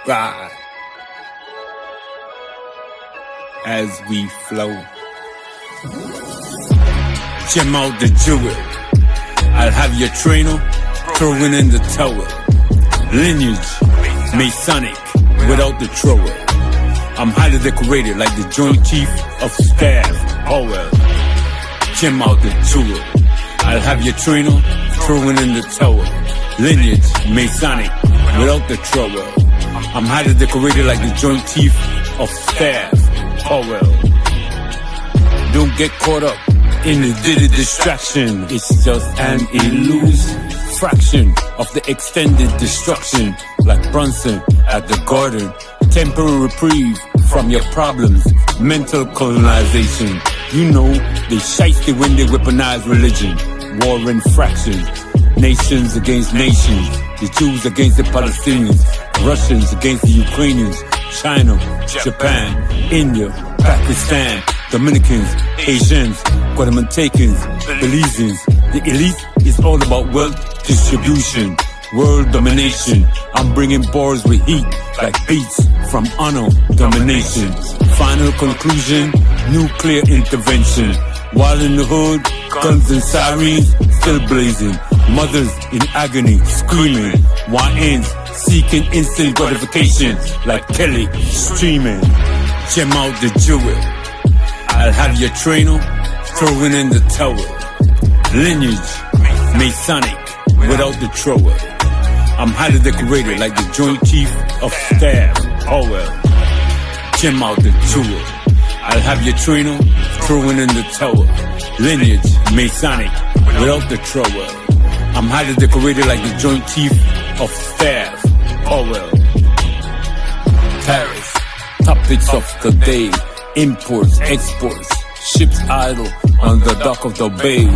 Ride as we flow. Gem out the jewel. I'll have your trainer throwing in the towel. Lineage, Masonic, without the trowel. I'm highly decorated like the Joint Chief of Staff. Oh well. Gem out the jewel. I'll have your trainer throwing in the towel. Lineage, Masonic, without the trowel. I'm highly decorated like the Joint Chief of Staff. Oh well. Don't get caught up in the daily distraction. It's just an illusion. Fraction of the extended destruction. Like Brunson at the garden. Temporary reprieve from your problems. Mental colonization. You know, they shiesty when they weaponize religion. War and fractions. Nations against nations. The Jews against the Palestinians. Russians against the Ukrainians. China, Japan, India, Pakistan, Dominicans, Asians, Guatemaltecans, Belizeans. The elite is all about wealth distribution, world domination. I'm bringing bars with heat like beats from honor domination. Final conclusion, nuclear intervention. While in the hood, guns and sirens still blazing. Mothers in agony, screaming. YNs seeking instant gratification like Kelly streaming. Gem out the jewel. I'll have your trainer throwing in the towel. Lineage, Masonic, without the trowel. I'm highly decorated like the Joint Chief of Staff. Oh well. Gem out the jewel. I'll have your trainer throwing in the towel. Lineage, Masonic, without the trowel. I'm highly decorated like the Joint Chief of Staff. Oh well. Paris, topics of the day. Imports, exports, ships idle on the dock of the bay.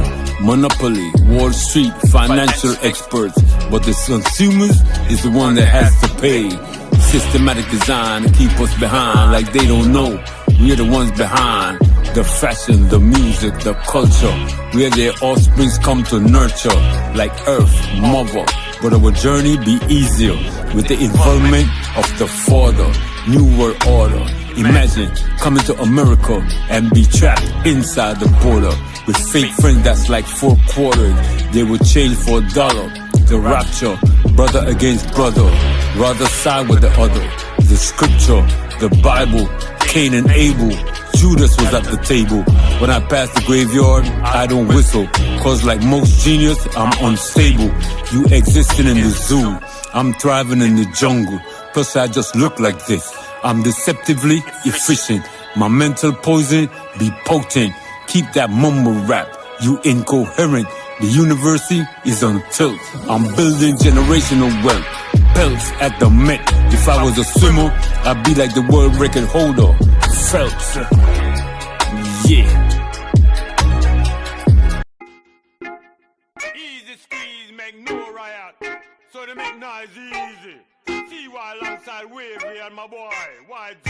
Monopoly, Wall Street, financial experts. But the consumers is the one that has to pay. Systematic design to keep us behind like they don't know. We're the ones behind. The fashion, the music, the culture. Where their offsprings come to nurture. Like Earth, Mother. But our journey be easier with the involvement of the Father. New World Order. Imagine coming to America and be trapped inside the border with fake friends that's like 4 quarters. They would change for $1. The rapture, brother against brother, rather side with the other. The scripture, the Bible, Cain and Abel. Judas was at the table. When I pass the graveyard, I don't whistle. Cause like most genius, I'm unstable. You existing in the zoo, I'm thriving in the jungle. Plus I just look like this. I'm deceptively efficient. My mental poison be potent. Keep that mumble rap, you incoherent. The university is on tilt. I'm building generational wealth. Pelts at the Met. If I was a swimmer, I'd be like the world record holder. Phelps. Yeah. Easy squeeze, make no riot. So they make noise easy. CY alongside Wavy and my boy, YG.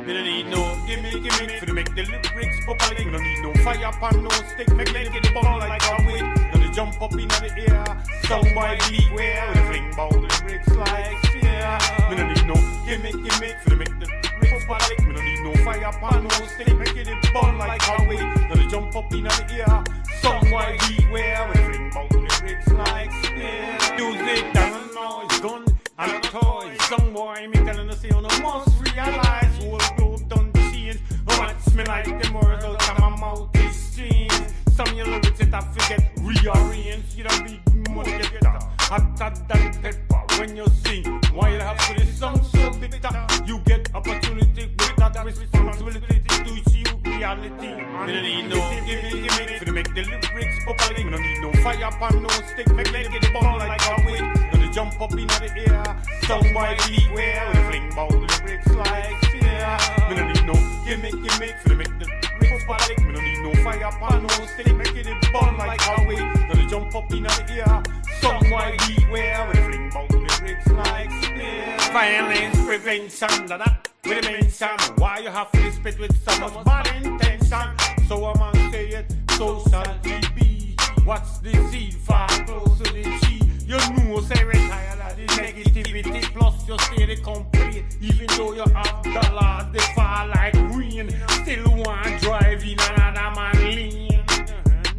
Me don't need no gimmick for to make the lyrics public. Me don't need no fire pan, no stick, make it get the ball like a wig. Gonna jump up in the air, song by beat where we fling bout the lyrics like fear. Me don't need no gimmick for to make the lyrics public. Me don't need no fire pan, no stick, make it the ball like a wig. Gonna jump up in the air, song by beat where we fling bout the lyrics like fear. Music doesn't know it's gun and a toy. Some boy me telling us you no must realize whole globe done change. Watch me like the words out of my mouth is strange. Some your lyrics that I forget rearrange. You don't be money get that hotter than pepper when you sing. Why you have to this song so bitter? You get opportunity with that responsibility to achieve reality. Me don't need no gimmick for to make the lyrics public. Me don't need no fire pan, no stick, make it get the ball like a wig. Gonna jump up in the air, song by beat where we fling bout the lyrics like fear. Me don't need no gimmick for to make the lyrics public. Me don't need no fire pan, no stick, make it the ball like a wig. Gonna jump up in the air, song by beat where we fling bout the lyrics like fear. Violence prevention, that with a mention. Why you have to spit with so much bad intention? So I'm gonna say it, so shall it be. Watch watch the seed fall close to the tree. You know, say retire like the negativity. Plus, you stay the complaint. Even though you have dollars, they fall like rain. Still want drive in another man lane.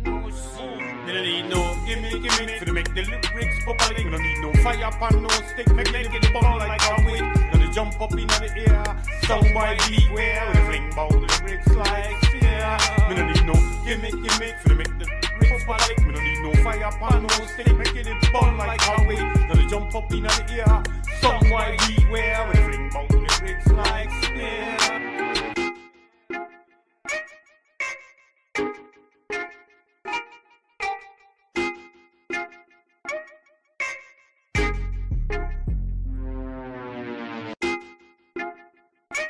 No shit. You don't need no gimme for to make the lyrics popular. You don't need no fire pan, no stick. Make it get ball like a weight. You don't jump up in the air. Sound by beat where we fling bout the lyrics like fear. You don't need no gimme for to make the lyrics popular. You don't need no fire pan, no stick. Make it ball like a weight. You don't jump up in the air. Sound by beat where we fling bout the lyrics like fear.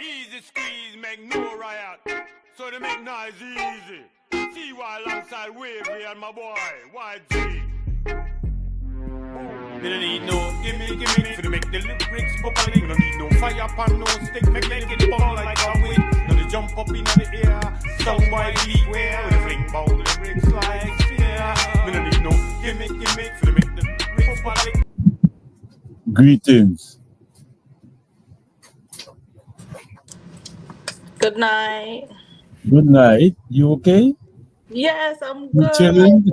Easy squeeze, make no riot. So they make noise easy. See why alongside Wavy and my boy, YG. Me don't need no gimme for to make the lyrics popular. Me don't need no fire pan, no stick. Make it ball like a weight. Now they jump up in the air. Sound by beat where we fling bout the lyrics like fear. Me don't need no gimme for to make the lyrics popular. Greetings. Good night. Good night. You okay? Yes, I'm You good. chilling?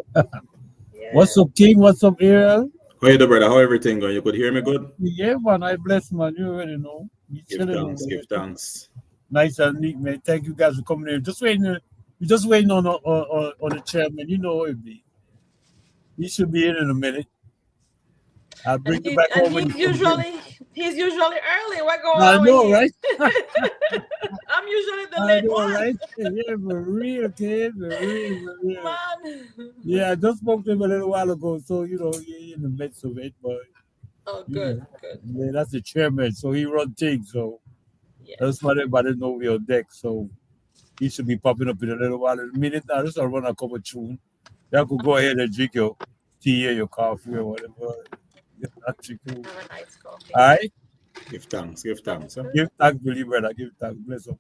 Yes. What's up, King? What's up, Ariel? How you doing, brother? How everything going? You could hear me good? Yeah, man. I bless, man. You already know. You Give chilling. thanks, man. give thanks. Nice and neat, man. Thank you guys for coming in. Just waiting. We're just waiting on the chairman. You know how it be. He should be in a minute. I'll bring you back home. when He's he comes in. usually early. What going I on know, with right? I'm usually the I late know, one. right? Yeah, for real, kid. For real. Man. Yeah, I just spoke to him a little while ago, so you know you're in the midst of it, but Oh, you good, know, good. yeah, that's the chairman, so he runs things. So Yeah. that's why everybody know we're on deck. So he should be popping up in a little while. In a minute now, just run a couple tune. Y'all could go ahead and drink your tea or your coffee or whatever. That's cool. Have a nice coffee. All right, Give thanks, give thanks. Huh? give thanks, believe brother. Give thanks, bless him.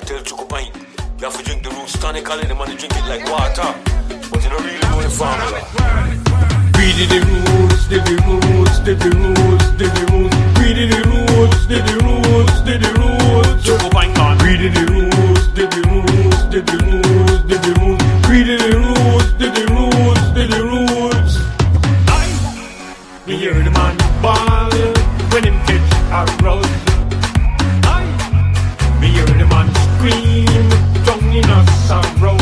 Tell Choco Pint, you have to drink the roots tonically, the man drink it like water. But you don't really know the formula. Read the rules, did the rules, did the rules, did the rules. Read the rules, did the rules, did the rules. Choco Pine on. Read the rules, did the rules, did the rules, did the rules. Read the rules, did the rules, did the rules. Me hear the man ball when him catch a rouse. Me hear the man scream, tongue in a sorrow.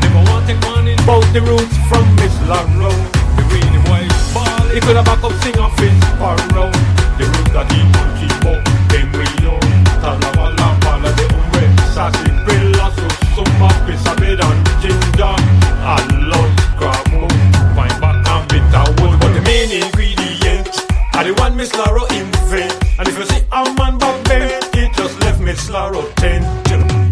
Never want to take one in both the roots from Miss Larrow. The rainy white ball, he could have back up sing off his parrow. The roots that he could keep up, them real. Talawala, pala de umbre, sassy, brilla, so summa, pisa, bed and ginger. I love crabo, fine back and bitter wood. But the main ingredient, are the one Miss Larrow invent. And if you see a man back then, it just left Miss Larrow 10.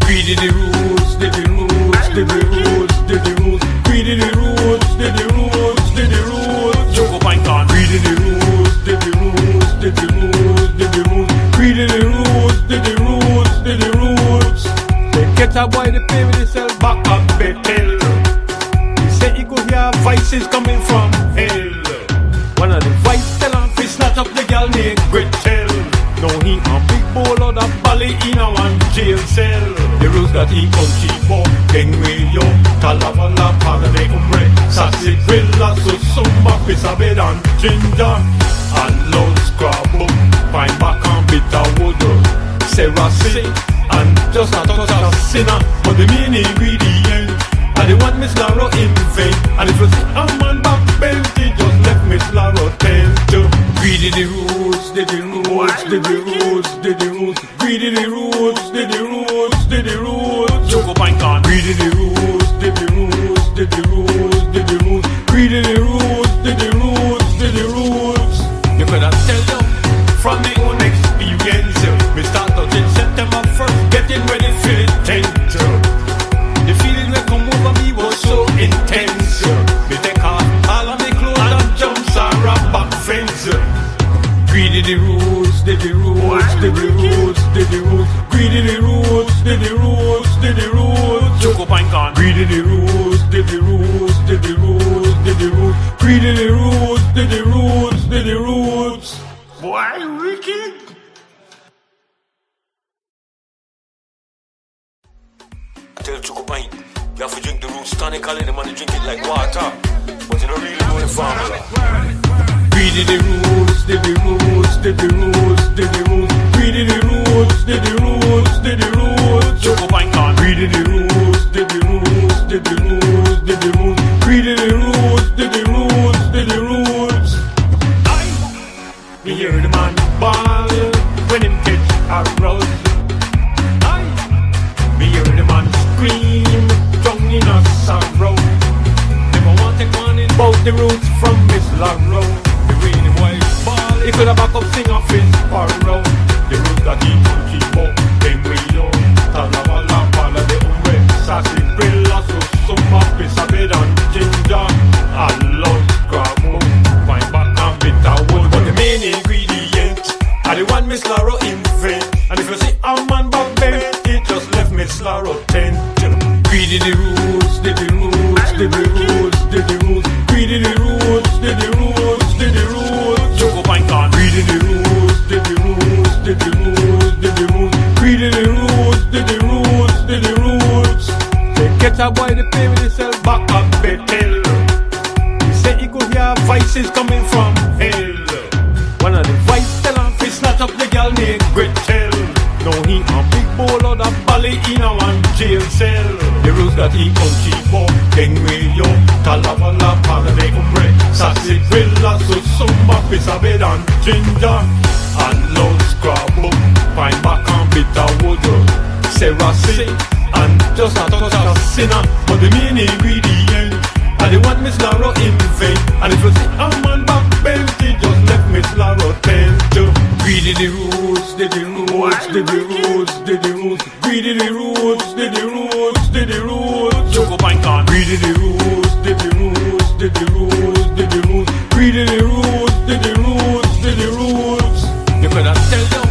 Read the rules, did the rules, did the rules, did the rules. Read the rules, did the rules, did the rules. Choco Pine on. Read the rules, did the rules, did the rules, did the rules. Read the rules, did the rules, did the rules. They get a boy to pay with himself back up Bethel. He said he could hear voices coming from hell. One of the voice tell him to snatch up the girl named Gretel. Now he a big bowl of the bally in a one jail cell. The rules that he can keep up, then we yo. Talavala, para de umbre, sassy, grilla, so sumba, pisa, bed and ginger. And love scrabble, fine back and bitter wood. Sarah say, and just a touch of sinner. But the main ingredient, and the one Miss Larrow invent. And if you see a man back bent, he just left Miss Larrow 10 to. Read the rules, did the rules, did the rules, did the rules. Read the rules, did the rules, did the rules. Choco Pine on. Read the rules, did the rules, did the rules, did the rules. Read the rules, did the rules, did the rules. You could have tell them from my own experience. Me start out in September 1st, getting ready for the 10th. The feeling that come over me was greedy the roots, did the roots, did the roots. Choco pine gone. Greedy the roots, did the roots, did the roots, did the roots. Greedy the roots, did the roots, did the roots. Boy, wicked. Tell Choco Pint, you have to drink the roots tonically, the man drink it like water. But you don't really know the formula. Greedy the roots, did the roots, did the roots, did the roots. Greedy the roots, did the roots, did the roots. Choco Pine gone. Greedy the roots, did the roots, did the roots, did the roots. Greedy the roots, did the roots, did the roots. Me hear the man ball when him catch a rouse. Me hear the man scream, drunk in a sorrow. Never want to take one in both the roots from Miss Larrow. The rainy white ball, he could have back up sing off his sparrow. The roots that he could keep up, then we know. Talawala, pala de umbre, sassy brilla, so some up is a bed and ginger. I love scrabble, fine back and bitter wood. But the main ingredient, are the one Miss Larrow invent. And if you see a man back then, it just left Miss Larrow tent. Greedy the roots, did the roots, did the roots, did the roots. Greedy the roots, did the roots, did the roots. Choco Pine gone. Greedy the roots, did the roots, did the roots, did the roots. Greedy the roots, did the roots, did the roots. They get a boy to pay with himself back up Bethel. He said he could hear voices coming from hell. One of the voices tell him to snatch up the girl named Gretel. Now he a big bowl of that bally in a one jail cell. The rules that he can keep up, then we yo. Talavala, para de umbre, sassy villa, so sumba, pizza bed and ginger. And low scrabble, fine back and bitter wood. Sarah say, and just a touch of sinner. But the main ingredient, and the one Miss Larrow invent. And if you see a man back bent, he just left Miss Larrow tent. Greedy the roots, did the roots, did the roots, did the roots. Greedy the roots, did the roots, did the roots. Choco Pine gone. Greedy the roots, did the roots, did the roots, did the roots. Greedy the roots, did the roots, did the roots. You could have tell them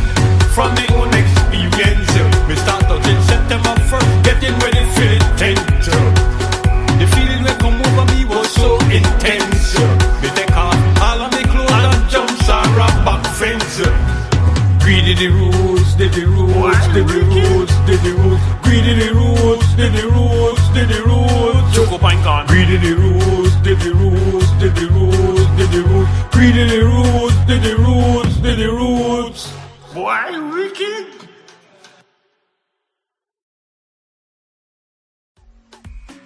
from my own experience. We start out in September 1st, getting ready for the 10th. The feeling that come over me was so intense. Me take off all of my clothes and jump Sarah back fence. Greedy the roots, did the roots, did the roots, did the roots. Greedy the roots, did the roots, did the roots. Choco Pine gone. Greedy the roots, did the roots, did the roots, did the roots. Greedy the roots, did the roots, did the roots. Boy, wicked.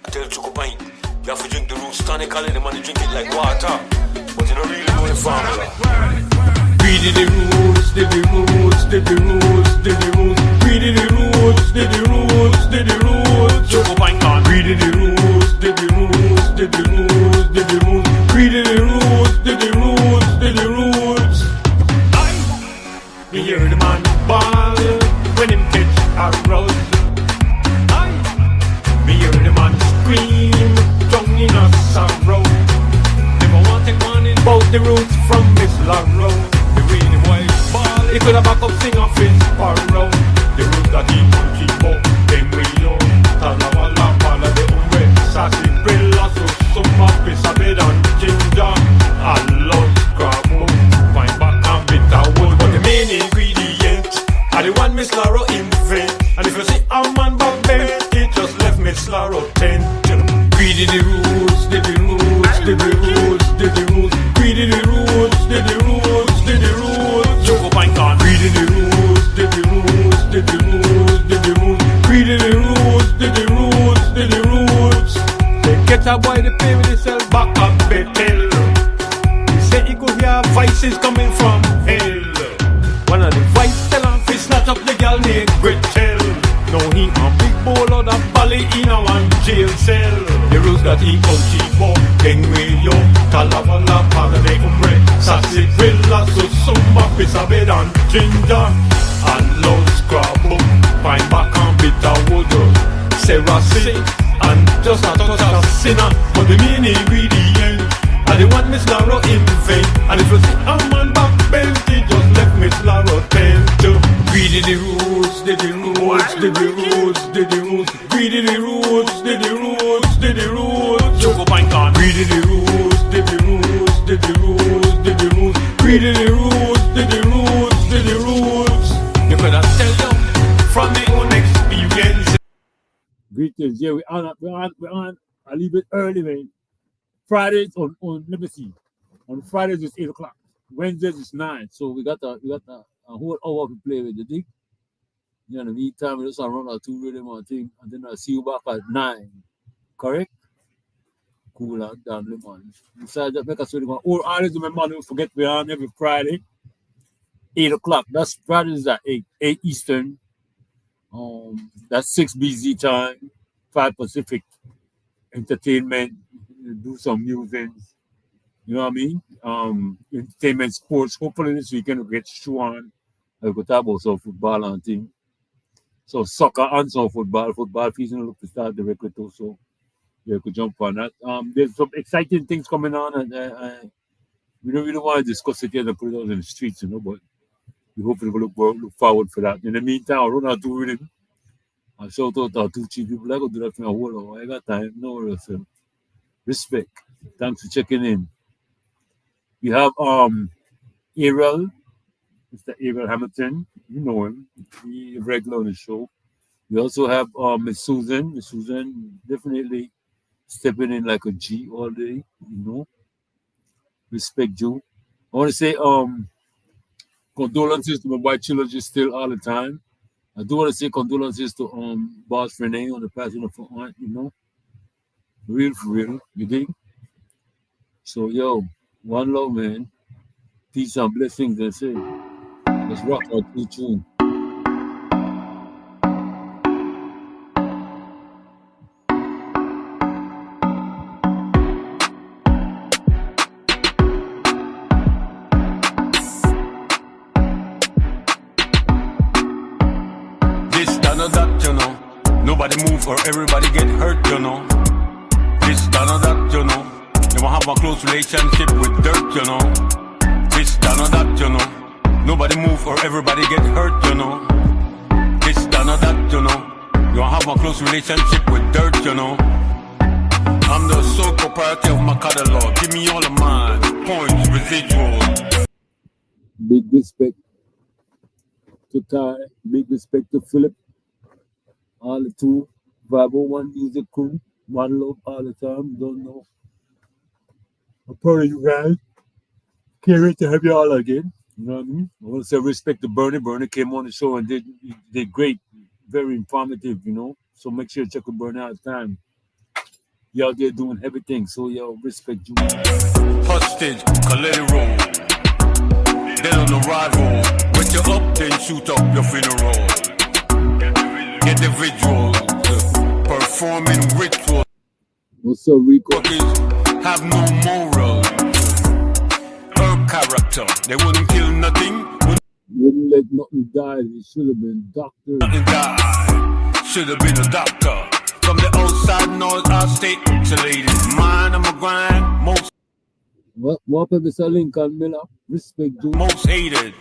Tell Choco Pint, you have to drink the roots tonically, the man drink it like water. But you don't really know the formula. Greedy the roots, did the roots, did the roots, did the roots. Greedy the roots, did the roots, did the roots. Choco Pine gone. Greedy the roots, did the roots, did the roots, did the roots. Greedy the roots, did the roots, did the roots. Me hear the man ball when him catch a rouse. Me hear the man scream, drunk in a sorrow. Never want to take one in both the roots from Miss Larrow. The rainy white ball, he could have back up sing off his sparrow. The roots that he could keep up, then we know. Talawala, pala de umbre, sassy brilla, so summa, pizza bed and ginger. I love scrabble, fine back and bitter wood. But the main ingredient, are the one Miss Larrow invent. And if you see a man back bent, it just left Miss Larrow tent. Greedy the roots, did the roots, did the roots, did the roots. Greedy the roots, did the roots, did the roots. Choco Pine gone. Greedy the roots, did the roots, did the roots, did the roots. Greedy the roots, did the roots, did the roots. They get a boy to pay with himself back up Bethel. He said he could hear voices coming from hell. One of the voices tell him to snatch up the girl named Gretel. Now he a big bowl of that bally in a one jail cell. The rules that he can keep up, then we yo. Talavala, para de umbre, sassy villa, so sumba, pizza bed and ginger. And low scrabble, fine back and bitter wood. Sarah say, and just a touch of sinner. But the main ingredient, and the one Miss Larrow invent. And if you see a man back bent, he just left Miss Larrow tent. Greedy the roots, did the roots, did the roots, did the roots. We did the roots, did the roots, did the roots. Choco Pine Con. We did the roots, did the roots, did the roots, did the roots. We did the roots, did the roots, did the roots. You better tell them from their own experience. Greetings. Yeah, we're on. I leave it early, man. Fridays on let me see. On Fridays it's 8 o'clock. Wednesdays it's 9. So we got a whole hour to play with, you think? You know, in the meantime, we just run our 2 rhythm or thing, and then I'll see you back at 9. Correct? Cool and damn man. Besides that, make us really go. Or always remember, don't forget we're on every Friday, 8 o'clock. That's Fridays at 8 Eastern. That's 6 BZ time, 5 Pacific. Entertainment, do some music. You know what I mean? Entertainment, sports. Hopefully this weekend we'll get Stu on. We'll talk about some football and things. So soccer and some football. Football season look to start directly too. So you could jump on that. There's some exciting things coming on, and we don't really want to discuss it here and put it out in the streets, you know. But we hopefully will look forward for that. In the meantime, I'll run out to rhythm. I'll shout out to 2 cheap people. I go do that for a whole hour. I got time. No worries. Respect. Thanks for checking in. We have Ariel, Mr. Ariel Hamilton. You know him. He's regular on the show. We also have Miss Susan. Miss Susan definitely stepping in like a G all day, you know. Respect you. I want to say condolences to my white children still all the time. I do want to say condolences to Boss Renee on the passing of her aunt, you know. Real for real, you dig? So yo, one love, man. Peace and blessings, they say. Let's rock our 2 tune. Nobody move or everybody get hurt, you know. This, that, or that, you know. You won't have a close relationship with dirt, you know. This, that, or that, you know. Nobody move or everybody get hurt, you know. This, that, or that, you know. You won't have a close relationship with dirt, you know. I'm the sole proprietor of my catalog. Give me all of mine, points, residuals. Big respect to Ty. Big respect to Philip. All the 2 501 music crew, one love all the time. Don't know. I'm proud of you guys. Can't wait to have you all again. You know what I mean? I want to say respect to Bernie. Bernie came on the show and did great, very informative, you know. So make sure you check with Bernie all the time. You out there doing everything. So yo, respect you. Hostage, let it roll. Then on the rival, when you up, then shoot up your funeral. Individuals performing rituals. What's up, Rico? Have no moral or character. They wouldn't kill nothing. Wouldn't let nothing die. It should have been doctor. Nothing died. Should have been a doctor. From the outside, north, our state insulated. Mine, I'm a grind. Most. What up, Mr. Lincoln Miller? Respect you. Most hated.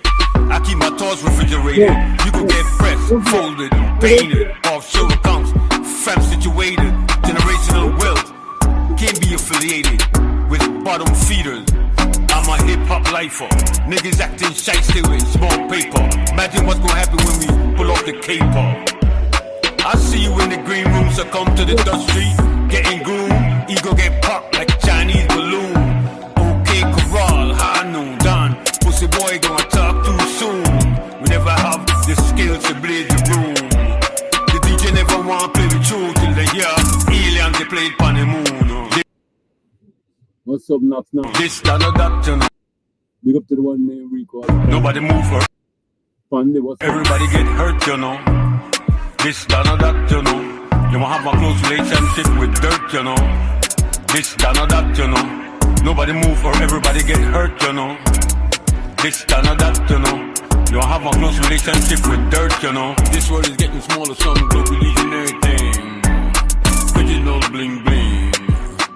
I keep my thoughts refrigerated. You can get pressed, folded, painted, offshore accounts, fam situated, generational wealth. Can't be affiliated with bottom feeders. I'm a hip hop lifer. Niggas acting shiesty with small paper. Imagine what's gonna happen when we pull off the caper. I see you in the green room, succumb to the dust street, getting gloom. Ego get popped like a Chinese balloon. Okay, corral, high noon, done. Pussy boy gonna talk too soon. We never have the skills to bleed the room. The DJ never want to play the tune till they hear aliens they played on the moon. What's up, Knox now? This, that, or that, you know. Big up to the one named Rico. Nobody move her. Funny, what's up? Everybody get hurt, you know. This, that, or that, you know. You won't have a close relationship with dirt, you know. This, that, or that, you know. Nobody move or everybody get hurt, you know. This, that, or that, you know. You don't have a close relationship with dirt, you know. This world is getting smaller, some globally and everything. Original bling bling.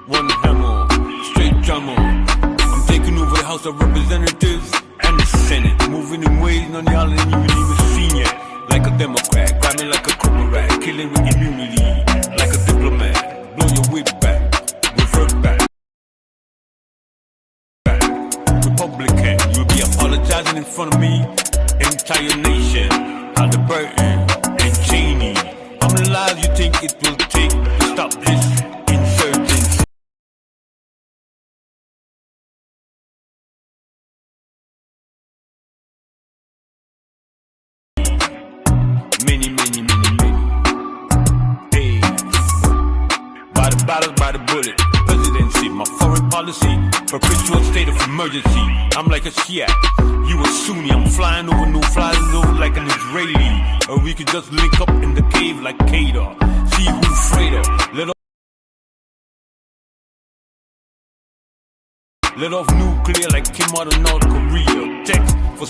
One hammer, straight drummer. I'm taking over the House of Representatives and the Senate. Moving in ways none of y'all ain't even seen yet. Like like a Democrat, grab me like a cobra rat, killing with immunity, like a diplomat. Blow your wig back, revert back. Republican, you'll be apologizing in front of me. Entire nation, Halliburton and Cheney. How many lives you think it will take to stop this insurgency? Many. Hey, by the battles, by the bullet. Presidency, my foreign policy, perpetual state of emergency. I'm like a Shiite, you a Sunni. I'm flying over, no fly zone like an Israeli. Or we could just link up in the cave like Kader. See who's freighter. Let off nuclear like Kim out of North Korea. Tech for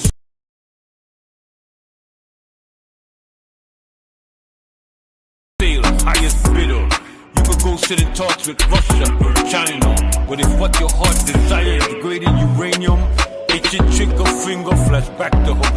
sale, highest bidder. You could go sit in talks with Russia or China. But if what your heart desires is degraded uranium, it's your trigger finger flash back to hope.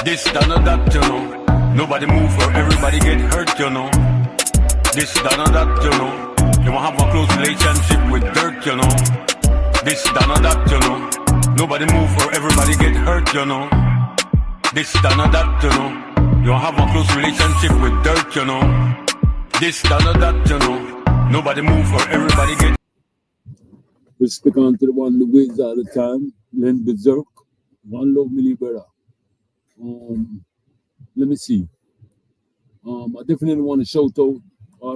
This done or that, you know. Nobody move or everybody get hurt, you know. This done or that, you know. They won't have a close relationship with dirt, you know. This done or that, you know. Nobody move or everybody get hurt, you know. This done or that, you know. You won't have a close relationship with dirt, you know. This done or that, you know. Nobody move or everybody get. We speak on to the one the wins all the time. Len Berserk. One love Millie brother. Let me see. I definitely want to shout out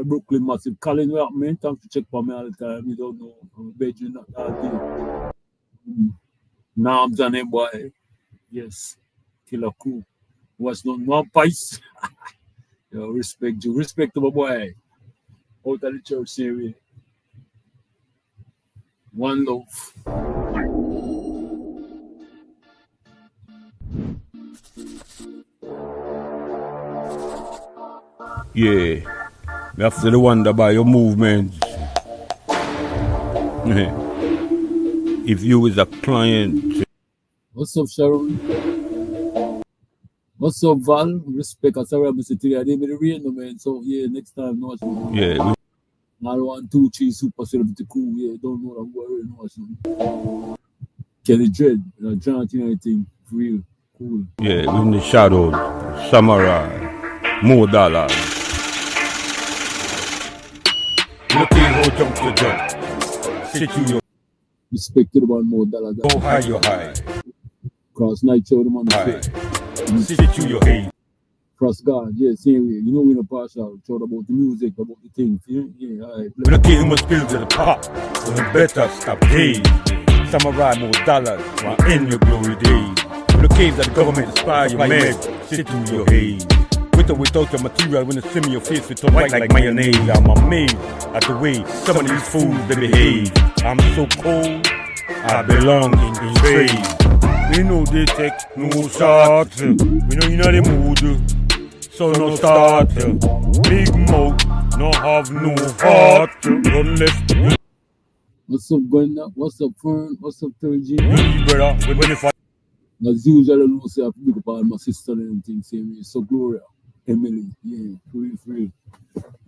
Brooklyn Massive. Colin man, thanks to check for me all the time. You don't know. I'm a bedroom not that day. Now I'm done him, boy. Yes. Killer cool. What's not one piece? Yo, respect you. Respect to my boy. Out of the church area. One love. Yeah, you have to wonder about your movements. If you is a client. What's up, Sharon? What's up, Val? Respect. I'm sorry, I'm sitting here. I didn't even rain, no man. So, yeah, next time, no. Yeah. I don't want 2, 3 super celebrity cool. Yeah, don't know what I'm worried. No. Kelly Dread, Jonathan, anything. Real cool. Yeah, in the shadows. Samurai. More dollars. Look at how jump to jump. Sit to your. Respect to the one more dollar. Go high, you high. Cross night show them on the High. face. Sit to your head. Cross God, yeah, same way. You know, we're not partial. Shout about the music, about the things. Yeah, all right. Look at him spill to the pop. So you better stop days. Samurai more dollars. While in your glory days. Look at that the government inspire you, man. Sit to your head. With or without your material, when it's in your face, it's white like mayonnaise. I'm amazed at the way some of these fools they behave. I'm so cold, I belong in trade. We know they take no shot. We know you're not in the mood, so no start. Big mouth, no have no heart. Unless. What's up, Gwenda? What's up, Fern? What's up, 3G? Brother, when if I. As usual, I don't say I have to pick up all my sister and things, same way. So, Gloria. Emily, yeah, free.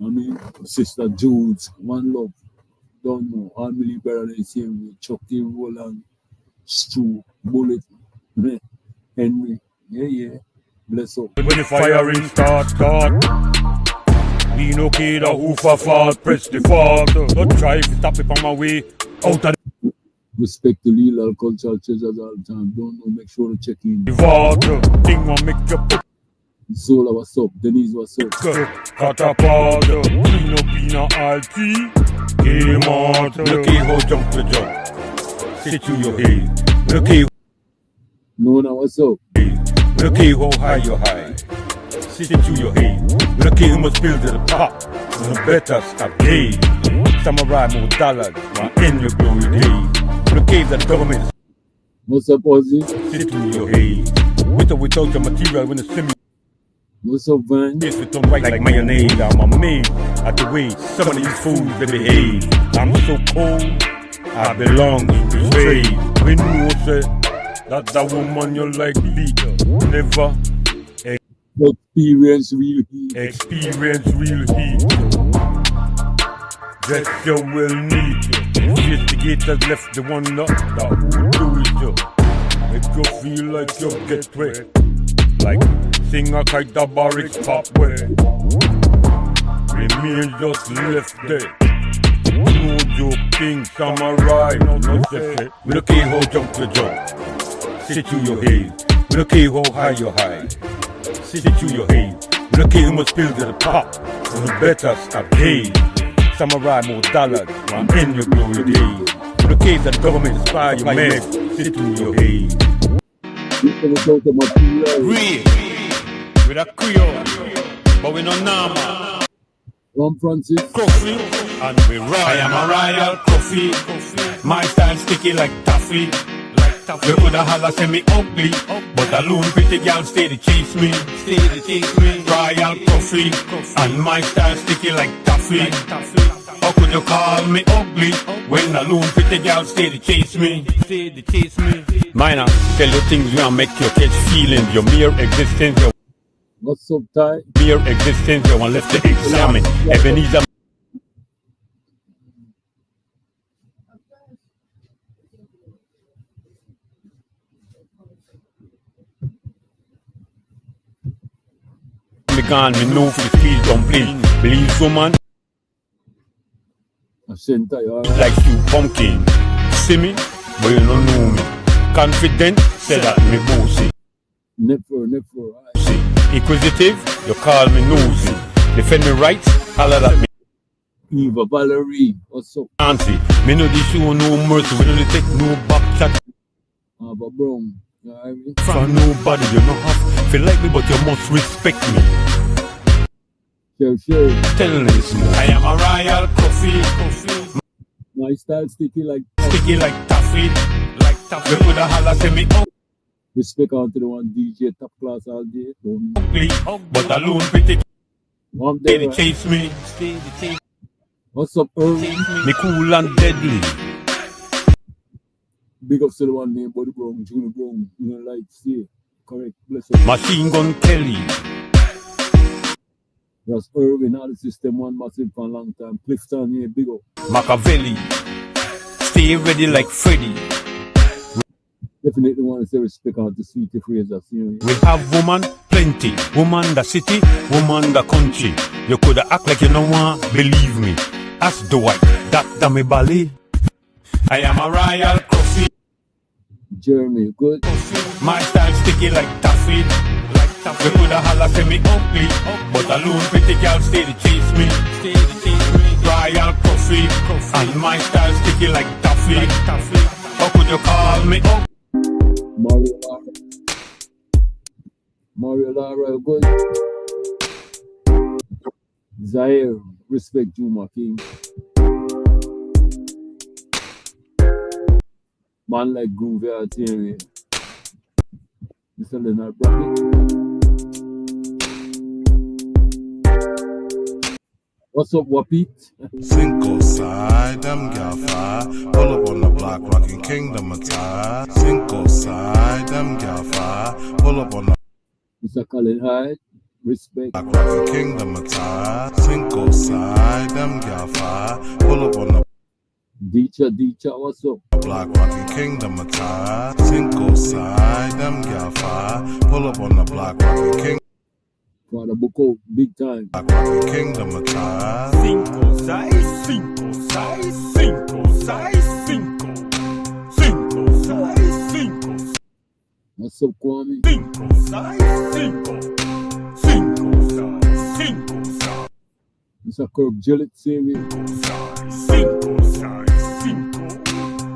I mean, Sister Judes, one love. Don't know. Emily better than the same way. Chucky, Roland, Stu, Bullet, Henry. Yeah. Bless up. When the firing start. We no kid a who for fault, press the fault. Don't try to stop it on my way out of the. Respect the legal cultural treasures all the time. Don't know, make sure to check in. The vault, thing will make you put. Zola, what's up? Denise, what's up? Catapult, Pino RT, game out. Look at how jump to jump. Sit to your head. Look at. No, what's up? Look at how high you high. sit to your head. When the king must build to the top, you better stop gay. Samurai more dollars, while in your glory days. When the cave that the government What's up, Ozzy? sit to your head. With or without your material, when the semi What's up, Van? yes, it don't right like mayonnaise. I'm amazed at the way some of these fools they behave. I'm so cold, I belong to trade. When you say that the woman you like beat, never Experience real heat. experience real heat. Just you will need you. Investigators left the wonder that who do it you. Make you feel like you get wet. Like sing a kite the barracks pop wet. Remain just left there. No joking, samurai. No say, we don't care how jump you jump. Sit to your head. We don't care how high you high. Sit to your head. We don't care who must build to the top. You better stop gay. Samurai more dollars, while in your glory days. We don't care that the government spy your man. Sit to your head. You can talk to material. Reid, with a Creole, but we no normal. Ron Francis. Coffee, and we royal. I am a royal coffee. My style sticky like taffy. You coulda holla say me ugly, but a loon pretty girl stay to chase me. Royal coffee, and my style sticky like taffy. How could you call me ugly when a loon pretty girl stay to chase me? Minor, tell you things gonna make you catch feelings. Your mere existence, your What's up, Ty? mere existence, you want left to examine. Ebenezer. Me gone, me know for the speed dumpling. Believe woman I sent Ty, all right. like you pumpkin. See me, but you don't know me. Confident, say that me bossy. Never. All right. See, inquisitive, you call me nosy. Defend me rights, holler at me. Eva Valerie. What's up? Auntie, me know this show no mercy. We don't take no back chat Ava Brown. You know what I mean? from nobody. You don't have feel like me, but you must respect me. Sure. Tell me this more. I am a royal coffee. My style sticky like Sticky like taffy. You coulda holla say me respect on to the one DJ top class all day. Don't ugly, but a loon pretty one stay day. to chase me. What's up, Irving? Me cool and deadly. Big up to the one named Buddy Brown, Junior Brown. You know, like, see, correct. Bless up. Machine Gun Kelly. That's Irving, all the system one massive for a long time. Clifton, yeah, big up. Machiavelli. Stay ready like Freddy. Definitely want to say respect out to Sweetie Fraser. You know, We have woman plenty. Woman the city, woman the country. You coulda act like you don't want believe me. Ask the white, that me bally. I am a royal coffee. Jeremy, good. My style sticky like taffy. You coulda holla say me ugly, but a loon pretty girl stay to chase me. Royal coffee, and my style sticky like taffy. How could you call me ugly? Mario Lara, good. Zaire, respect you, my king. Man like Groovy Artery. Mr. Leonard Brackett. What's up, Wapit? Cinco side, them gal fire. Pull up on the block, rocking Kingdom attire. Cinco side, them gal fire. Pull up on the Mr. Colin Hyde, respect. block, rocking Kingdom attire. Cinco side, them gal fire. Pull up on the Dicha, what's up? block, rocking Kingdom attire. Cinco side, them gal fire. Pull up on the block, rocking Kingdom. Father Boko, big time. Rocking Kingdom attire. Cinco size, cinco size, cinco size, cinco. Cinco size, cinco. What's up, Kwame? Cinco size, cinco. Cinco size, cinco size. Mr. Kirk Gillett, Siri. Cinco size, cinco.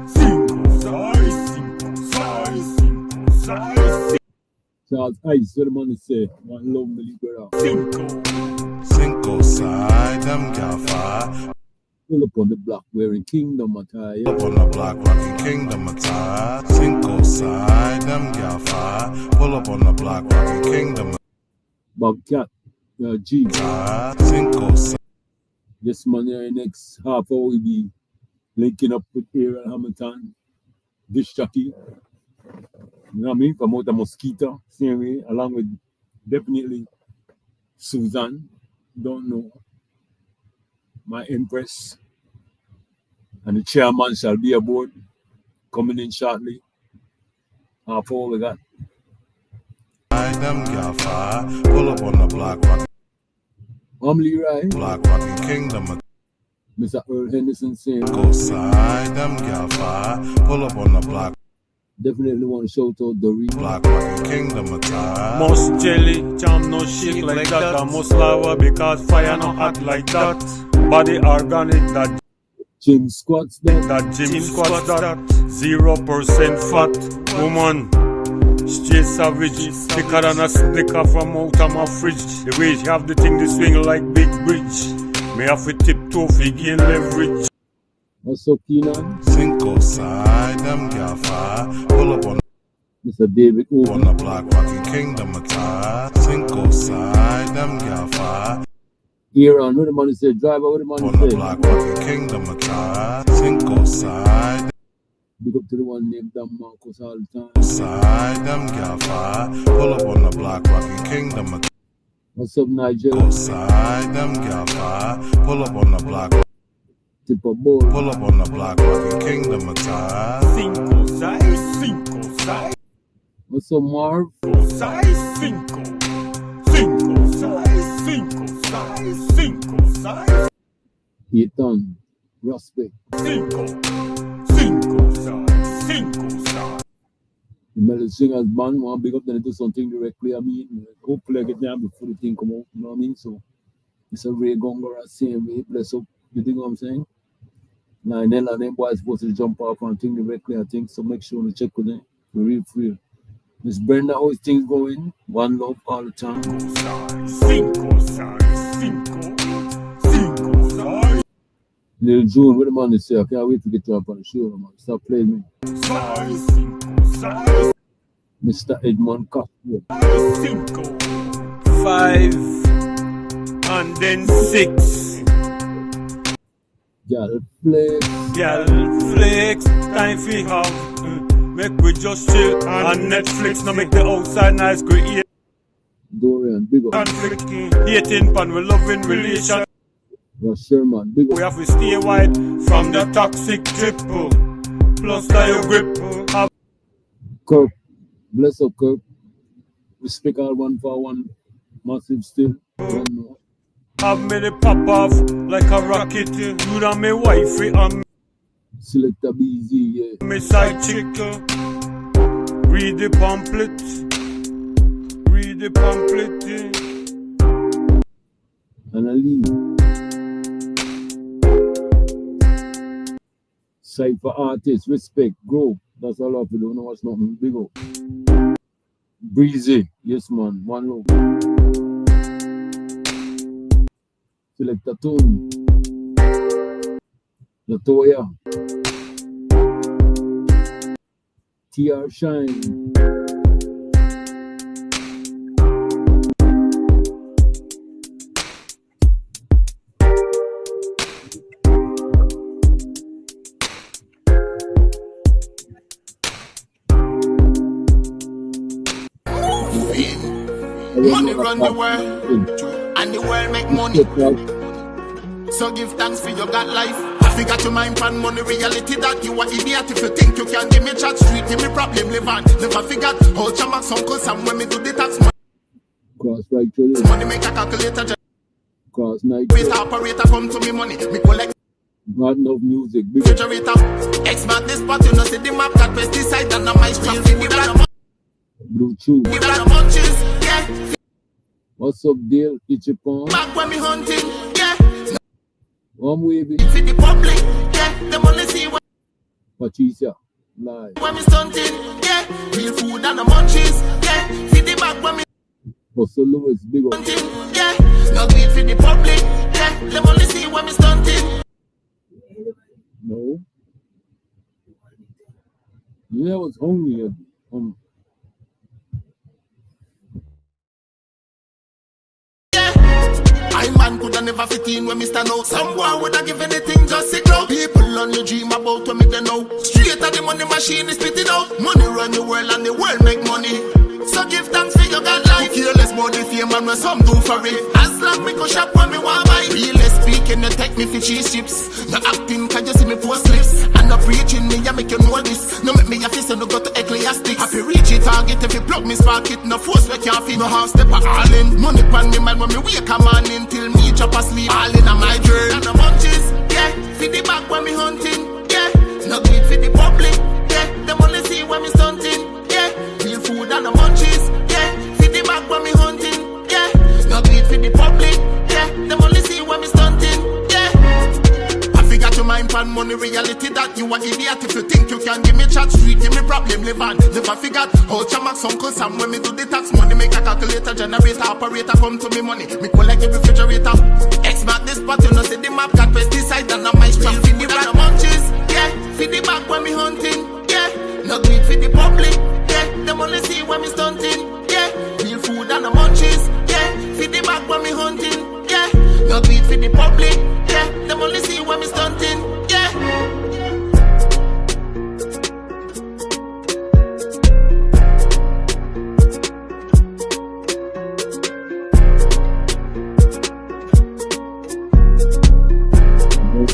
Cinco size, cinco size, cinco size. Charles Ice, what the man say? One love, Millie brother. Cinco side, them gal fire. Pull up on the block wearing Kingdom attire. Pull up on the block, rocking Kingdom attire. Cinco side, them gal fire. Pull up on the block, rocking Kingdom Bobcat, G. attire. Cinco side. This man here next half hour will be linking up with Aaron Hamilton, Dish Jockey. You know what I mean? From out of Mosquito, same way, along with definitely Susan, don't know, my Empress, and the chairman shall be aboard, coming in shortly. Half hour we got. Them gal fire. Pull up on the block, rocking Leroy, block, rocking Kingdom attire. Mr. Earl Henderson saying, Go side, them gal fire. Pull up on the block, definitely want to shout out Dory. block, rocking Kingdom attire. Most jelly, jam no shake like that. And most lava because fire no hot like that. Body organic, that Jim Squats that. gym squats that. 0% fat. Woman, straight savage. Thicker than a snicker from out of my fridge. The way she have the thing to swing like big bridge. Me have to tiptoe for gain leverage. What's up, Keenan? Cinco side, them gal fire. Pull up on Mr. David Owen. the block, rocking Kingdom attire. Cinco side, them gal fire. Aaron, what the man say? Driver, what the man On the say? block, rocking Kingdom attire. Cinco side, Big up to the one named Dan Marcos all the time. side, them gal fire. Pull up on the block, rocking Kingdom attire. What's up, Nigel? Side, them gal fire. Pull up on the block, Tipper Ball. pull up on the block, rocking Kingdom attire. Cinco size, cinco size, What's up, Marv? size, cinco. Cinco size, cinco size, cinco size, Ethan. Respect. cinco. Cinco size, cinco size. The Melody Singers band want big up then do something directly. I mean, hopefully I get there before the thing come out. You know what I mean? So it's a Ray Gongora same way. Bless up. You think what I'm saying? Now and then them boys supposed to jump off and think directly, I think. So make sure to check with them. For real. Miss Brenda, how is things going? One love all the time. Cinco size, cinco. Cinco size, Lil June, what the man say? I can't wait to get you up on the show, man. Stop playing me. size, cinco size, Mr. Edmond Castro. cinco. 5 and then 6. Gal Flex. Girl, flex, time for have. Make we just chill on Netflix. Now make the outside nice, create Dorian, big up. conflict. Hating pan, we loving relation. Ross Sherman, big We up. have to stay wide from the toxic triple. Plus style grip. Have Kirk, bless up Kirk. Respect all one for one. Massive still. One more. me the pop off like a rocket. You and me wifey and Selector BZ, yeah. me side chick. Read the pamphlet. Read the pamphlet. And I leave. Cypher artist, respect, grow. That's all I have to do. No, what's nothing. Big up. Breezy, yes man, one love. Selector Tune. Latoya. TR Shine. Money run the world, and the world make money. So give thanks for your God life. I figure your mind pan money reality that you are idiot if you think you can give me chat street, give me problem live on. Never figured how Chamax Uncle Sam when me do the tax Cross right to this. money make a calculator. Cross night. Just operator come to me money. Me collect Not enough music. Big up. refrigerator. X-Mark this spot, you know see the map got pesticide and on my street. The black Blue Chew. the black bunches, yeah. What's up, Dale? Ichipon. Back when me hunting, yeah. Wavy. For the public, yeah. Them only see Patricia. Live. when me stunting, yeah. Real food and the munchies, yeah. For the Buster Lewis, big up. Yeah, no greed for the public. Yeah, them only see when me stunting. No. Yeah, I was hungry. I man coulda never fit in when me stand out. Some boy woulda give anything just to grow. People only dream about when me they know. Straight at the money machine is spitting out. Money run the world and the world make money. So give thanks for your God life. Careless about the fame and when some do for it. As long me go shop when me want buy. Realest speaking, you take me for cheese chips. No acting, can you see me post slips? And no preaching me, ya make you know this. No make me a fist and no go to ecclesiastics. Happy reach it, target if you plug me spark it. No force we can't feed, no half step at all in. Money pan me man when me wake a morning till me chop asleep. All in a my journey. And the munchies, yeah. Feed the back when me hunting, yeah. No greed for the public, yeah. Them only see when me stunting, yeah. Real food and the munchies, yeah. Feed the back when me hunting, yeah. No greed for the public, yeah. Them only see when me stunting, yeah. I figure to mind pan money reality that you are idiot if you think you can give me chat street, give me problem live on. Never figured how Chamax Uncle Sam when me do the tax money make a calculator generator operator come to me money. Me collect the refrigerator. X-Mark this spot, you know say the map got pesticide and on my strap feed the back munchies, yeah. Feed the back when me hunting, yeah. No greed for the public, yeah. Them only see when me stunting, yeah. Real food and the munchies, yeah. Feed the back when me hunting, yeah. No greed for the public, yeah. Them only see when me stunting, yeah.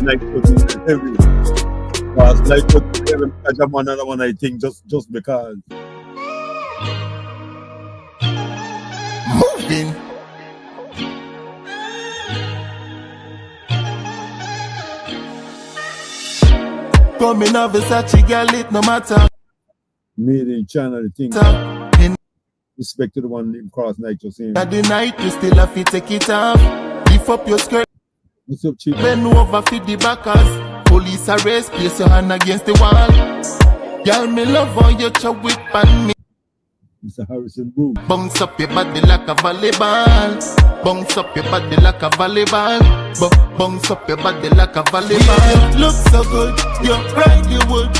Like to heavy. Was like to heavy because I'm another one I think just because. Moving. Coming of Versace girl it no matter. Made in China the thing. In Respect to the one named Cross Night just saying. the night you still have to take it off. Lift up your skirt. What's up, Chief? Bend over feed the backers. Police arrest, place your hand against the wall. Girl, me love how you chow whip on me. Mr. Harrison Broom. Bounce up your body like a volleyball. Bounce up your body like a volleyball. Bounce up your body like a volleyball. You look so good, you're right, you would.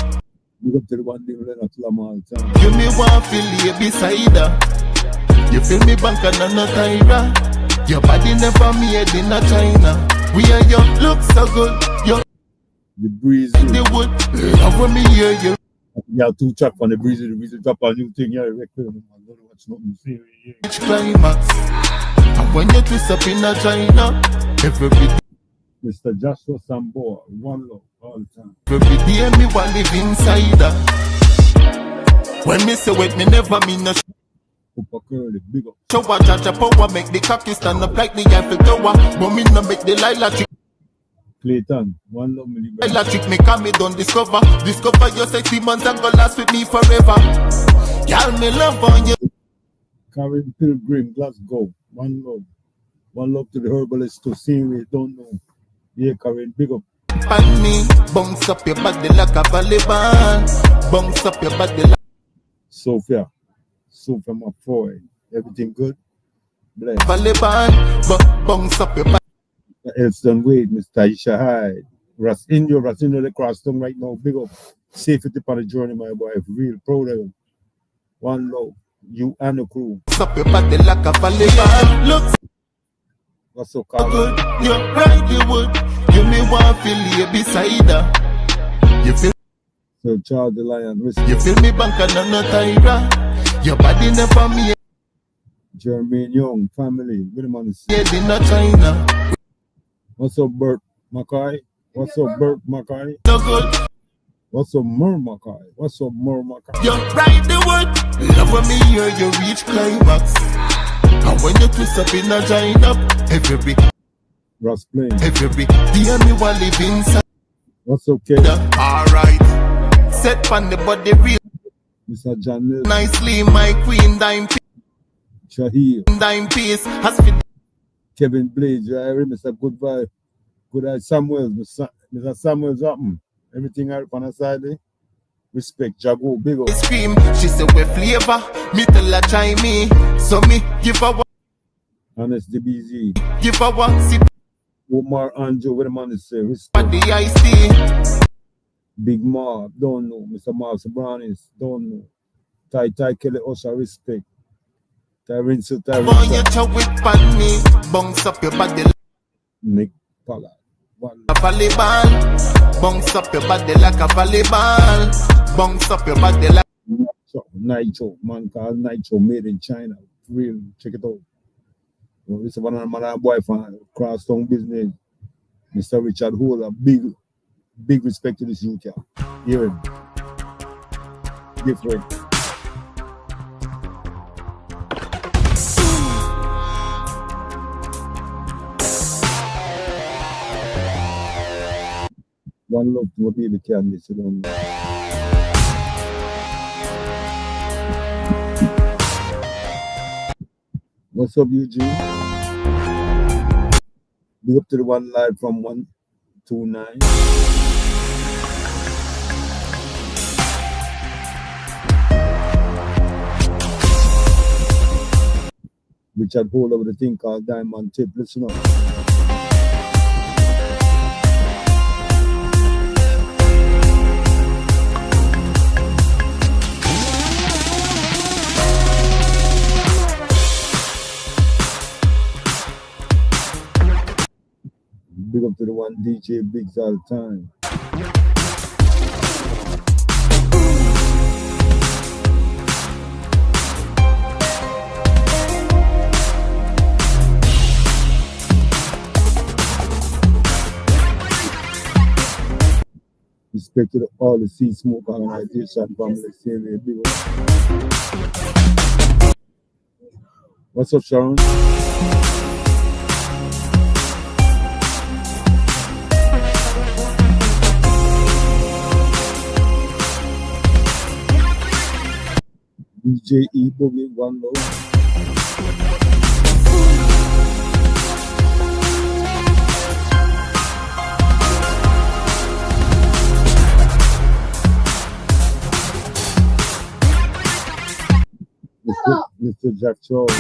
You up to the one name Leonard Lamar all the time. You me want feel you beside her. You feel me bank and no Tyra. Your body never made in a China. We are you look so good, you The Breeze. the wood. Love when me hear you. Yeah, 2 track on the Breeze drop a new thing. Yeah, record. I don't watch nothing serious. Yeah. Reach climax. And when you twist up in a China, every Mr. Joshua Samboa, one love all the time. day me want live inside her. When me say wait, me never mean no Upper Curly, big up. shower. Charge power, make the cocky stand up like the Eiffel Tower. But me no make the Lila trick. Clayton, one love me. Lila trick me come me don't discover. Discover your sexy man and go last with me forever. Y'all me love on you. Karen Pilgrim, Glasgow, one love. One love to the herbalist to see we don't know. Yeah, Karen, big up. And me bounce up your body like a volleyball. Bounce up your body like Sophia, my boy. Everything good? Bless. volleyball. Bounce up your body. Elston Wade, Mr. Isha Hyde. Rasinho the cross tongue right now. Big up. Safety on the journey, my boy. Real proud of you. One love. You and the crew. Bounce up your body like a volleyball. Look What's so so called? good, you're right, you would. You me want feel you beside her. You feel So Charles the Lion, you feel me bank and no Tyra. Your body never made Jermaine Young, family. Good man. in a China. What's up, Bert Mackay? What's up, Bert Mackay? So good, What's up, Mer Mackay? What's up, Mer Mackay? you're right, the word. Love when me hear you reach climax. And when you twist up in a China, every Ross playing. day me want live inside. What's up, Kid? Alright, set on the body real Mr. John Mills. nicely, my queen, Shahir. dime piece. Has fit Kevin Blades. Mr. Good Vibe. Good Eye Samuels. Mr. Samuels up. Everything out on the side. Respect. Jago. Big up. scream. She say we flavor. Me tell her try me. So me give her one. Honest DBZ. Give a one sip Omar Anjo, what the man is say? of the iced tea. Big Mark, don't know. Mr. Mark Sobranis, don't know. Tai Kelly Usher, respect. Boy, you chow with panny. Bounce up your body like Nick Pollard. One. a volleyball. Bounce up your body like a volleyball. Bounce up your body like Nitro, man called Nitro, made in China. Real, check it out. You know, this is one of my boy from Crosstown Business. Mr. Richard Hola, big respect to this youth here. Hear him. Different. One love to my baby Candice, you know. What's up, Eugene? Big up to the one live from 129. Richard Hole over the thing called Diamond Tip. Listen up. Big up to the one DJ Bigs all the time. Respect to all the Sea Smoke organization family. Say big up. What's up, Sharon? DJ E Boogie, one low. Mr. Jack Charles.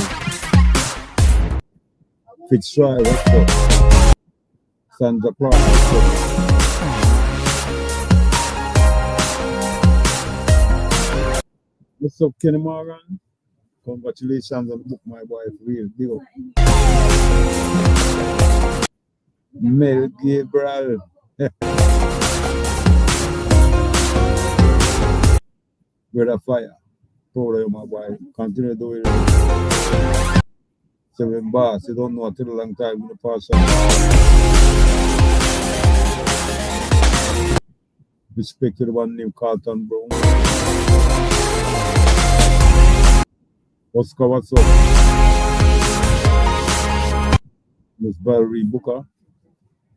Fitzroy, what's up? Sandra Clark, what's up? What's up, Kenny Moran? Congratulations on the book, my boy. Real big up. Mel Gabriel. Brother Fire. Proud of you, my boy. Continue doing it. 7 bars. You don't know until a long time in the past. Respect to the one named Carlton Brown. Oscar, what's up? Miss Valerie Booker,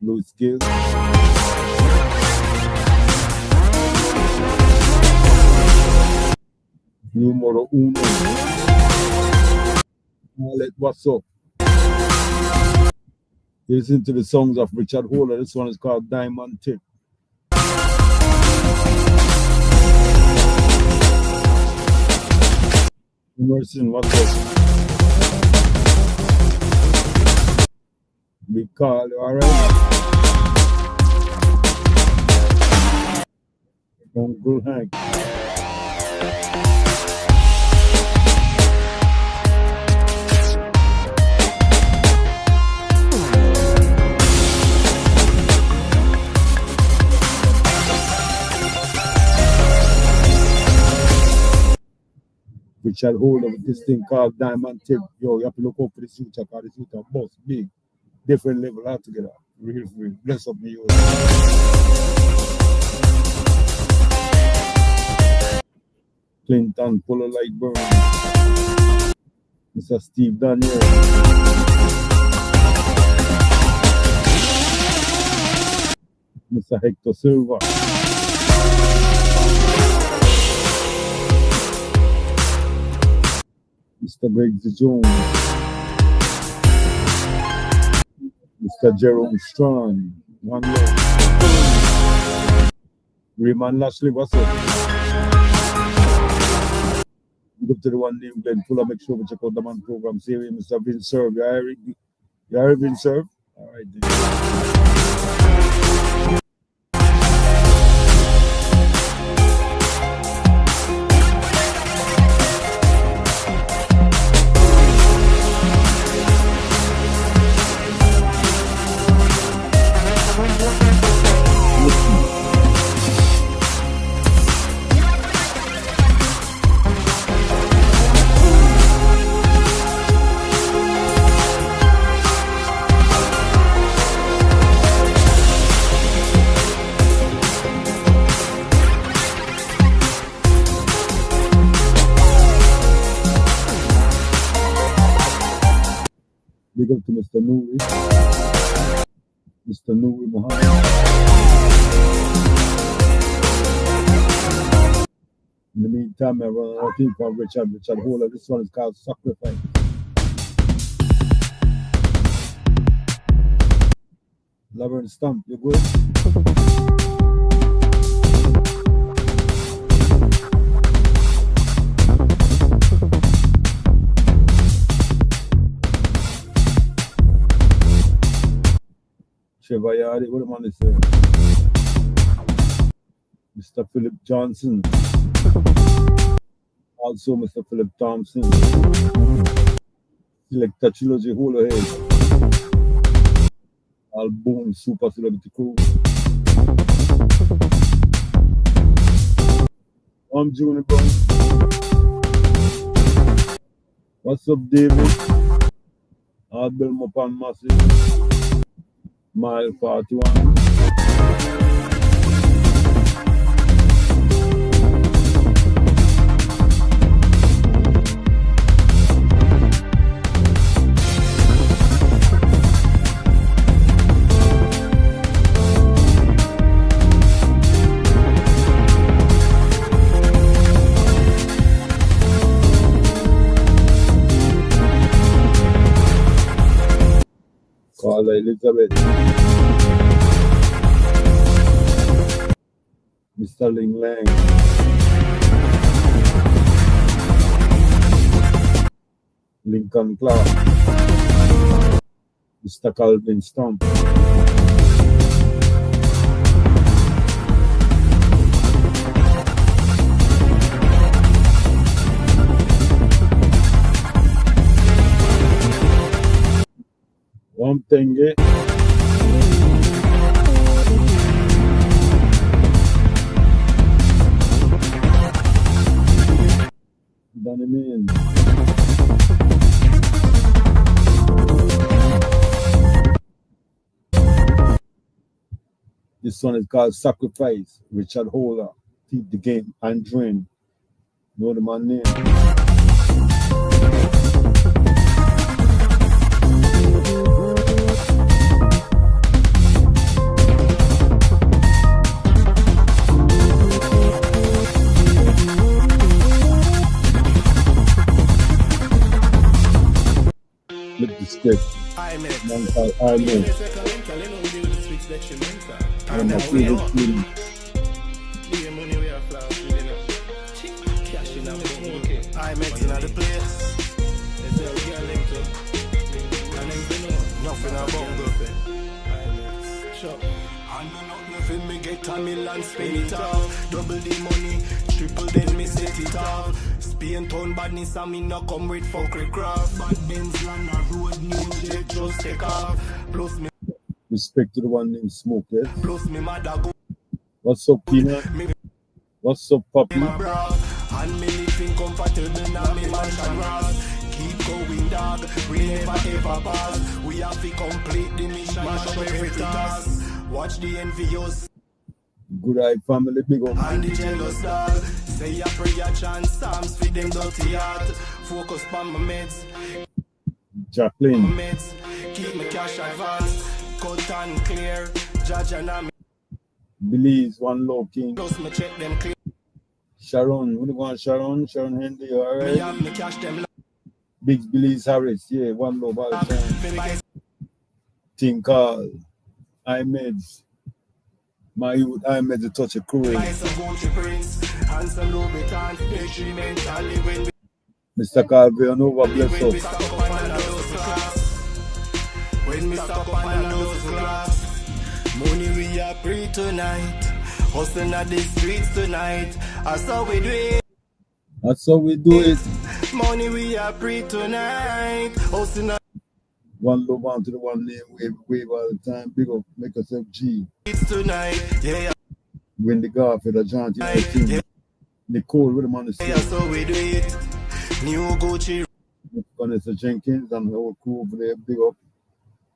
Louis Gill. Numero uno. Alec, what's up? Listen to the songs of Richard Holler. This one is called Diamond Tip. Emerson, what's up? Big call, alright? Uncle Hank. Richard Holder with this thing called Diamond Tip. Yo, you have to look out for this future because this future boss big. Different level altogether. Real. Bless up me. Clinton, Polo Light Burn. Mr. Steve Daniel. Mr. Hector Silva. Mr. Greg Jones, Mr. Jerome Strong, one love. Raymond Lashley, what's up? Go to the one named Glenn Fuller. Make sure we check out the man program. See him, Mr. Vince Serve. You are Vince Serve? All right. Then. Big up to Mr. Nuri. Mr. Nuri Muhammad. In the meantime, I run another thing for Richard Holer. This one is called Sacrifice. Laverne Stump, you good? Chevayari, what am I saying? Mr. Philip Johnson. Also Mr. Philip Thompson. Selector Trilogy Holo Head. Album Super Celebrity Crew. I'm Junior Brown. What's up, David? Album Mopan Massive. Mile 41. Carla Elizabeth. Mr. Ling Lang. Lincoln Clark. Mr. Calvin Stump. Tenge. Danny Mean. This one is called Sacrifice. Richard Holer. Keep the game and drain. Know the man name. Look the script. Man called I Met. And my favorite film. I met in the place. Nothing about the me get a million, spend it off. Double the money, triple then me set it off. Spain town badness and me no come with fuckery craft. Bad Benz land a road new jet just take off. Plus me Respect to the one named Smoke, yes? plus me mother go What's up, Pina? What's up, Puppy? my bra. And me living comfortable now me mansion ras. Keep going dog, we never ever pass. We have to complete the mission, mash up every task. Watch the envious Good Eye family, big up. and the jealous dog. Say a prayer chant, Psalms for them dirty heart. Focus on my meds, Jacqueline. keep my cash advance. Cut and clear, judge and I'm Belize, One Low King. plus me check them clear. Sharon, what do you want, Sharon? Sharon Henry, Me alright? have me cash them Big Belize Harris, yeah, One Low all the time. for me Tinkal, Ahmeds. My youth, Ahmed, the touch of crew. buy some Gucci prints and some Louis Vuitton. Instrumentally when we Mr. Calvillanova, bless When we up. stop up on those class. When we stop up on those class. Money we are free tonight. Hustling at the streets tonight. That's how we do it. That's how we do it. Money we are free tonight. Hustling at One love on to the one name, wave all the time. Big up, make yourself G. the streets tonight. Yeah, Win the golf for the John team. Nicole with him on the yeah, scene. so we do it. New Gucci. Vanessa Jenkins and the whole crew over there. Big up.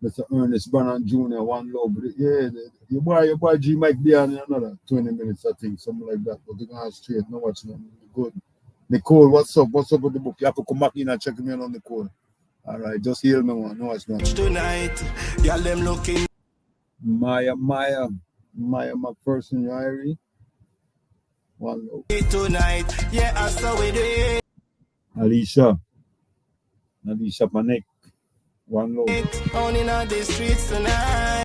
Mr. Ernest Brannan Jr., one love. Yeah, your boy G might be on in another 20 minutes, I think, something like that. But they're going straight, no watching them. Good. Nicole, what's up? What's up with the book? You have to come back in and check me on Nicole. All right, just heal me one. No watch, man. Tonight, y'all them looking. Maya McPherson, Irie. One love. Tonight, yeah, that's how we do it. Alicia Panek. One love. On in the streets tonight.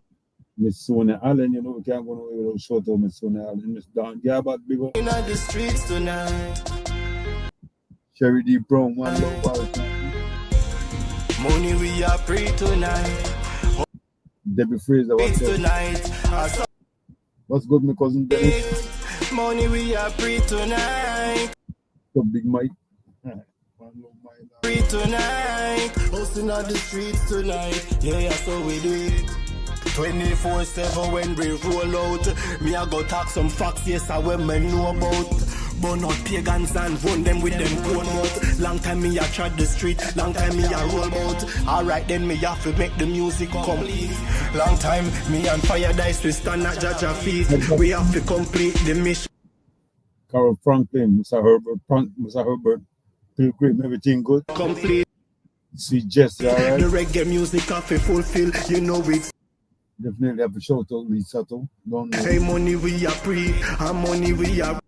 Miss Sonia Allen, you know, we can't go nowhere without shout out Miss Sonia Allen. Miss Don Gabbard, big up. In the streets tonight. Sherry D. Brown, one love all the time. Money we are free tonight. Debbie Fraser, what's up? Tonight. What's good, my cousin Dennis? Money we are free tonight. So Big Mike. One love, Mike. Free tonight. Hustling on the streets tonight. Yeah, so we do it. 24/7 when we roll out. Me I go talk some facts, yes, I when me know about. Burn out pagans and run them with them gun out. Long time me I trod the street, long time me I roll out. Alright then me have to make the music complete. Long time me and Fire Dice we stand at Jaja feet. We have to complete the mission. Carol Franklin, Mr. Herbert, Pilgrim, everything good? Complete. Sweet Jess, you alright? The reggae music have to fulfill, you know it's. Definitely have a shout out, Lisa too. Don't know. Hey, money we are free, and money we are.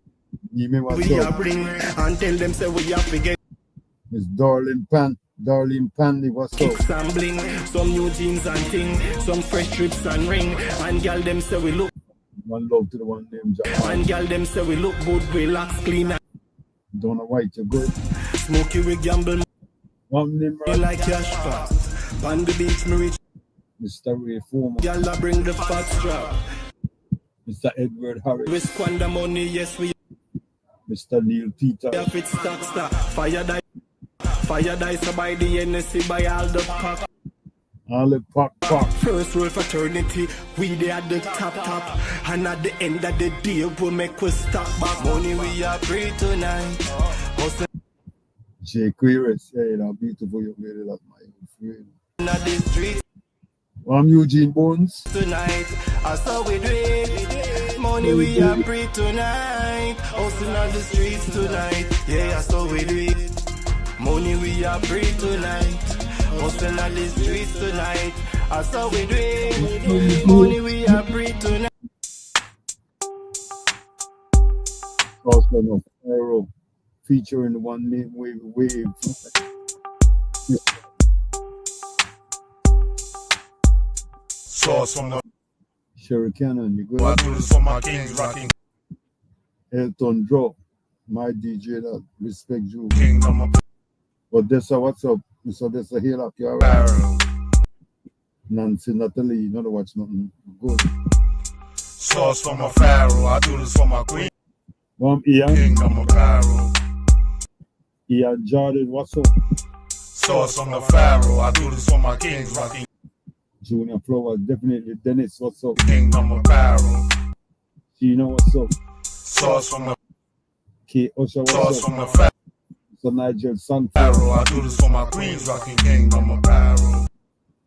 Give me what's We are up. bring and tell them say we have to get Miss Darlene Panley, what's up? kicks and bling, some new jeans and ting, some fresh strips and ring, and girl them say we look, One love to the one named John. and girl them say we look good, relax, clean, and Donna White, you're good. smoky we gamble, One name, me like cash fast. On the beach me reach, Mr. Ray Foreman, girl I bring the fat strap. Mr. Edward Harris, We squander money, yes we Mr. Neil Peter, have it stack. Fire dice by the NSC by all the pack. all the pack. First rule fraternity, we there at the top. And at the end of the day, we make we stop back. Money we are free tonight. Hustling Jay Quiris, yeah, you know, beautiful young lady, that's my friend. at the streets I'm Eugene Bones. tonight. That's how we do it. Money we are free tonight. Hustling at the streets tonight. Yeah, that's how we do it. Money we are free tonight. Hustling at the streets tonight. That's how we do it. Money we are free tonight. Also, no, Arrow, featuring the one named Wave. Sauce from the Sherry Cannon, you I good? do this for my kings, rocking Elton Draw, my DJ that respect you. kingdom of Odessa, what's up? Miss Odessa, heal up, you alright? barrel. Nancy Natalie, you know to watch nothing. Good. Sauce from a pharaoh. I do this for my queen, Ian kingdom of barrel. Jordan, what's up? Sauce from the pharaoh. I do this for my kings, rocking Junior Flowers, definitely. Dennis, what's up? kingdom of barrel. Gina, what's up? Sauce from the K. Usher, sauce what's from up? the So Nigel Sanford, pharaoh. I do this for my queens, rocking kingdom of barrel.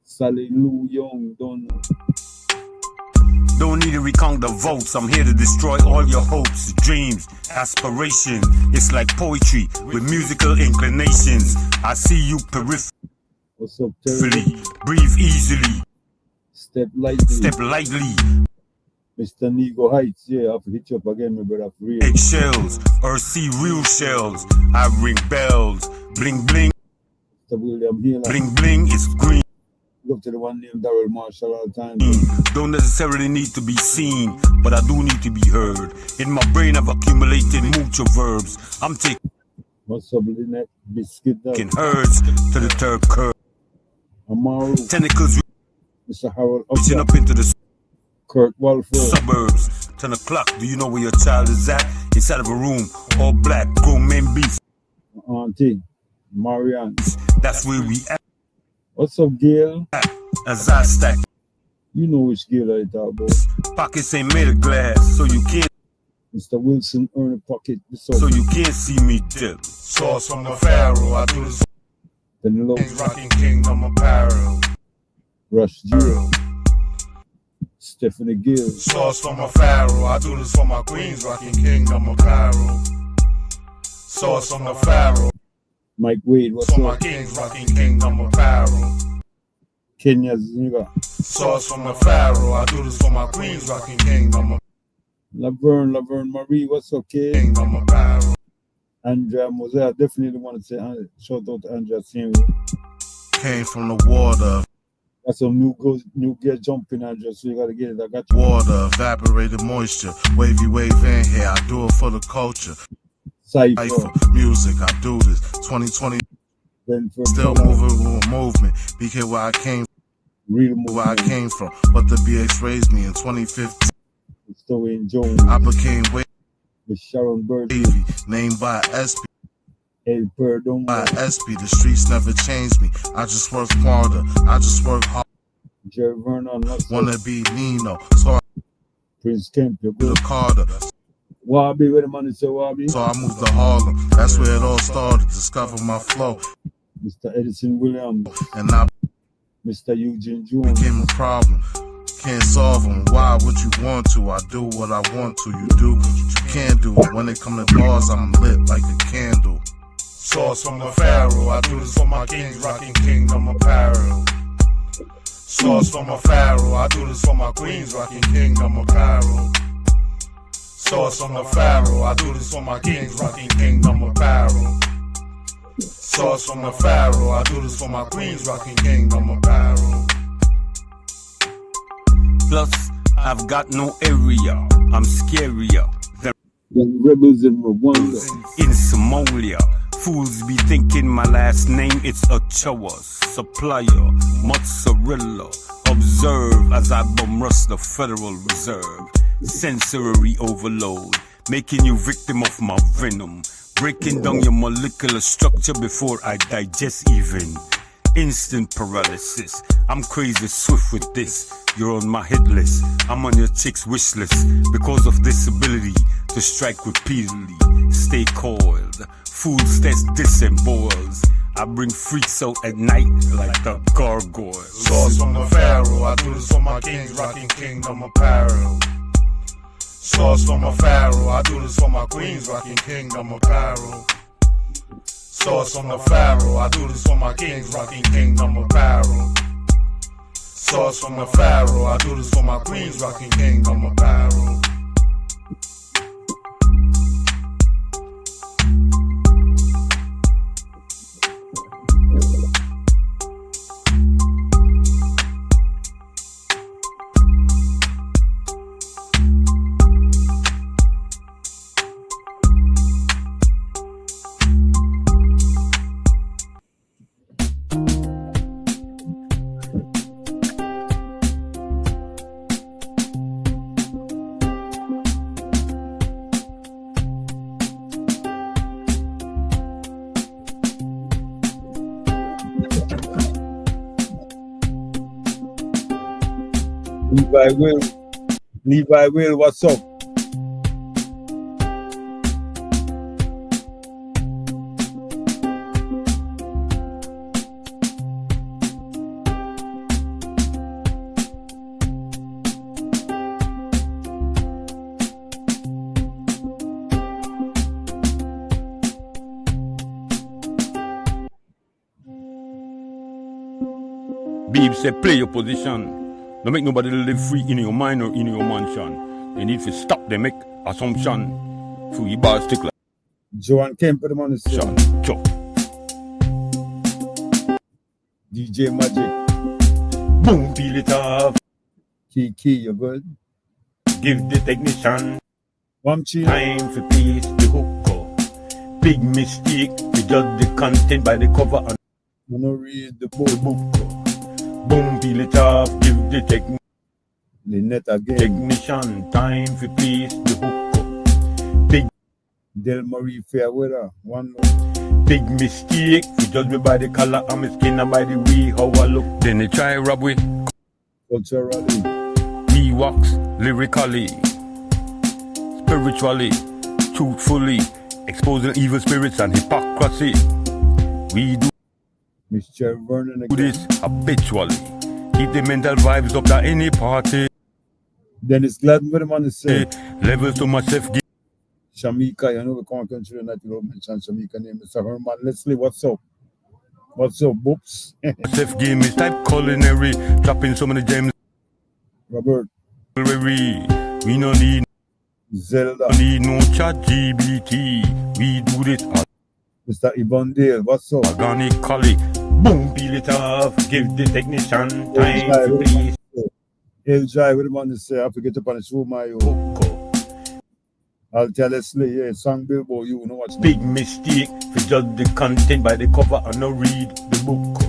Sally Lou Young, don't know. Don't need to recount the votes. I'm here to destroy all your hopes, dreams, aspirations. It's like poetry with musical inclinations. I see you peripherally. What's up, Terry? Breathe easily. Step lightly. Step lightly. Mr. Nego Heights, yeah, I have to hit you up again, my brother, for real. Egg shells or see real shells. I ring bells. Bling bling. Mr. William Healer. Bling bling is green. Go to the one named Darrell Marshall all the time. Don't necessarily need to be seen, but I do need to be heard. In my brain I've accumulated mucho verbs. I'm taking What's up, Lynette? Biscuit dog. Herds to the third curve. Amaru. Tentacles Mr. Harold reaching Upton. up into the Kurt Walford. suburbs. 10 o'clock. Do you know where your child is at? Inside of a room, all black, grown men beef. Auntie. Marianne. That's where we at. What's up, Gail? As I stack. You know which Gail I talk about. Pockets ain't made of glass, so you can't. Mr. Wilson earn a pocket. So you can't see me dip. Sauce from the Pharaoh, I do this. Penelope. Kings rocking Kingdom Apparel. Rush G. Stephanie Gill. Sauce from a Pharaoh, I do this for my queens rocking Kingdom Apparel. Sauce from the Pharaoh, Mike Wade. What's for my up? kings rocking Kingdom Apparel. Kenya's nigga. Sauce from the Pharaoh, I do this for my queens rocking Kingdom Laverne Marie. What's up, kid? Kingdom Apparel. Andrea Mose. I definitely want to say shout out to Andrea Samuel. Came from the water, Got some new gear jumping, Andrea, so you gotta get it. I got you. water, evaporated moisture, wavy wave in here. I do it for the culture. Cypher. Life, music, I do this. 2020, Then for still moving with a movement. BK where I came, real where I came from. But the BX raised me in 2015. Story in Jones. I became With Sharon Bird. wavy, named by SP. El Perdón. By SP, the streets never changed me. I just work harder. I just work hard. Jerry Vernon. What's Wanna up? be Nino, so I Prince Kemp. You're do good. the Carter. Wabi, where the money say Wabi? So I moved to Harlem. That's where it all started. Discover my flow, Mr. Edison Williams. and I Mr. Eugene Jones. became a problem. Can't solve them. Why would you want to? I do what I want to. You do what you can do. When it come to bars, I'm lit like a candle. Sauce from the Pharaoh. I do this for my kings rocking Kingdom Apparel. Sauce from a Pharaoh. I do this for my queens rocking Kingdom Apparel. Sauce from the Pharaoh. I do this for my kings rocking Kingdom Apparel. Sauce from the Pharaoh. I do this for my queens rocking Kingdom Apparel. Plus, I've got no area. I'm scarier than The rebels in Rwanda. in Somalia. Fools be thinking my last name, it's Ochoa. Supplier, mozzarella. Observe as I bum rush the Federal Reserve. Sensory overload, making you victim of my venom. Breaking down your molecular structure before I digest even. Instant paralysis. I'm crazy swift with this. You're on my hit list. I'm on your chick's wish list because of this ability to strike repeatedly. Stay coiled. Fools test this and boils. I bring freaks out at night like the gargoyles. Sauce from the Pharaoh. I do this for my kings rocking Kingdom Apparel. Sauce from a Pharaoh. I do this for my queens rocking Kingdom Apparel. Sauce from the Pharaoh. I do this for my kings rocking Kingdom Apparel. Sauce from the Pharaoh. I do this for my queens rocking Kingdom Apparel. Levi Will, what's up? Beeb said, play your position. Don't make nobody live free in your mind or in your mansion. You need to stop them make assumption. For you bars stick like Joan Kemp, the man is Sean. Chop. DJ Magic. Boom, peel it off. Kiki, you good? Give the technician Wamchi. time for peace to hook up. Big mistake, we judge the content by the cover and You know, read the the book. book. Boom, peel it off, give the The net again. technician time for please the hook. Big Del Marie Fairweather. One more. big mistake, we judge me by the color of my skin and by the way how I look. Then they try rob we, Culturally. we wax lyrically, spiritually, truthfully, exposing evil spirits and hypocrisy. We do Mr. Vernon again. this habitually. Keep the mental vibes up at any party. Dennis Gladden, what the man is saying? Levels to myself, give Shamika, you know, we can't consider that you don't mention Shamika name. Mr. Herman Leslie, what's up? What's up, Boops? myself game is type culinary, dropping so many gems. Robert, We no need Zelda, no chat GBT. We do this Mr. Yvonne Dale, what's up? organically. Boom, peel it off, give the technician time to please. LJ, what the man is saying? I forget to punish who my Hook. I'll tell Leslie, yeah, song Billboard, you know what's Big mistake, we judge the content by the cover and not read the book.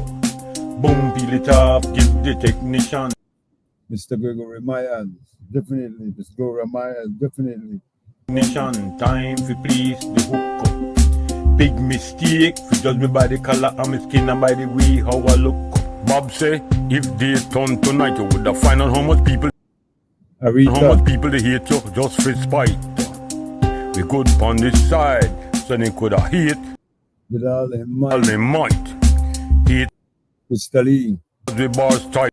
Boom, peel it off, give the technician Mr. Gregory Myers, definitely. Mr. Gregory Myers, definitely. technician time to please the hook. Big mistake, we judge me by the color of my skin and by the way how I look. Bob say, if they turn tonight, you would have find out how much people they hate you just for spite. We good on this side, so they could have hate With all them all they might. Hate Mr. Lee, the bars tight.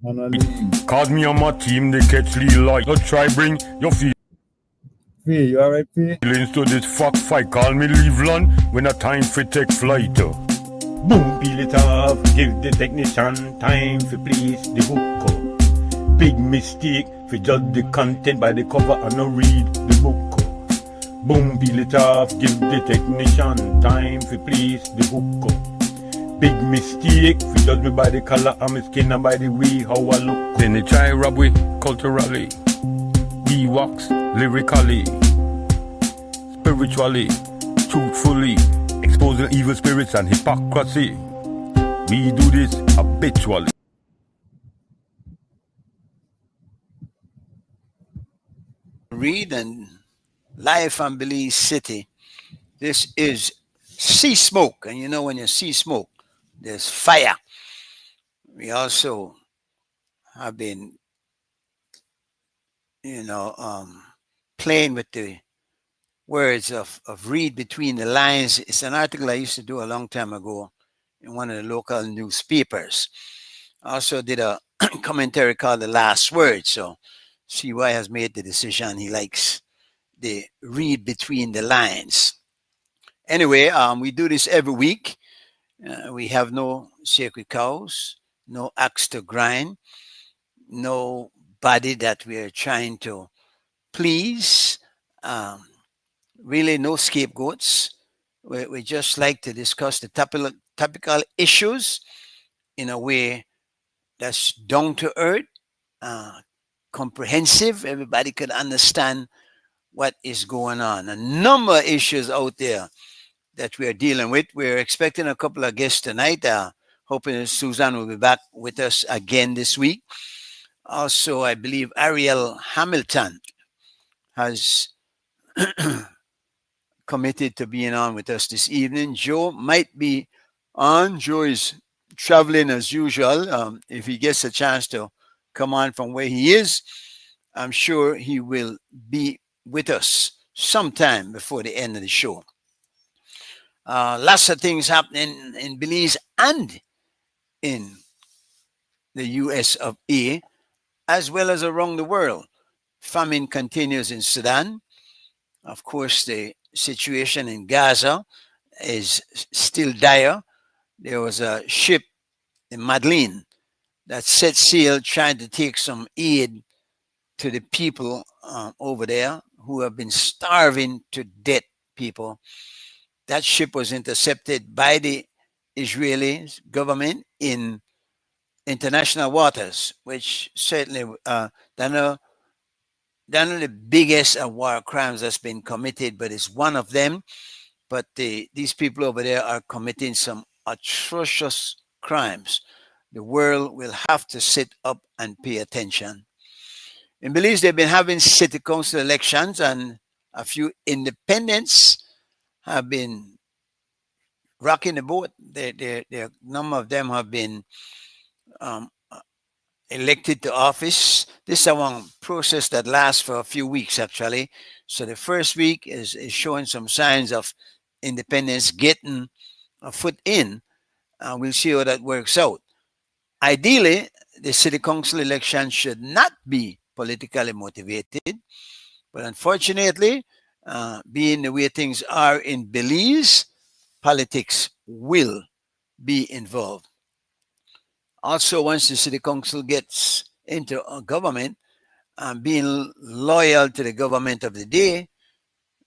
Hannah Lee. Cause me on my team, they catch Lee like. So try bring your Faye, you alright, Faye? feelings to this fuck fight. Call me Cleveland when a time for take flight. Boom, peel it off, give the technician time for please the hook. Big mistake, we judge the content by the cover and not read the book. Boom, peel it off, give the technician time for please the hook. Big mistake, we judge me by the color of my skin and by the way how I look. Then they try rob we culturally, we wax lyrically, spiritually, truthfully, exposing evil spirits and hypocrisy. We do this habitually. Reid and live from Belize City. This is sea smoke, and you know when you see smoke, there's fire. We also have been, playing with the words of Reid Between the Lines. It's an article I used to do a long time ago in one of the local newspapers. I also did a commentary called The Last Word. So CY has made the decision he likes the Reid Between the Lines. Anyway, we do this every week. We have no sacred cows, no axe to grind, nobody that we are trying to please. Really, no scapegoats. We just like to discuss the topical issues in a way that's down to earth, comprehensive. Everybody could understand what is going on. A number of issues out there that we are dealing with. We're expecting a couple of guests tonight. Hoping Susan will be back with us again this week. Also, I believe Ariel Hamilton has committed to being on with us this evening. Joe might be on. Joe is traveling as usual. If he gets a chance to come on from where he is, I'm sure he will be with us sometime before the end of the show. Lots of things happening in Belize and in the US of A, as well as around the world. Famine continues in Sudan. Of course, the situation in Gaza is still dire. There was a ship in Madeleine that set sail trying to take some aid to the people over there who have been starving to death, people. That ship was intercepted by the Israeli government in international waters, which certainly they're not the biggest war crimes that's been committed, but it's one of them. but these people over there are committing some atrocious crimes. The world will have to sit up and pay attention. In Belize, they've been having city council elections, and a few independents have been rocking the boat. None of them have been um, elected to office. This is one process that lasts for a few weeks, actually. So the first week is showing some signs of independence getting a foot in, and we'll see how that works out. Ideally, the city council election should not be politically motivated, but unfortunately, being the way things are in Belize, politics will be involved. Also, once the city council gets into a government, being loyal to the government of the day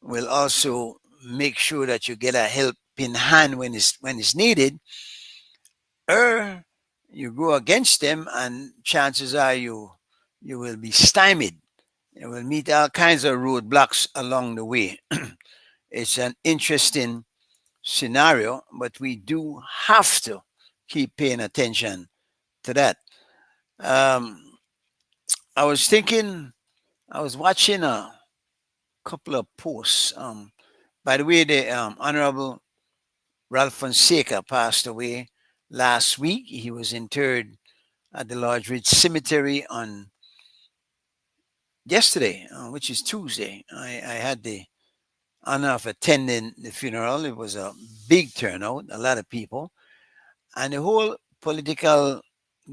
will also make sure that you get a helping hand when it's needed, or you go against them, and chances are you will be stymied. You will meet all kinds of roadblocks along the way. It's an interesting scenario, but we do have to keep paying attention to that. Um, I was thinking, I was watching a couple of posts. By the way, the Honorable Ralph Fonseca passed away last week. He was interred at the Lodge Ridge Cemetery on yesterday, which is Tuesday. I had the honor of attending the funeral. It was a big turnout, a lot of people, and the whole political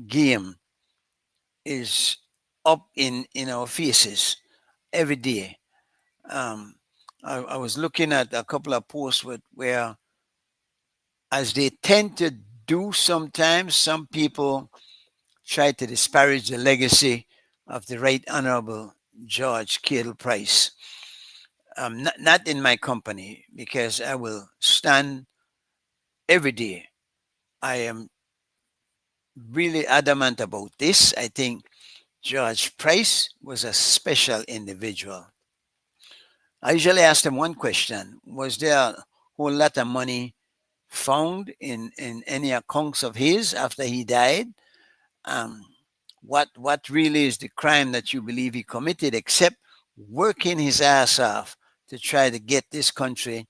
game is up in our faces every day. Um, I was looking at a couple of posts where, as they tend to do sometimes, some people try to disparage the legacy of the Right Honorable George Cadle Price. Not in my company, because I will stand every day. I am really adamant about this. I think George Price was a special individual. I usually ask them one question: was there a whole lot of money found in any accounts of his after he died? Um, what really is the crime that you believe he committed, except working his ass off to try to get this country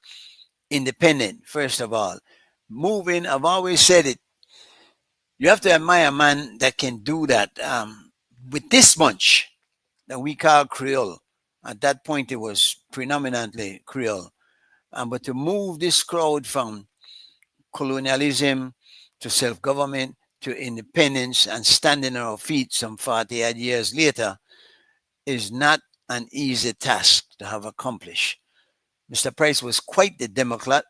independent? First of all, moving. I've always said it. You have to admire a man that can do that with this much that we call Creole. At that point, it was predominantly Creole. But to move this crowd from colonialism to self government to independence and standing on our feet some 40 odd years later is not an easy task to have accomplished. Mr. Price was quite the diplomat.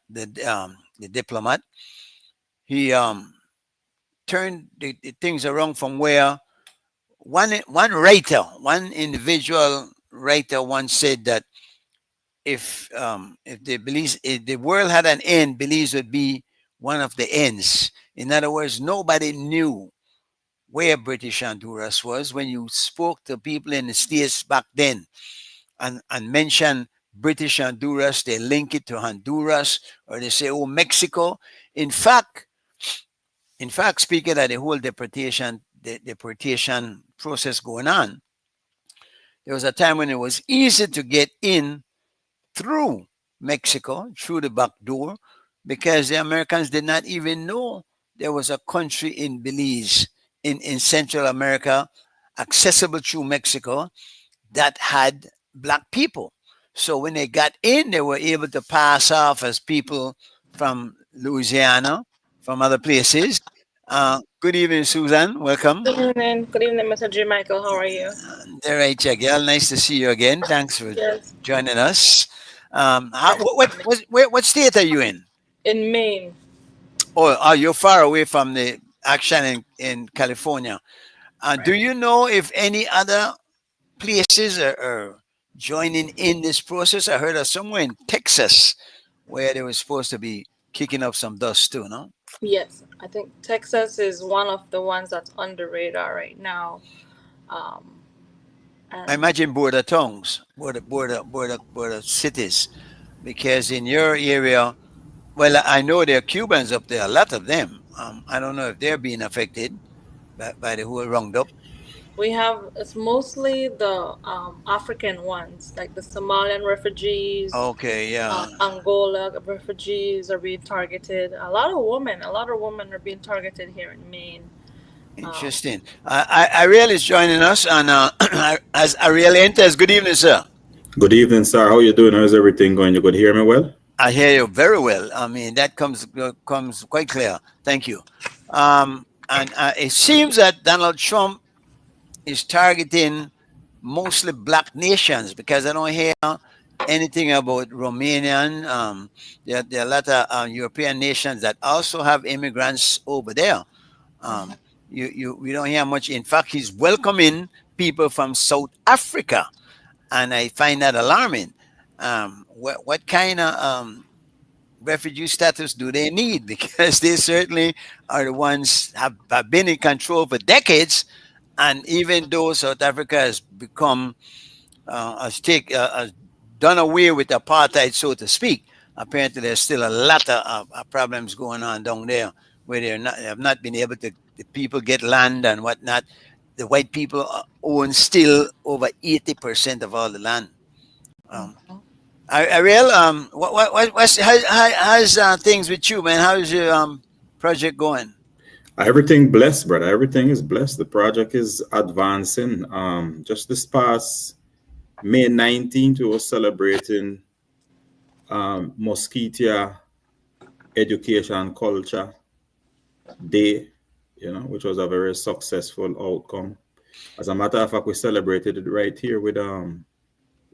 He turned the things around from where one individual writer once said that if the world had an end, Belize would be one of the ends. In other words, nobody knew where British Honduras was. When you spoke to people in the States back then and mentioned British Honduras, they link it to Honduras, or they say, oh, Mexico. In fact, speaking of the whole deportation process going on, there was a time when it was easy to get in through Mexico, through the back door, because the Americans did not even know there was a country in Belize, in Central America, accessible through Mexico, that had black people. So when they got in, they were able to pass off as people from Louisiana, from other places. Good evening, Susan. Welcome. Good evening, Mr. J. Michael. How are you? All right, Jagiel. Nice to see you again. Thanks for Yes, joining us. What state are you in? in Maine. Oh, you're far away from the action in California. Do you know if any other places are joining in this process? I heard of somewhere in Texas where they were supposed to be kicking up some dust too, no? Yes, I think Texas is one of the ones that's on the radar right now. Um, I and imagine border towns, border cities, because in your area Well, I know there are Cubans up there, a lot of them. I don't know if they're being affected by the whole roundup. We have it's mostly the African ones, like the Somalian refugees, Okay, yeah, Angola refugees are being targeted. A lot of women are being targeted here in Maine. Um, interesting. Ariel is joining us, and as Ariel enters, good evening, sir. Good evening, sir. How you doing? How's everything going? You could hear me well? I hear you very well. I mean, that comes quite clear. Thank you. And it seems that Donald Trump is targeting mostly black nations because I don't hear anything about Romanian. There are a lot of European nations that also have immigrants over there. Um, we don't hear much. In fact, he's welcoming people from South Africa, and I find that alarming. What kind of refugee status do they need? Because they certainly are the ones have been in control for decades, and even though South Africa has become has done away with apartheid, so to speak, apparently there's still a lot of problems going on down there where have not been able to the people get land and whatnot. The white people own still over 80% of all the land. Ariel, how's things with you, man? How's your project going? Everything blessed, brother. Everything is blessed. The project is advancing. Just this past May 19th, we were celebrating Musketia Education Culture Day, which was a very successful outcome. As a matter of fact, we celebrated it right here with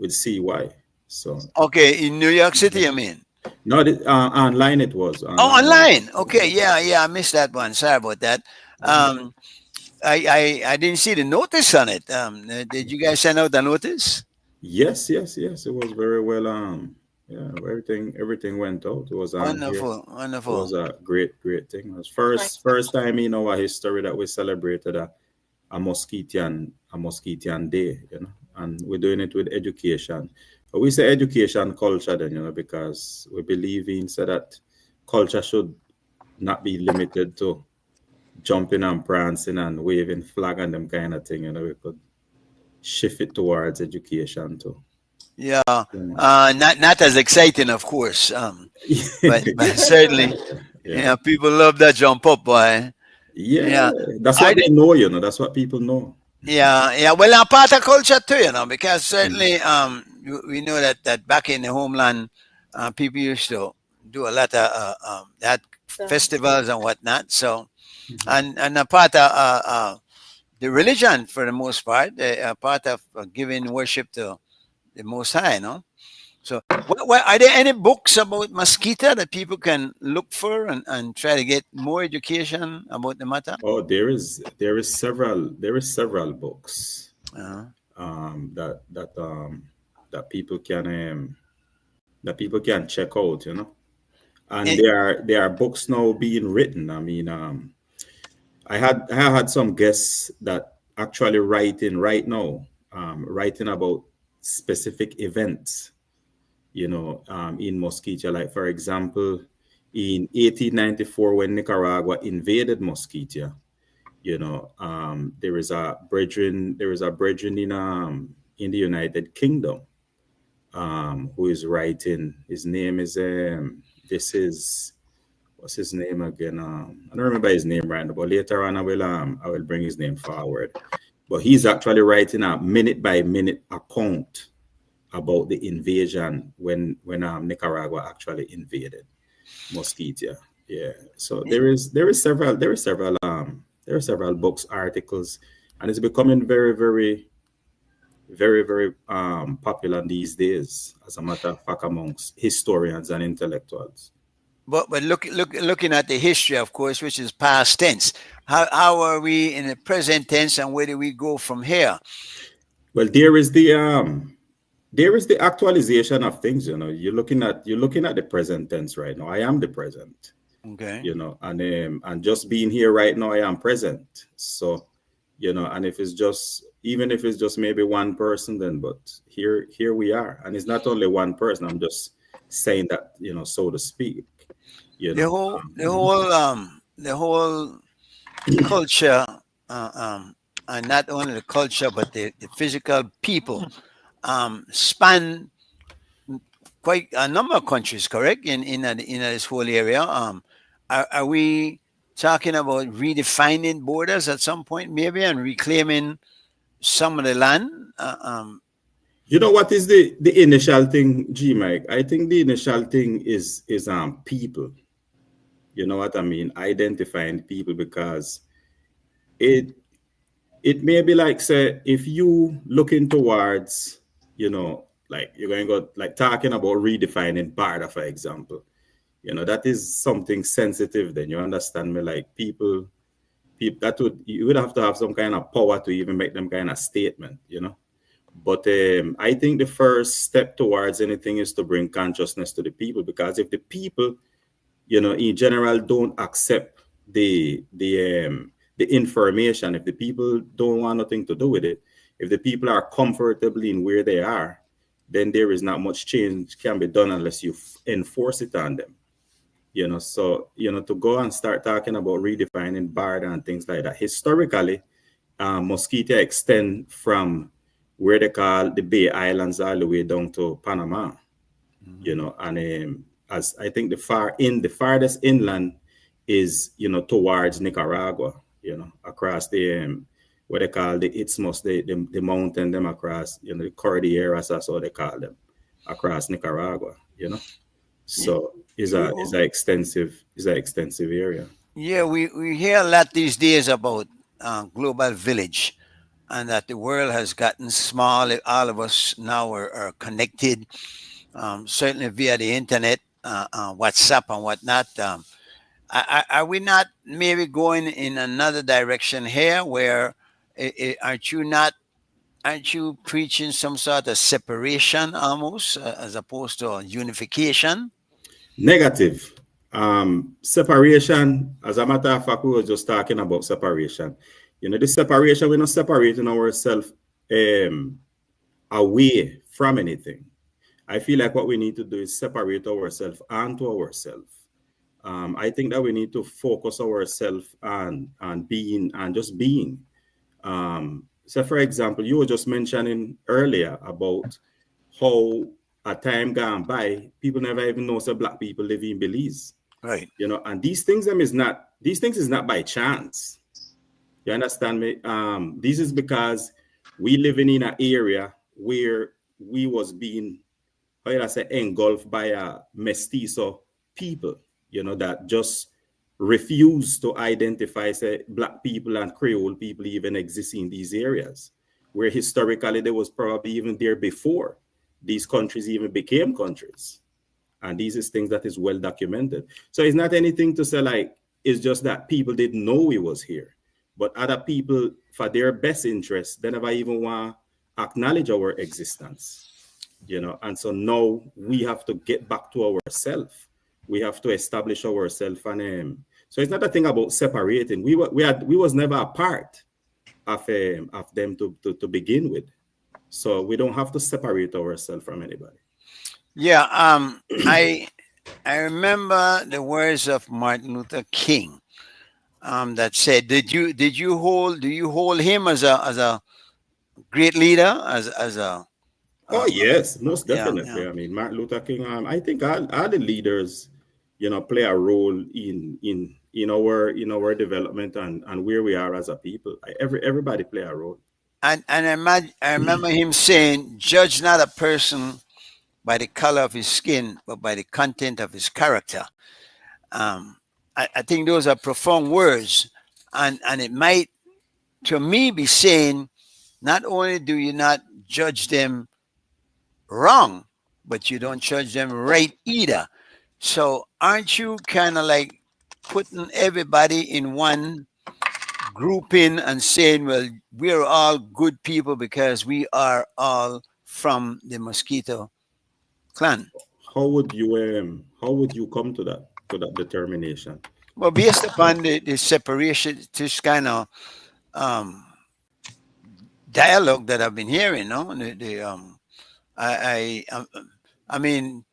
CY. So okay, in New York City, I mean. No, online it was. Online. Okay, yeah, I missed that one. Sorry about that. I didn't see the notice on it. Did you guys send out the notice? Yes. It was very well. Yeah, everything went out. It was wonderful. It was a great thing. It was first time in our history that we celebrated a Musketean Day, and we're doing it with education. But we say education culture then, because we believe in so that culture should not be limited to jumping and prancing and waving flag and them kind of thing. We could shift it towards education too. Yeah, not as exciting, of course. But certainly, yeah, people love that jump up, boy. Yeah, that's what they know, That's what people know. Yeah. Well, a part of culture too, because certainly, we know that back in the homeland, people used to do a lot of that festivals and whatnot. So, and a part of the religion for the most part, a part of giving worship to the Most High, So, are there any books about mosquito that people can look for and try to get more education about the matter? Oh, there is several books that people can check out, and there are books now being written. I mean, I had some guests that actually writing right now, writing about specific events, in Mosquitia. Like, for example, in 1894, when Nicaragua invaded Mosquitia, there is a brethren in the United Kingdom who is writing. His name is what's his name again? I don't remember his name right now, but later on I will bring his name forward. But he's actually writing a minute by minute account about the invasion when Nicaragua actually invaded Mosquitia. Yeah. So there is several books, articles, and it's becoming very, very, very, very popular these days, as a matter of fact, amongst historians and intellectuals. But looking at the history, of course, which is past tense, how are we in the present tense, and where do we go from here? Well, there is the actualization of things. You're looking at the present tense right now. I am the present. Okay. And just being here right now, I am present. So, and even if it's just maybe one person, then but here we are, and it's not only one person. I'm just saying that, so to speak. You The know, whole, the whole culture, uh, um, and not only the culture but the physical people, span quite a number of countries, correct? In this whole area, are we talking about redefining borders at some point, maybe, and reclaiming some of the land? you know what is the initial thing, G Mike? I think the initial thing is people. You know what I mean? Identifying people, because it it may be like, say, if you looking towards, like you're going to go like talking about redefining barter, for example. That is something sensitive. Then you understand me? Like people that would you would have to have some kind of power to even make them kind of statement. But I think the first step towards anything is to bring consciousness to the people, because if the people, in general, don't accept the information, if the people don't want nothing to do with it, if the people are comfortably in where they are, then there is not much change can be done unless you enforce it on them. So to go and start talking about redefining barter and things like that, historically, mosquito extend from where they call the Bay Islands all the way down to Panama. And as I think the farthest inland is towards Nicaragua, across the what they call the isthmus, the mountain them across, the Cordilleras, that's how they call them, across Nicaragua. So it's a extensive area. Yeah, we hear a lot these days about global village, and that the world has gotten small. All of us now are connected, certainly via the internet, WhatsApp and whatnot. Are we not maybe going in another direction here, where aren't you preaching some sort of separation almost, as opposed to unification? Negative. Separation, as a matter of fact, we were just talking about separation. The separation, we're not separating ourselves away from anything. I feel like what we need to do is separate ourselves onto ourselves. I think that we need to focus ourselves on being and just being. So, for example, you were just mentioning earlier about how a time gone by, people never even know that black people live in Belize. Right. And these things is not by chance. You understand me? This is because we living in an area where we was being, how do I say, engulfed by a mestizo people, that just refuse to identify, say, black people and Creole people even exist in these areas, where historically they was probably even there before these countries even became countries. And these is things that is well documented. So it's not anything to say like it's just that people didn't know we was here, but other people, for their best interest, they never even want to acknowledge our existence. And so now we have to get back to ourselves. We have to establish ourselves, and so it's not a thing about separating. We was never a part of them to begin with, so we don't have to separate ourselves from anybody. Yeah. I remember the words of Martin Luther King, that said, do you hold him as a great leader, as a Oh yes, most yeah, yeah. definitely. I mean, Martin Luther King. I think all the leaders, play a role in our development and where we are as a people. Everybody play a role. I remember him saying, "Judge not a person by the color of his skin, but by the content of his character." Um, I think those are profound words, and it might, to me, be saying, not only do you not judge them wrong, but you don't judge them right either. So aren't you kind of like putting everybody in one grouping and saying, well, we're all good people because we are all from the mosquito clan? How would you come to that determination? Well, based upon the separation, this kind of um, dialogue that I've been hearing, no, I, I, um, I mean,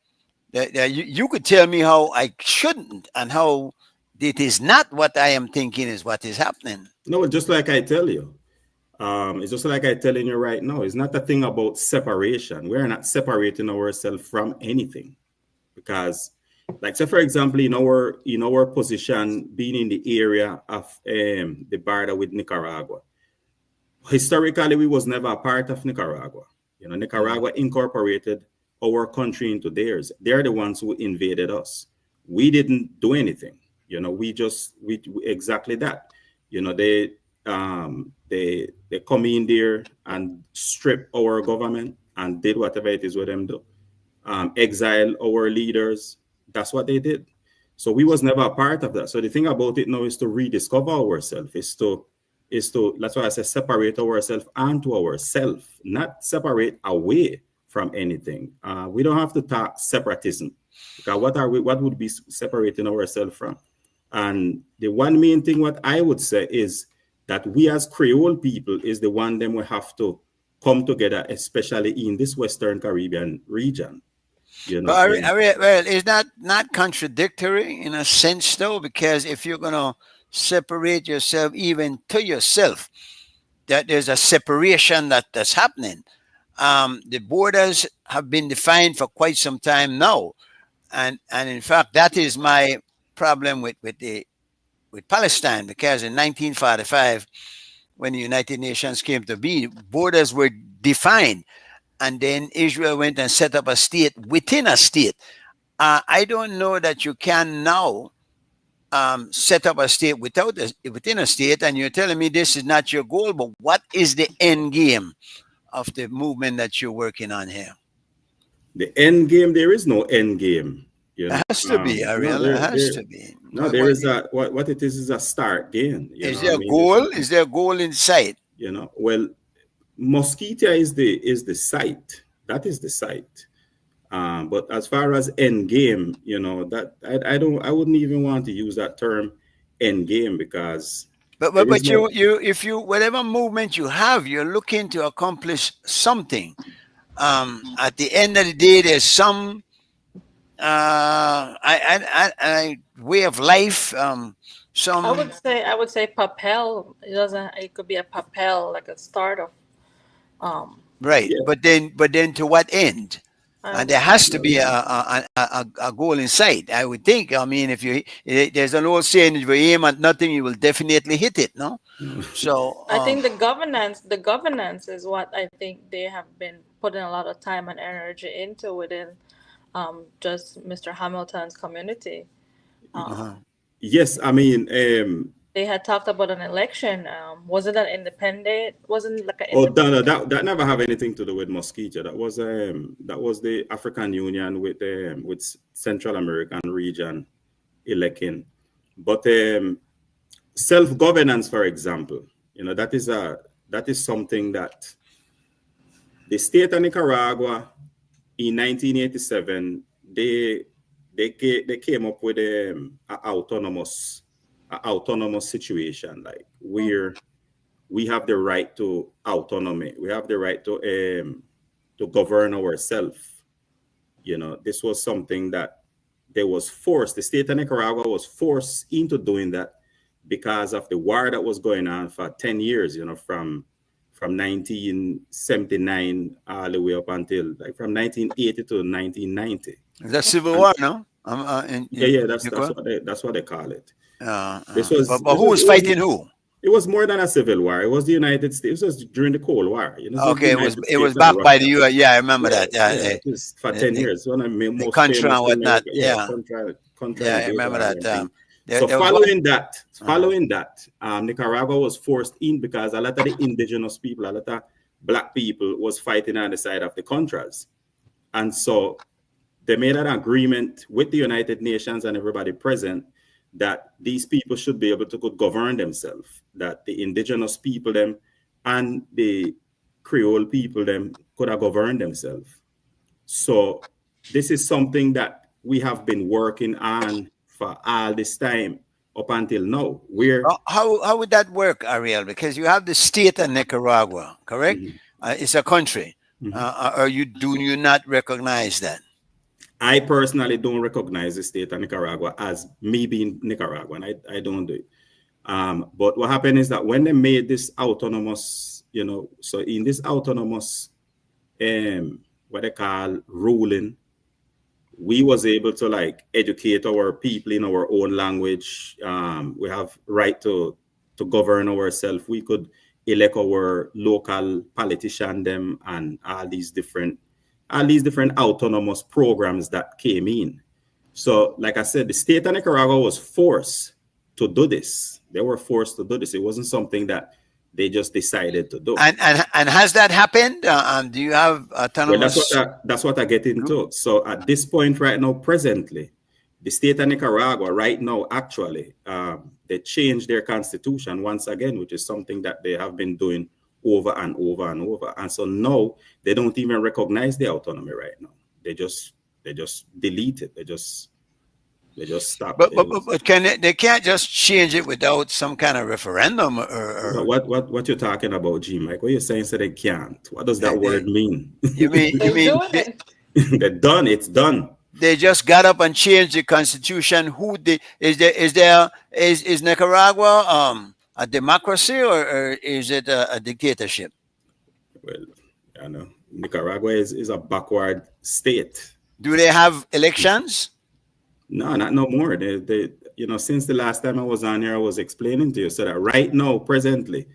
that you could tell me how I shouldn't and how it is not what I am thinking is what is happening. No, just like I tell you. It's just like I telling you right now. It's not a thing about separation. We're not separating ourselves from anything because, like, say for example, in our position being in the area of the border with Nicaragua, historically we was never a part of Nicaragua. Nicaragua incorporated our country into theirs. They're the ones who invaded us. We didn't do anything. We exactly that. They come in there and strip our government and did whatever it is with them do. Exile our leaders. That's what they did. So we was never a part of that. So the thing about it now is to rediscover ourselves. Is to that's why I say separate ourselves unto ourselves, not separate away from anything. We don't have to talk separatism because what would be separating ourselves from? And the one main thing what I would say is that we as Creole people is the one them we have to come together, especially in this Western Caribbean region. But well, is that not contradictory in a sense though? Because if you're gonna separate yourself even to yourself, that there's a separation that's happening. The borders have been defined for quite some time now, and in fact that is my problem with Palestine, because in 1945 when the United Nations came to be, borders were defined, and then Israel went and set up a state within a state. I don't know that you can now set up a state within a state, and you're telling me this is not your goal, but what is the end game of the movement that you're working on here? The end game, there is no end game. It has to be, Ariel. It has to be. No, there is what it is a start game. Is there a goal? Is there a goal in sight? Well, Mosquitia is the site. That is the site. But as far as end game, that I wouldn't even want to use that term end game because. But if you whatever movement you have, you're looking to accomplish something. At the end of the day, there's some way of life. Some I would say propel. It could be a propel, like a start of. Right, yeah. But then to what end? And there has to be a goal in sight, I would think. I mean, there's an old saying, if you aim at nothing, you will definitely hit it, no? So I think the governance is what I think they have been putting a lot of time and energy into within just Mr. Hamilton's community. Yes, I mean, they had talked about an election. Was it an independent? Wasn't like an. Oh, no, that never have anything to do with Mosquito. That was the African Union with Central American region electing. But self-governance, for example, that is something that the state of Nicaragua in 1987 they came up with an autonomous situation, like where we have the right to autonomy. We have the right to govern ourselves. This was something that they was forced. The state of Nicaragua was forced into doing that because of the war that was going on for 10 years. From 1979 all the way up until from 1980 to 1990. That's civil war, no? That's what they call it. But who was fighting who? It was more than a civil war. It was the United States. It was during the Cold War. Okay, it was backed by the U.S. Yeah, I remember that. Yeah, it was for 10 years. One of the most Contra and whatnot. Contra. I remember that. So following that, Nicaragua was forced in because a lot of the indigenous people, a lot of black people was fighting on the side of the Contras. And so they made an agreement with the United Nations and everybody present that these people should be able to govern themselves, that the indigenous people them and the Creole people them could have governed themselves. So this is something that we have been working on for all this time up until now. How would that work, Ariel? Because you have the state of Nicaragua, correct? Mm-hmm. It's a country. Mm-hmm. Do you not recognize that? I personally don't recognize the state of Nicaragua as me being Nicaraguan. I don't do it. But what happened is that when they made this autonomous, so in this autonomous, what they call ruling, we was able to like educate our people in our own language. We have right to govern ourselves. We could elect our local politician them and all these different autonomous programs that came in. So, like I said, the state of Nicaragua was forced to do this. They were forced to do this. It wasn't something that they just decided to do. And has that happened? Do you have Well, autonomous? that's what I get into. So at this point right now, presently, the state of Nicaragua right now, actually, they changed their constitution once again, which is something that they have been doing over and over and over. And so now they don't even recognize the autonomy right now. They just delete it. They just stop. But they can't just change it without some kind of referendum or What you're talking about, G Mike? What you're saying so they can't? What does that word mean? You mean They're done. It's done. They just got up and changed the constitution. Is Nicaragua a democracy or is it a dictatorship? Well, I know Nicaragua is a backward state. Do they have elections? No, not no more. They since the last time I was on here, I was explaining to you so that right now, presently,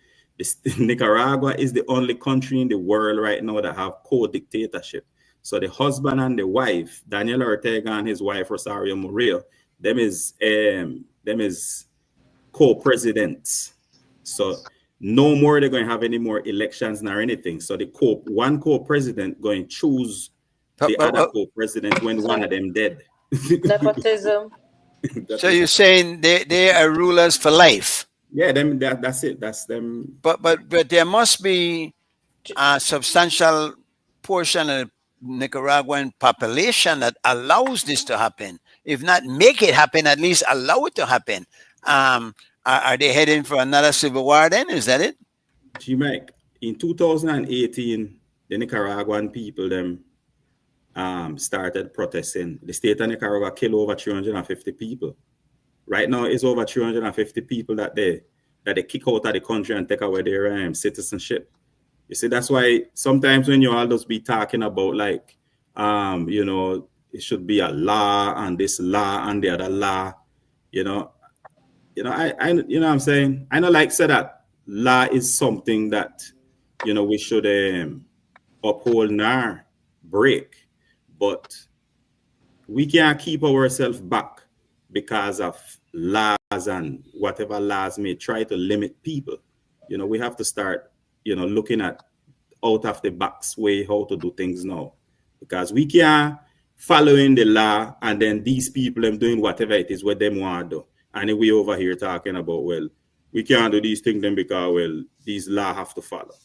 Nicaragua is the only country in the world right now that have co-dictatorship. So the husband and the wife, Daniel Ortega and his wife Rosario Murillo, them is co-presidents. So no more they're going to have any more elections nor anything. So the one co-president going to choose the other co-president when one of them dead. Nepotism. So you're saying they are rulers for life? Yeah, that's it. That's them. But there must be a substantial portion of Nicaraguan population that allows this to happen. If not make it happen, at least allow it to happen. Are they heading for another civil war then? Is that it? G Mike, in 2018, the Nicaraguan people them started protesting. The state of Nicaragua killed over 350 people. Right now, it's over 350 people that they kick out of the country and take away their citizenship. You see, that's why sometimes when you all just be talking about like, it should be a law and this law and the other law, I what I'm saying. I know, like said that law is something that we should uphold nor break, but we can't keep ourselves back because of laws and whatever laws may try to limit people. We have to start looking at out of the box way how to do things now, because we can't following the law and then these people them doing whatever it is what them want to do, and we over here talking about, well, we can't do these things then because, well, these law have to follow.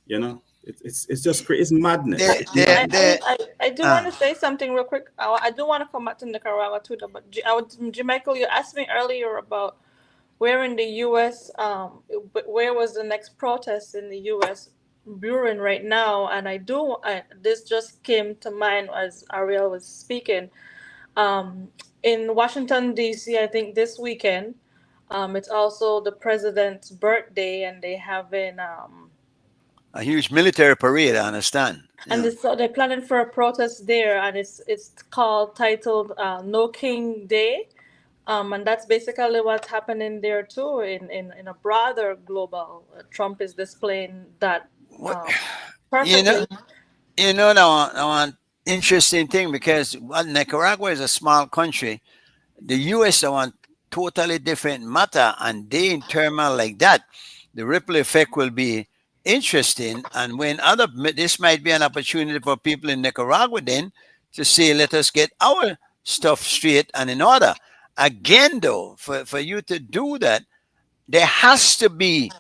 It's just it's madness. I do want to say something real quick. I do want to come back to Nicaragua too, but Michael, you asked me earlier about where in the U.S. Where was the next protest in the U.S. brewing right now? And this just came to mind as Ariel was speaking. In Washington D.C., I think this weekend, it's also the president's birthday, and they having a huge military parade. I understand. And so they're planning for a protest there, and it's titled No King Day. And that's basically what's happening there too. In a broader global, Trump is displaying that perfectly. Now, interesting thing, because Nicaragua is a small country. The U.S. are on totally different matter, and they in turmoil like that, the ripple effect will be interesting. And when this might be an opportunity for people in Nicaragua then to say, let us get our stuff straight and in order. Again, though, for you to do that, there has to be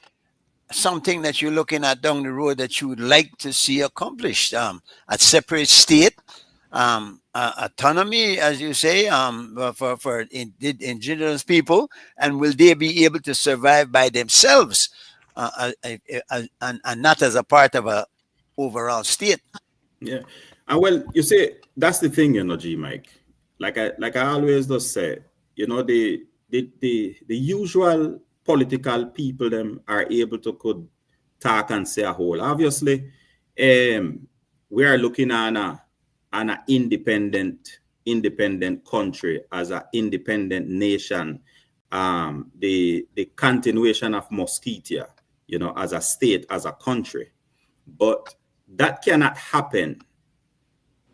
something that you're looking at down the road that you would like to see accomplished. A separate state, autonomy, as you say, for indigenous people, and will they be able to survive by themselves and not as a part of a overall state? Yeah. And well, you see, that's the thing, G Mike. Like I always just say, the usual political people them are able to could talk and say a whole. Obviously, we are looking on a independent country as an independent nation. The continuation of Mosquitia, as a state, as a country. But that cannot happen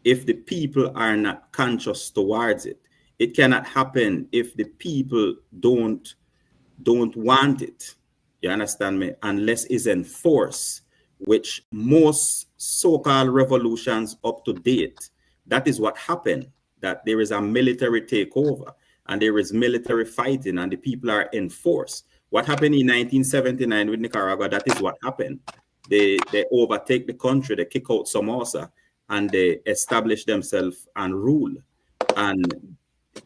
if the people are not conscious towards it. It cannot happen if the people don't want it. You understand me? Unless it's enforced, which most so-called revolutions up to date, that is what happened. That there is a military takeover and there is military fighting and the people are enforced. What happened in 1979 with Nicaragua, that is what happened. They overtake the country, they kick out Somoza, and they establish themselves and rule. And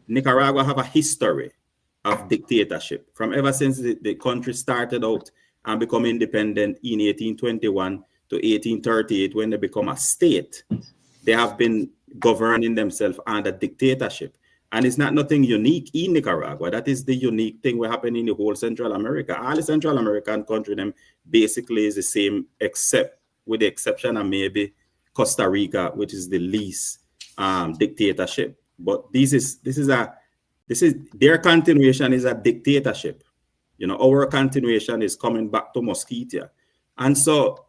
Nicaragua have a history of dictatorship from ever since the country started out and become independent in 1821 to 1838 when they become a state. They have been governing themselves under dictatorship. And it's not nothing unique in Nicaragua. That is the unique thing what happened in the whole Central America. All the Central American country, them basically is the same, except with the exception of maybe Costa Rica, which is the least dictatorship. But this is their continuation is a dictatorship. Our continuation is coming back to Mosquitia. And so,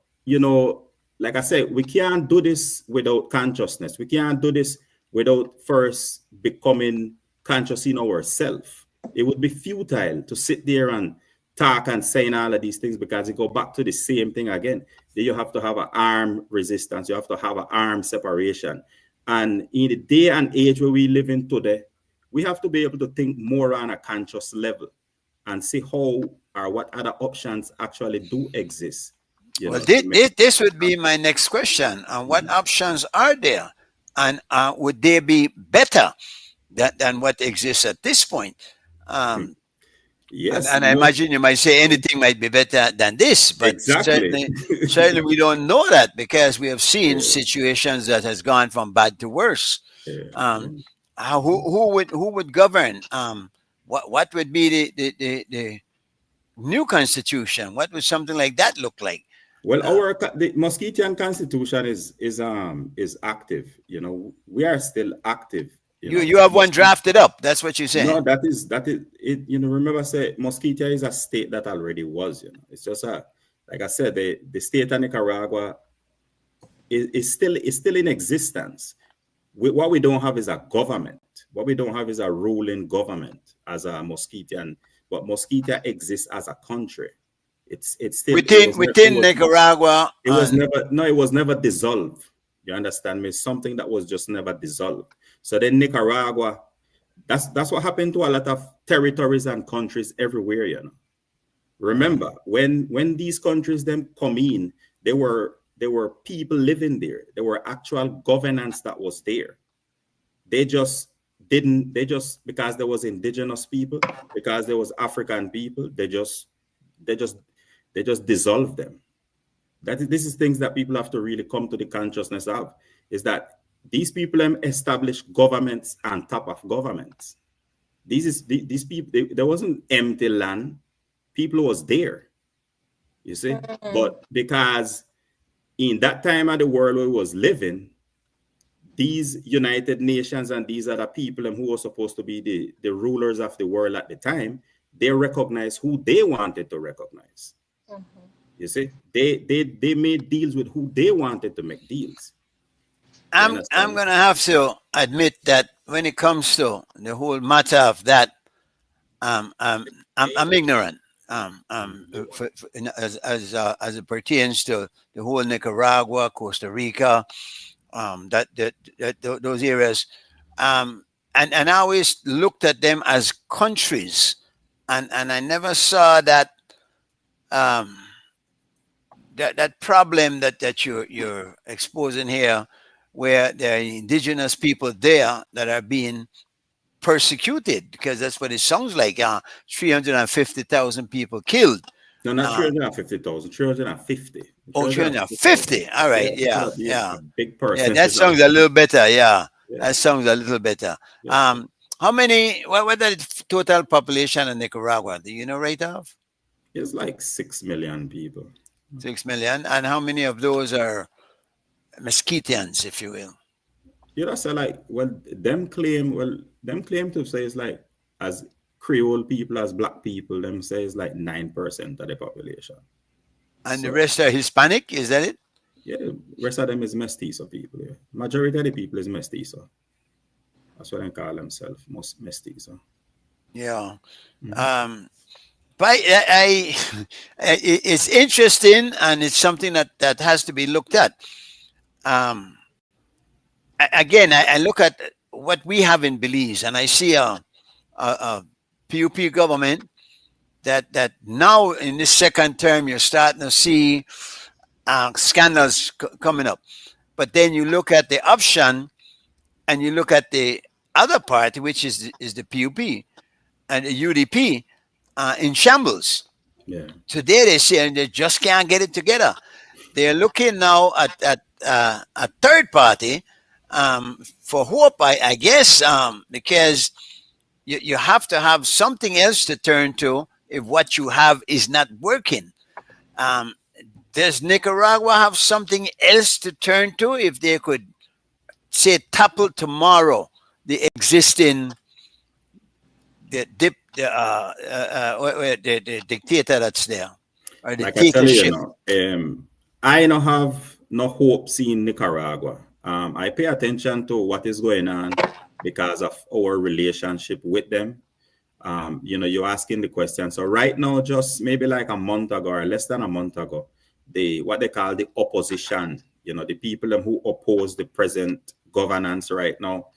like I said, we can't do this without consciousness. We can't do this without first becoming conscious in ourselves. It would be futile to sit there and talk and saying all of these things because it go back to the same thing again. Then you have to have an arm resistance. You have to have an arm separation. And in the day and age where we live in today, we have to be able to think more on a conscious level and see how or what other options actually do exist. Well, this would be my next question. What options are there? And would they be better than what exists at this point? Yes. And I imagine you might say anything might be better than this, but exactly. certainly we don't know that because we have seen situations that has gone from bad to worse. Who would govern? What would be the new constitution? What would something like that look like? Well, the Mosquitian constitution is active. We are still active. You have one drafted up. That's what you're saying. No, that is it. Remember, say Mosquitia is a state that already was. It's just like I said, the state of Nicaragua is still in existence. What we don't have is a government. What we don't have is a ruling government as a Mosquitian. But Mosquitia exists as a country. It's still within Nicaragua. It was never dissolved. You understand me? Something that was just never dissolved. So then Nicaragua, that's what happened to a lot of territories and countries everywhere. Remember, when these countries then come in, there were people living there. There were actual governance that was there. They just because there was indigenous people, because there was African people, they just dissolve them. This is things that people have to really come to the consciousness of, is that these people establish governments on top of governments. These people, there wasn't empty land. People was there, you see. But because in that time of the world where we was living, these United Nations and these other people who were supposed to be the rulers of the world at the time, they recognized who they wanted to recognize. You see, they made deals with who they wanted to make deals. I'm gonna have to admit that when it comes to the whole matter of that, I'm ignorant. As it pertains to the whole Nicaragua, Costa Rica, those areas, and I always looked at them as countries, and I never saw that that problem that you're exposing here, where there are indigenous people there that are being persecuted, because that's what it sounds like. 350,000 people killed. No, not Uh, 350,000, 350. oh, 350,000. 350. All Yeah, right. it's Yeah. gonna be Yeah. a big Yeah. That percentage of sounds a little better. Yeah. yeah, That sounds a little better. yeah. How many, what the total population of Nicaragua? Do you know right off? It's like 6 million people. 6 million. And how many of those are Mesquitians, if you will? You know, so like, well, them claim to say it's like as Creole people, as black people, them say it's like 9% of the population. And the So rest are Hispanic? Is that it? yeah, rest of them is mestizo people. Yeah, majority of the people is mestizo. That's what they call themselves, most mestizo. Yeah. Mhm. Um, but it's interesting and it's something that has to be looked at. Um, Again, I look at what we have in Belize and I see a PUP government that now in this second term you're starting to see scandals coming up. But then you look at the option and you look at the other party, which is the PUP and the UDP in shambles. Yeah. Today they say they just can't get it together. They're looking now at a third party for hope, I guess, because you have to have something else to turn to if what you have is not working. Um, does Nicaragua have something else to turn to if they could say topple tomorrow the existing the dictator that's there or the Like I tell you, dictatorship? I don't have no hope seeing Nicaragua. I pay attention to what is going on because of our relationship with them. You're asking the question. So right now, just maybe like a month ago or less than a month ago, what they call the opposition, the people who oppose the present governance right now,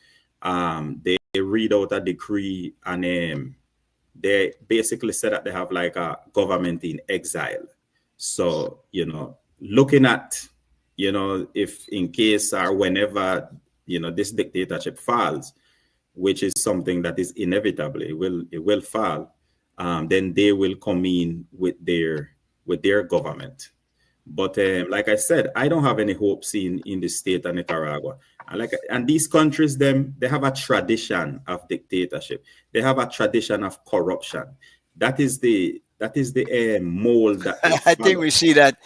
they read out a decree and they basically said that they have like a government in exile. So, looking at, if in case or whenever, this dictatorship falls, which is something that is inevitable, it will fall, then they will come in with their government. But like I said, I don't have any hopes in the state of Nicaragua. And these countries, they have a tradition of dictatorship. They have a tradition of corruption. That is the mold that they I think follow. we see that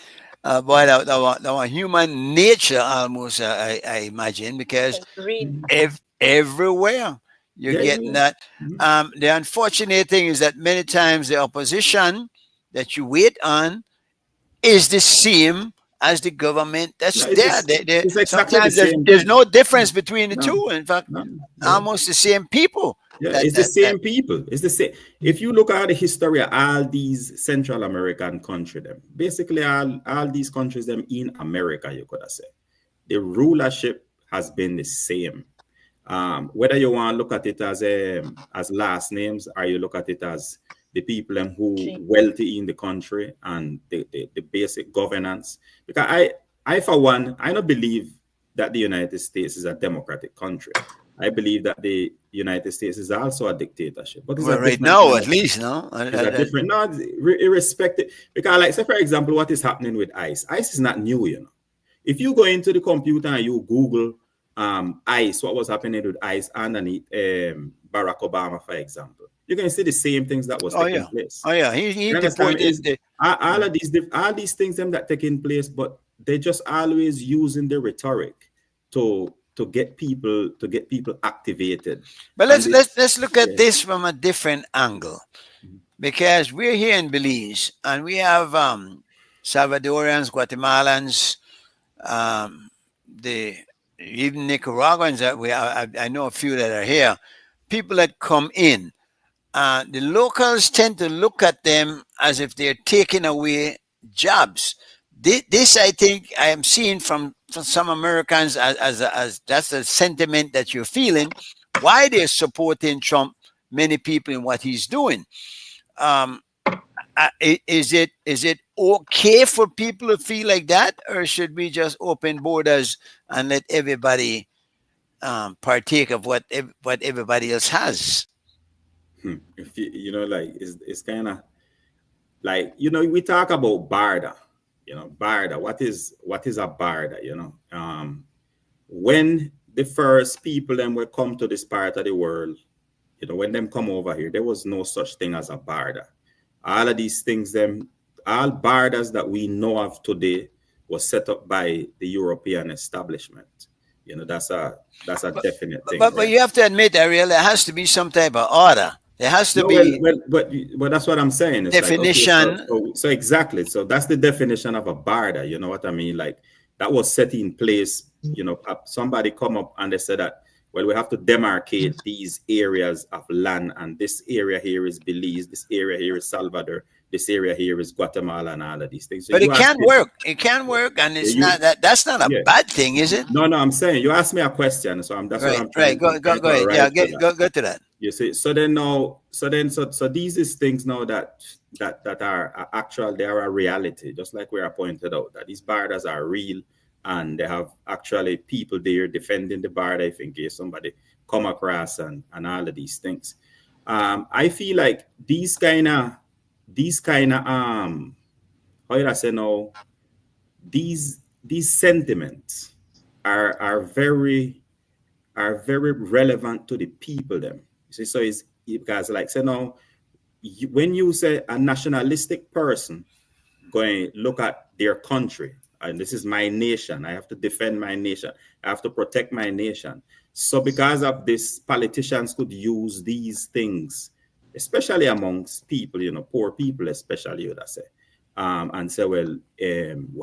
boy, our human nature almost, I imagine, because Agreed. Mhm. if everywhere you're Yeah, yeah, getting yeah. that. Mhm. The unfortunate thing is that many times the opposition that you wait on is the same as the government that's No, there. it's exactly the Sometimes same there's thing. no difference between the No, two. In fact, no, yeah. almost the same people. Yeah, That it's the that that. same people. It's the same. If you look at the history of all these Central American countries, them basically all these countries, them in America, you could have said, the rulership has been the same. Whether you want to look at it as last names, or you look at it as the people who Gee. wealthy in the country and the basic governance. Because I for one, I don't believe that the United States is a democratic country. I believe that the United States is also a dictatorship, but it's a Well, right different now, kind at of. least, no. It's a different, no, irrespective. Because, like, say for example, what is happening with ICE? ICE is not new, If you go into the computer and you Google ICE, what was happening with ICE underneath Barack Obama, for example, you can see the same things that was Oh taking yeah, place. oh yeah. He You understand? deported Is all these things them that taking place, but they just always using the rhetoric to get people activated. But And let's look at yeah, this from a different angle, because we're here in Belize and we have Salvadorians, Guatemalans, um, the even Nicaraguans that I know a few that are here. People that come in, the locals tend to look at them as if they're taking away jobs. This I think I am seeing from some Americans as that's the sentiment that you're feeling. Why they're supporting Trump, many people in what he's doing. Um, is it okay for people to feel like that, or should we just open borders and let everybody partake of what everybody else has? if like it's kind of like, we talk about barda, barda. What is a barda? When the first people then will come to this part of the world, when them come over here, there was no such thing as a barda. All of these things, all bardas that we know of today was set up by the European establishment. That's a definite thing. But you have to admit, Ariel, there has to be some type of order. There has to be but that's what I'm saying. It's definition. Like, okay, so exactly. So that's the definition of a barda. You know what I mean? Like, that was set in place. Somebody come up and they said that, well, we have to demarcate these areas of land, and this area here is Belize, this area here is Salvador, this area here is Guatemala, and all of these things. So but it can work. It can work, and it's not that. That's not a bad thing, is it? No, I'm saying you asked me a question, so that's what I'm trying. Right, go ahead. Yeah, go to that. You see, so these is things now that are actual. They are a reality, just like we are pointed out that these borders are real. And they have actually people there defending the border if in case somebody come across and all of these things. I feel like these kind of how do I say now? These sentiments are very relevant to the people them. You see, so it's because like say now, when you say a nationalistic person going look at their country. And this is my nation. I have to defend my nation. I have to protect my nation. So because of this, politicians could use these things, especially amongst people, poor people, especially, would I say, and say, well,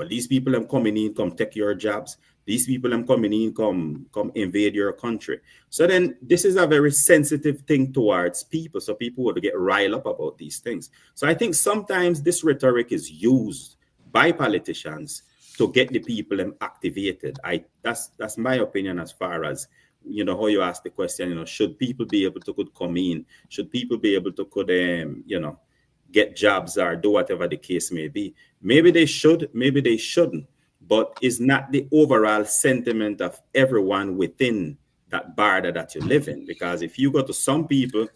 these people are coming in, come take your jobs. These people are coming in, come invade your country. So then this is a very sensitive thing towards people. So people would get riled up about these things. So I think sometimes this rhetoric is used by politicians to get the people activated. That's my opinion as far as how you ask the question. Should people be able to could come in? Should people be able to could get jobs or do whatever the case may be? Maybe they should, maybe they shouldn't. But it's not the overall sentiment of everyone within that border that you live in. Because if you go to some people,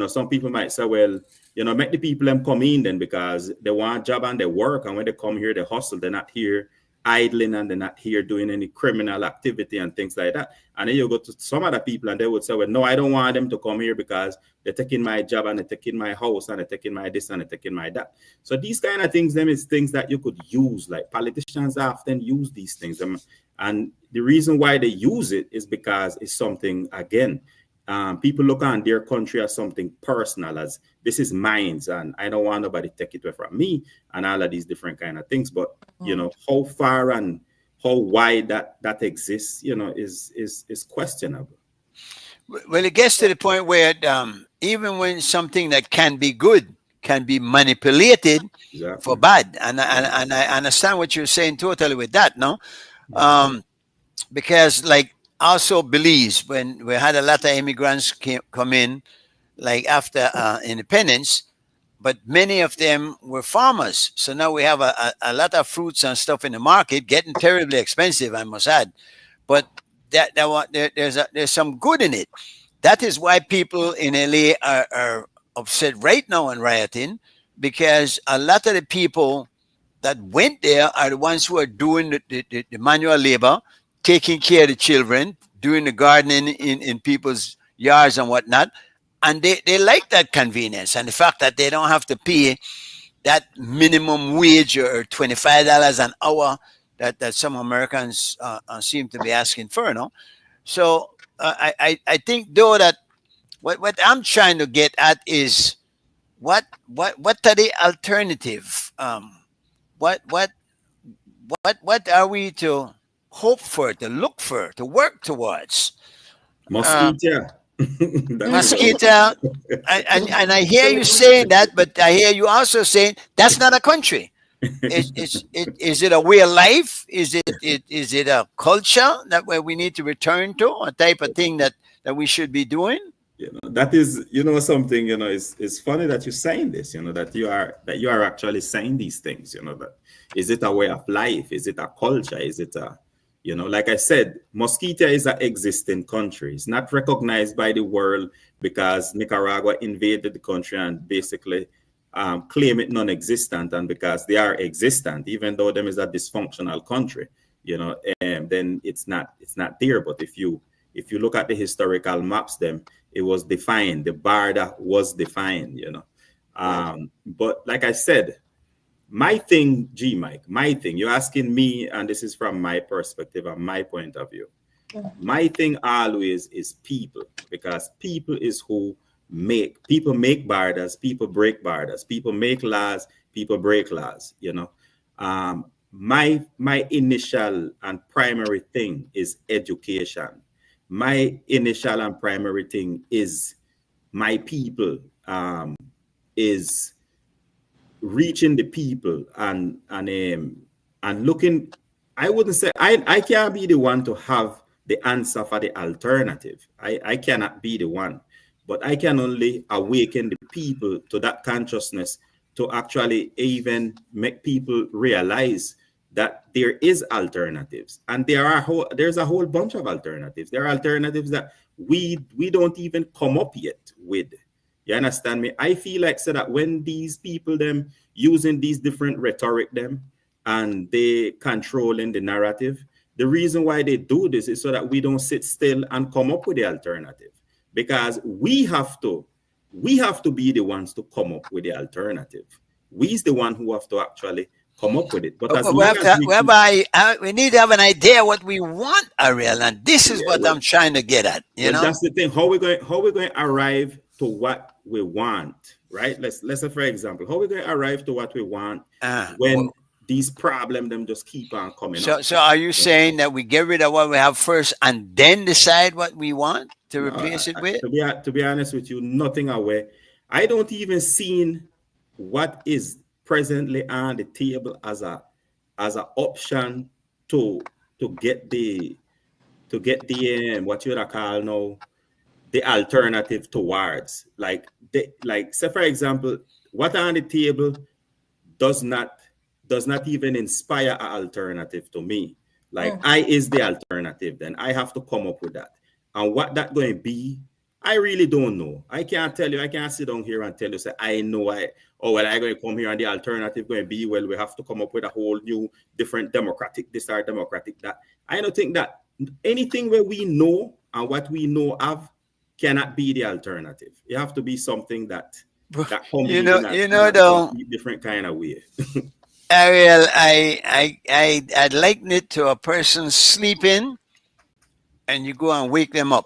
some people might say, well, make the people come in then because they want a job and they work, and when they come here, they hustle. They're not here idling and they're not here doing any criminal activity and things like that. And then you go to some other people and they would say, well, no, I don't want them to come here because they're taking my job and they're taking my house and they're taking my this and they're taking my that. So these kind of things, them is things that you could use. Like politicians often use these things. And the reason why they use it is because it's something, again, people look on their country as something personal, as this is mine and I don't want nobody to take it away from me and all of these different kind of things. But how far and how wide that exists, is questionable. Well, it gets to the point where even when something that can be good can be manipulated for bad, and I understand what you're saying totally with that, no? Because like also Belize, when we had a lot of immigrants come in, like after independence, but many of them were farmers. So now we have a lot of fruits and stuff in the market, getting terribly expensive, I must add. But there's some good in it. That is why people in LA are upset right now and rioting, because a lot of the people that went there are the ones who are doing the manual labor, taking care of the children, doing the gardening in people's yards and whatnot. And they like that convenience and the fact that they don't have to pay that minimum wage or $25 an hour that some Americans seem to be asking for, no? So I think though that what I'm trying to get at is what are the alternative? What are we to hope for, to look for, to work towards? Mosquito. Mosquito. And I hear you saying that, but I hear you also saying that's not a country. Is it a way of life? Is it a culture that where we need to return to, a type of thing that we should be doing? That is, something, it's funny that you're saying this, that you are actually saying these things, that is it a way of life? Is it a culture? Is it a, like I said, Mosquito is an existing country. It's not recognized by the world because Nicaragua invaded the country and basically claim it non-existent, and because they are existent, even though them is a dysfunctional country, then it's not there. But if you look at the historical maps, them it was defined. The border was defined, But like I said, my thing, G Mike, my thing, you're asking me, and this is from my perspective and my point of view. My thing always is people, because people is who make borders, people break borders, people make laws, people break laws, my initial and primary thing is education. My initial and primary thing is my people, is reaching the people and looking. I wouldn't say I can't be the one to have the answer for the alternative. I cannot be the one, but I can only awaken the people to that consciousness, to actually even make people realize that there is alternatives, and there's a whole bunch of alternatives. There are alternatives that we don't even come up yet with. You understand me? I feel like so that when these people them using these different rhetoric them and they controlling the narrative, the reason why they do this is so that we don't sit still and come up with the alternative. Because we have to be the ones to come up with the alternative. We's the one who have to actually come up with it. But as long as we need to have an idea what we want, Ariel, and this is what I'm trying to get at. You know, that's the thing. How we going to arrive to what we want, right? Let's say, for example, how we going to arrive to what we want when these problems them just keep on coming up. So are you saying that we get rid of what we have first and then decide what we want to replace it with? To be honest with you, nothing away. I don't even see what is presently on the table as a option to get the what you would call now the alternative towards, like say for example, what on the table does not even inspire an alternative to me. Like I is the alternative, then I have to come up with that. And what that going to be, I really don't know. I can't tell you. I can't sit down here and tell you, say, I know I'm going to come here and the alternative going to be, well, we have to come up with a whole new, different democratic this or democratic that. I don't think that anything where we know and what we know of cannot be the alternative. It have to be something that comes in a different kind of way. Ariel, I'd liken it to a person sleeping and you go and wake them up.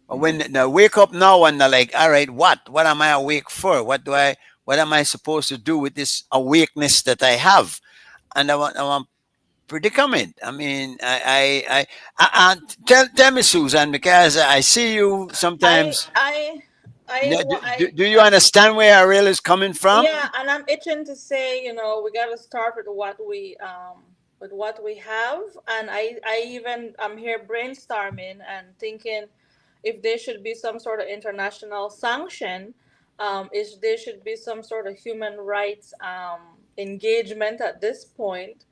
When they wake up now and they're like, all right, what am I awake for? What am I supposed to do with this awakeness that I have? And I want predicament. I mean, I tell me, Susan, because I see you sometimes. Do you understand where Ariel is coming from? Yeah, and I'm itching to say, we got to start with what we have, and I'm here brainstorming and thinking if there should be some sort of international sanction, if there should be some sort of human rights engagement at this point.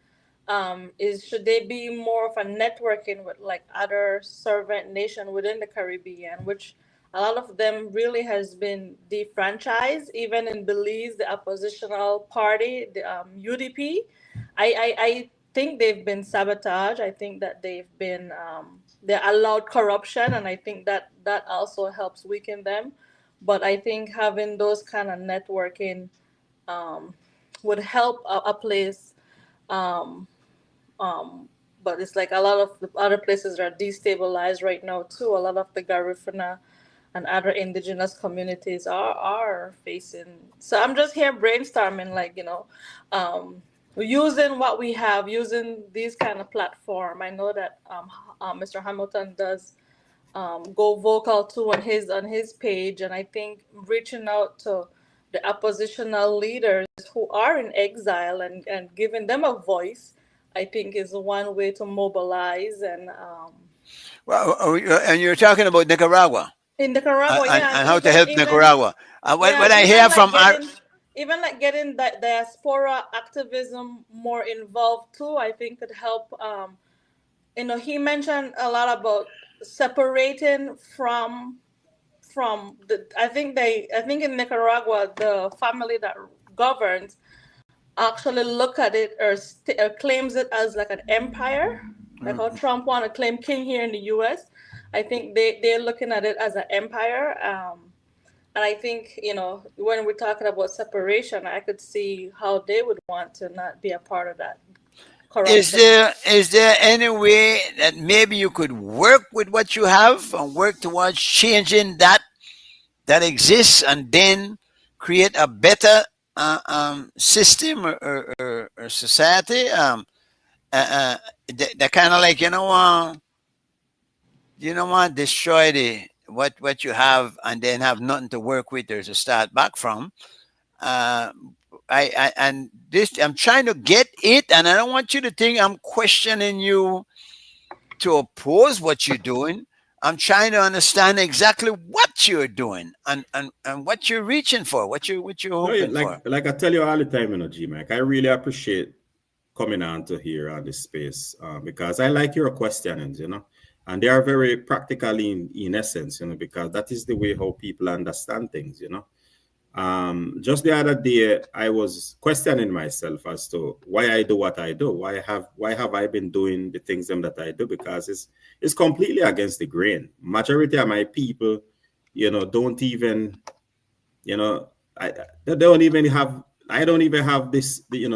Should they be more of a networking with like other servant nation within the Caribbean, which a lot of them really has been defranchised. Even in Belize, the oppositional party, the UDP, I think they've been sabotaged. I think that they've been they allowed corruption, and I think that also helps weaken them. But I think having those kind of networking would help a place. But it's like a lot of the other places are destabilized right now too. A lot of the Garifuna and other indigenous communities are facing. So I'm just here brainstorming, like, using what we have, using these kind of platform. I know that Mr. Hamilton does go vocal too on his page, and I think reaching out to the oppositional leaders who are in exile and giving them a voice, I think is one way to mobilize. And and you're talking about Nicaragua. In Nicaragua, and how to help Nicaragua. What I hear from even like getting that diaspora activism more involved too, I think could help. He mentioned a lot about separating from from the. I think in Nicaragua, the family that governs actually look at it or claims it as like an empire, like how Trump want to claim king here in the U.S. I think they're looking at it as an empire. And I think, when we're talking about separation, I could see how they would want to not be a part of that. Is Corruption. there any way that maybe you could work with what you have and work towards changing that exists, and then create a better system or society? That kind of like, you don't want to destroy what you have and then have nothing to work with or to start back from. Uh, and this, I'm trying to get it, and I don't want you to think I'm questioning you to oppose what you're doing. I'm trying to understand exactly what you're doing and what you're reaching for, what you're No, yeah, hoping for. like I tell you all the time, G Mac, I really appreciate coming on to here on this space because I like your questionings, and they are very practical in essence, because that is the way how people understand things, Just the other day, I was questioning myself as to why I do what I do. Why have I been doing the things that I do? Because it's completely against the grain. Majority of my people, don't even, they don't even have. I don't even have this, the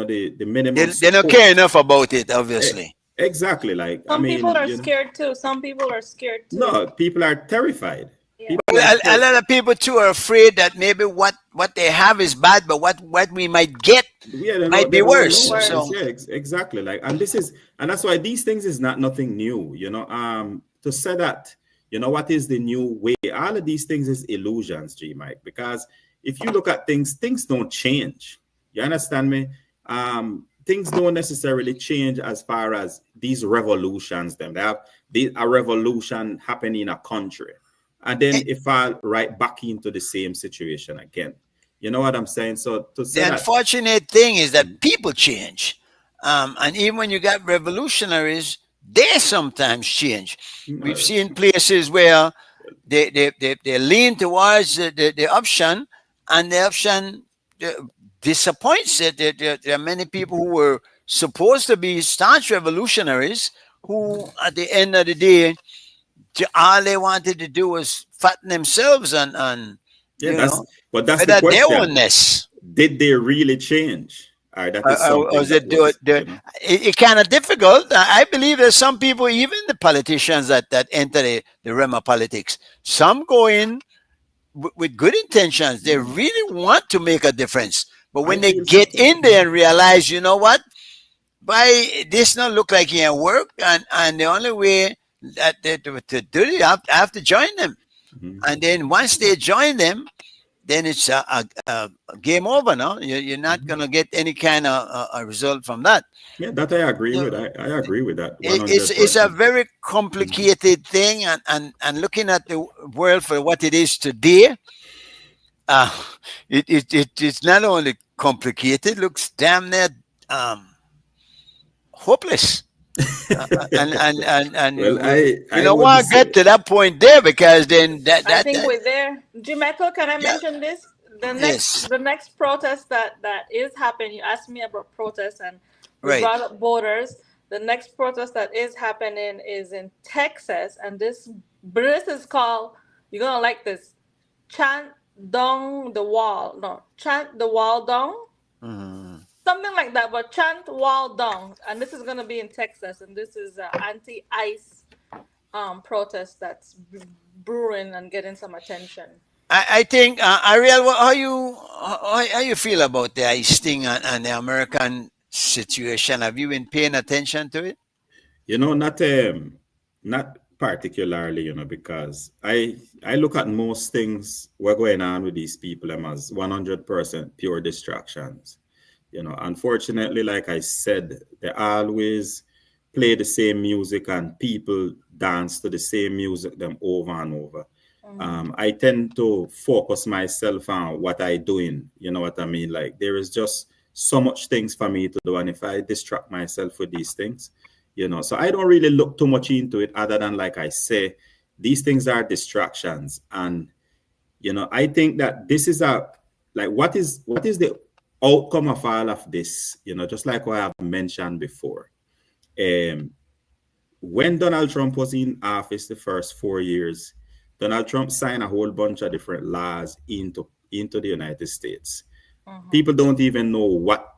minimum They don't support. care enough about it, obviously. Exactly. Like, I Some people mean, are scared too. Some people are scared too. no, people are terrified. Yeah. People are A lot of people too are afraid that maybe what they have is bad, but what we might get yeah, might they be don't worse. know. So Yeah, exactly. Like, and that's why these things is not nothing new. To say that, what is the new way? All of these things is illusions, G Mike. Because if you look at things don't change. You understand me? Things don't necessarily change as far as these revolutions. They have a revolution happening in a country, and then it fall right back into the same situation again. You know what I'm saying? So to say the that, unfortunate thing is that people change, and even when you got revolutionaries, they sometimes change. We've seen places where they lean towards the option, and the option uh, disappoints it. There are many people who were supposed to be staunch revolutionaries who, at the end of the day, all they wanted to do was fatten themselves and yeah, that's the better their question. ownness. Did they really change? That is Or something is that it was, it kind of difficult. I believe there's some people, even the politicians that enter the realm of politics, some go in with good intentions. They really want to make a difference. But I when they feel so get too. in there and realize, you know what, by this not look like it can work, and the only way that to do it, I have to join them. Mhm. And then once they join them, then it's a game over. No, you're not going to get any kind of a result from that. Yeah, that I agree So with. I agree with that it's a 100%. very complicated thing, and looking at the world for what it is today, uh, it's not only complicated, looks damn near um, hopeless. And Well, you I don't would want to get say, to that point there, because then I think that we're there. Michael, can I yeah, mention this? The next yes, the next protest that is happening. You asked me about protests, and we right. brought up borders. The next protest that is happening is in Texas, and this is called. You're gonna like this. Chant down the wall. No, chant the wall down. Mhm. Something like that, but chant wall down. And this is gonna be in Texas, and this is anti-ICE protest that's brewing and getting some attention. I think Ariel, how you feel about the ice thing and the American situation? Have you been paying attention to it? not particularly, because I look at most things we're going on with these people as 100% pure distractions. Unfortunately, like I said, they always play the same music and people dance to the same music them over and over. I tend to focus myself on what I doing. You know what I mean? Like, there is just so much things for me to do, and if I distract myself with these things, so I don't really look too much into it, other than, like I say, these things are distractions, and I think that this is a like what is the outcome of all of this? Just like what I've mentioned before. Um, when Donald Trump was in office the first 4 years, Donald Trump signed a whole bunch of different laws into the United States. People don't even know what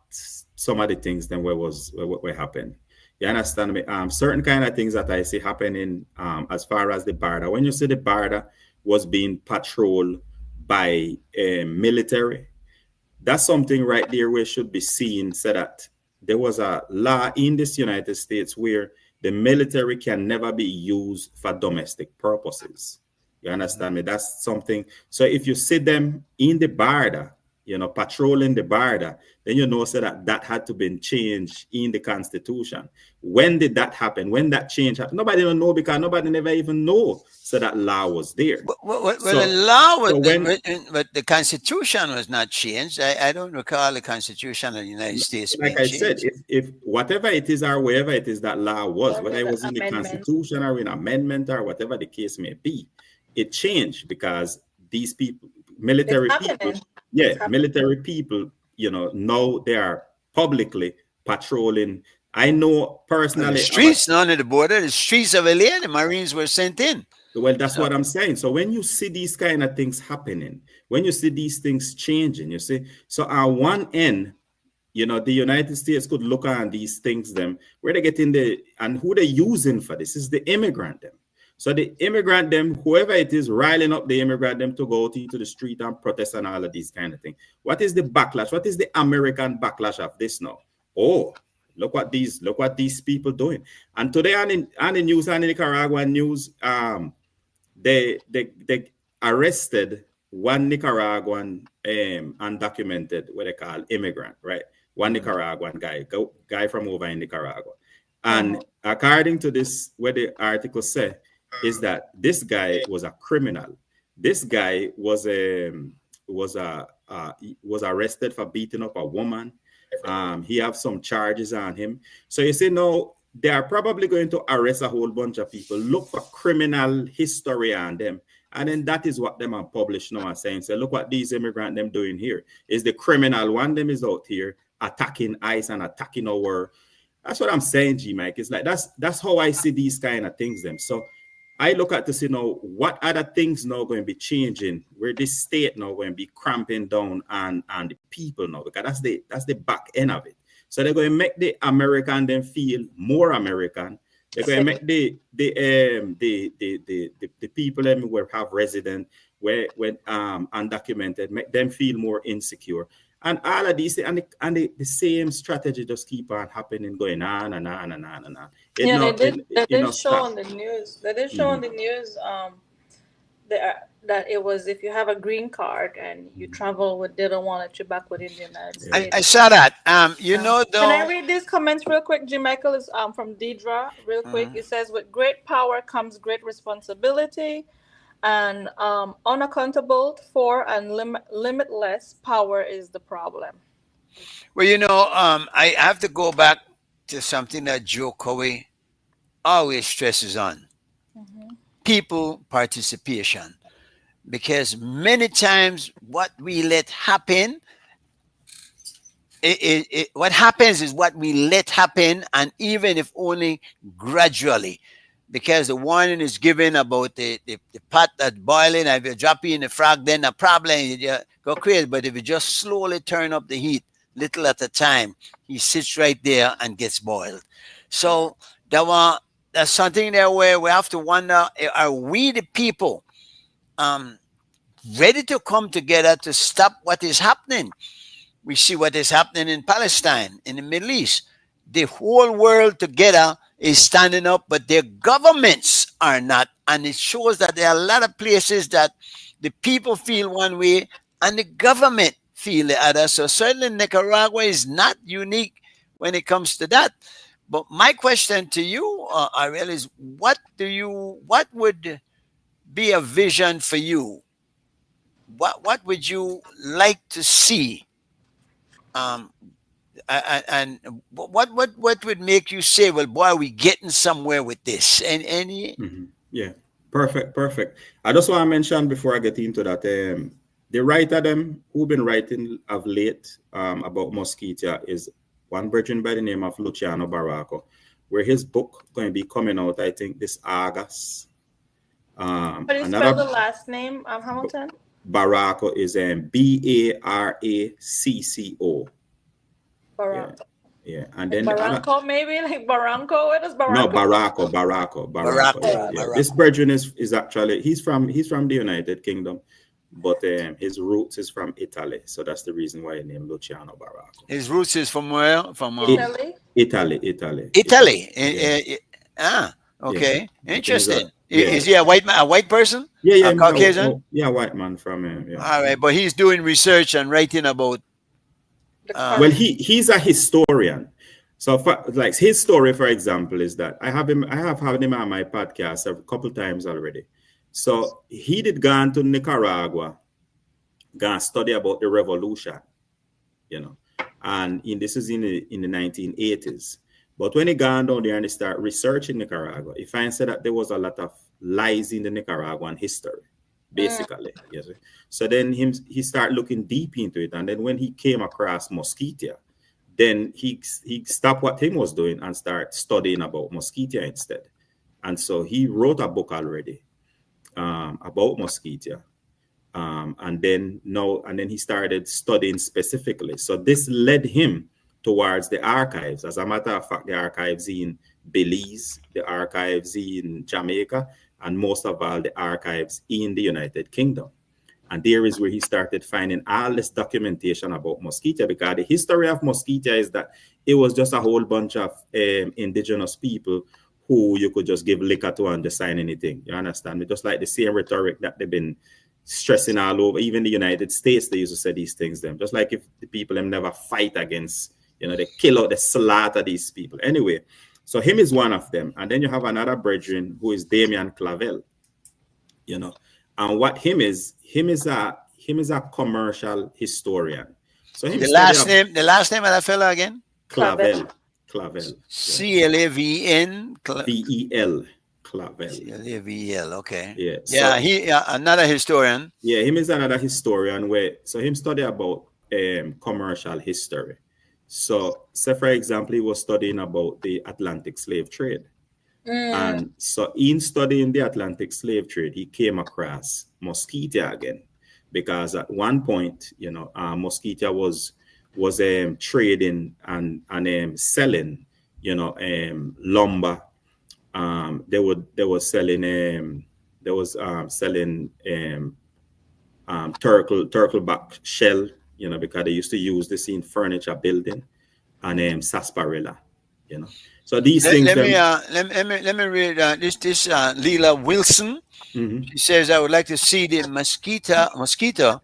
some of the things then what happened. You understand me? Certain kind of things that I see happening as far as the border. When you see the border was being patrolled by military, that's something right there where should be seen so that there was a law in this United States where the military can never be used for domestic purposes. You understand me? That's something. So if you see them in the border, patrolling the border, then you know so that had to be changed in the Constitution. When did that happen? When that change happened? Nobody don't know because nobody never even know so that law was there. Well, the law was, so when but the Constitution was not changed. I don't recall the Constitution of the United States like being I said, changed. if whatever it is or wherever it is that law was, Or whether with it the was in the amendment. Constitution or in amendment or whatever the case may be, it changed because these people, It's military people, happening. yeah, It's happening. military people, now they are publicly patrolling. I know The personally of a streets, not on the border, the streets of LA, the Marines were sent in. well, that's So, what I'm saying. So when you see these kind of things happening, when you see these things changing, you see, so on one end, the United States could look on these things, them where they getting and who they're using for this is the immigrant them. So the immigrant them, whoever it is, riling up the immigrant them to go out into the street and protest and all of these kind of things. What is the backlash? What is the American backlash of this now? Oh, look what these people doing. And today on the news, on the Nicaraguan news, they arrested one Nicaraguan undocumented what they call immigrant, right? One Nicaraguan guy from over in Nicaragua. And according to this, what the article said is that this guy was a criminal. This guy was arrested for beating up a woman. He have some charges on him. So you see, no, they are probably going to arrest a whole bunch of people, look for criminal history on them. And then that is what them are published now and saying, so look what these immigrant them doing here. Is the criminal one them is out here attacking ICE and attacking our. That's what I'm saying, G Mike. It's like that's how I see these kind of things them. So I look at this, what other things now going to be changing, where this state now going to be cramping down on the people now, because that's the back end of it. So they're going to make the American them feel more American. They're going to make the people them who have resident when undocumented, make them feel more insecure. And all of these and the same strategy just keep on happening, going on and on and on and on. Yeah, they did show Stop. on the news. They did show on the news that it was if you have a green card and you travel with, they don't want to let you back within the United States. I saw that. Can I read these comments real quick? Jim Michael is from Deidre, real quick. It says, with great power comes great responsibility, and unaccountable for and limitless power is the problem. Well, I have to go back to something that Joe Cowie always stresses on: people participation. Because many times what we let happen, what happens is what we let happen, and even if only gradually. Because the warning is given about the pot that's boiling, if you drop in the frog, then the problem, you go crazy. But if you just slowly turn up the heat, little at a time, he sits right there and gets boiled. So there's something there where we have to wonder, are we the people ready to come together to stop what is happening? We see what is happening in Palestine, in the Middle East. The whole world together is standing up, but their governments are not. And it shows that there are a lot of places that the people feel one way and the government feel the other. So certainly Nicaragua is not unique when it comes to that. But my question to you, Ariel, is what would be a vision for you? What would you like to see? And what would make you say, well, boy, are we getting somewhere with this? And any Yeah. Perfect. I just want to mention before I get into that, the writer them who've been writing of late about Mosquitia is one brethren by the name of Luciano Baracco, where his book going to be coming out, I think, this August. How do you spell the last name, Hamilton? Baracco is Baracco. Baracco. Yeah. And then Barranco, maybe like Barranco. Where does Barranco? No, Baracco. Yeah. This brethren is actually he's from the United Kingdom, but his roots is from Italy, so that's the reason why he named Luciano Baracco. His roots is from where? From Italy. Italy. Yeah. Okay. Yeah. Interesting. Is he a white person? Yeah, Caucasian? White man from him. Yeah. All right, but he's doing research and writing about. Well, he's a historian. So, his story, for example, is that I have had him on my podcast a couple times already. So he did go to Nicaragua, go and study about the revolution, and this is in the 1980s. But when he gone down there and he start researching Nicaragua, he finds that there was a lot of lies in the Nicaraguan history, basically. Yes. So then he started looking deep into it, and then when he came across Mosquitia, then he stopped what he was doing and started studying about Mosquitia instead. And so he wrote a book already about Mosquitia. And then he started studying specifically. So this led him towards the archives. As a matter of fact, the archives in Belize, the archives in Jamaica, and most of all, the archives in the United Kingdom. And there is where he started finding all this documentation about Mosquitia, because the history of Mosquitia is that it was just a whole bunch of indigenous people who you could just give liquor to and just sign anything. You understand? Just like the same rhetoric that they've been stressing all over. Even the United States, they used to say these things them. Just like if the people them never fight against, they kill out, they slaughter these people. Anyway, so him is one of them. And then you have another brethren who is Damien Clavel, and what him is a commercial historian. So the last name of that fella again? Clavel. CLAVN VEL. Clavel. CLAVEL. Okay. Yeah. Yeah. He another historian. Yeah, him is another historian. So him study about commercial history. So, say for example, he was studying about the Atlantic slave trade. And so in studying the Atlantic slave trade, he came across Mosquitia again, because at one point, Mosquitia was trading and selling, lumber. They were selling turtleback shell, because they used to use this in furniture building, and sarsaparilla, So these things. Let me read this. Leela Wilson. Mm-hmm. She says, "I would like to see the mosquito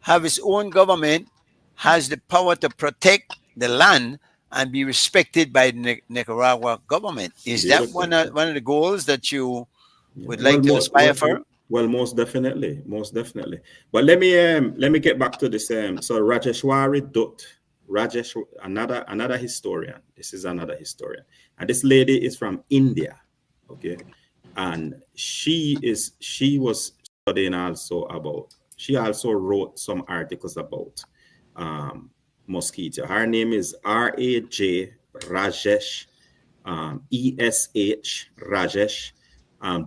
have its own government, has the power to protect the land and be respected by the Nicaragua government." Is that one of the goals that you would like to aspire for? Well, most definitely. But let me get back to this. So Rajeshwari Dutt. Another historian. This is another historian, and this lady is from India, okay, and she was studying also about. She also wrote some articles about Mosquitia. Her name is R.A.J. Rajesh, E.S.H. Rajesh,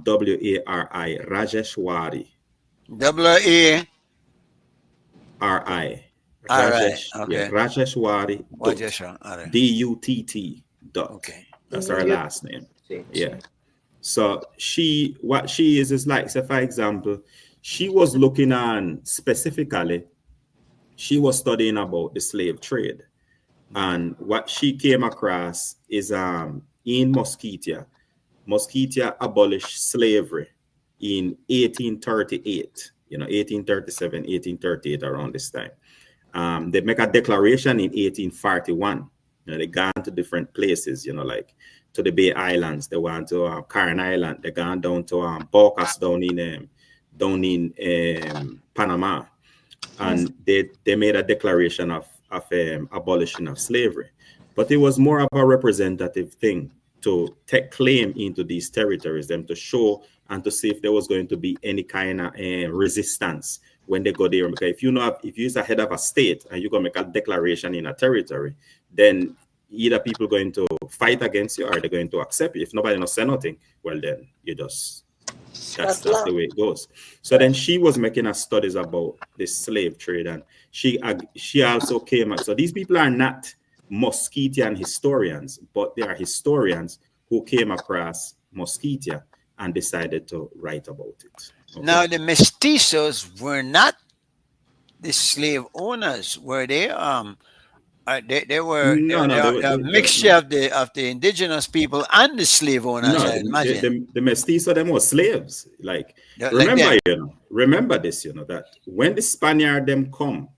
W.A.R.I. Rajeshwari. W.A.R.I. Rajesh, okay. Rajeshwari Dutt. Okay. That's her last name. Yeah. So what she is like, say for example, she was looking on specifically, she was studying about the slave trade. And what she came across is in Mosquitia abolished slavery in 1838, 1837, 1838, around this time. They make a declaration in 1841. They gone to different places, like to the Bay Islands. They went to Cairn Island. They gone down to Bocas down in Panama, and they made a declaration of abolition of slavery. But it was more of a representative thing to take claim into these territories, them to show and to see if there was going to be any kind of resistance when they go there. Because if you know, if you're the head of a state and you're going to make a declaration in a territory, then either people going to fight against you or they're going to accept you. If nobody not say nothing, well, then you just, that's the way it goes. So then she was making her studies about the slave trade, and she also came up. So these people are not Musketean historians, but they are historians who came across Musketeer and decided to write about it. Okay. Now, the mestizos were not the slave owners, were they? They were a mixture of the indigenous people and the slave owners. I imagine the mestizo, them were slaves. Like remember this, that when the Spaniard them come,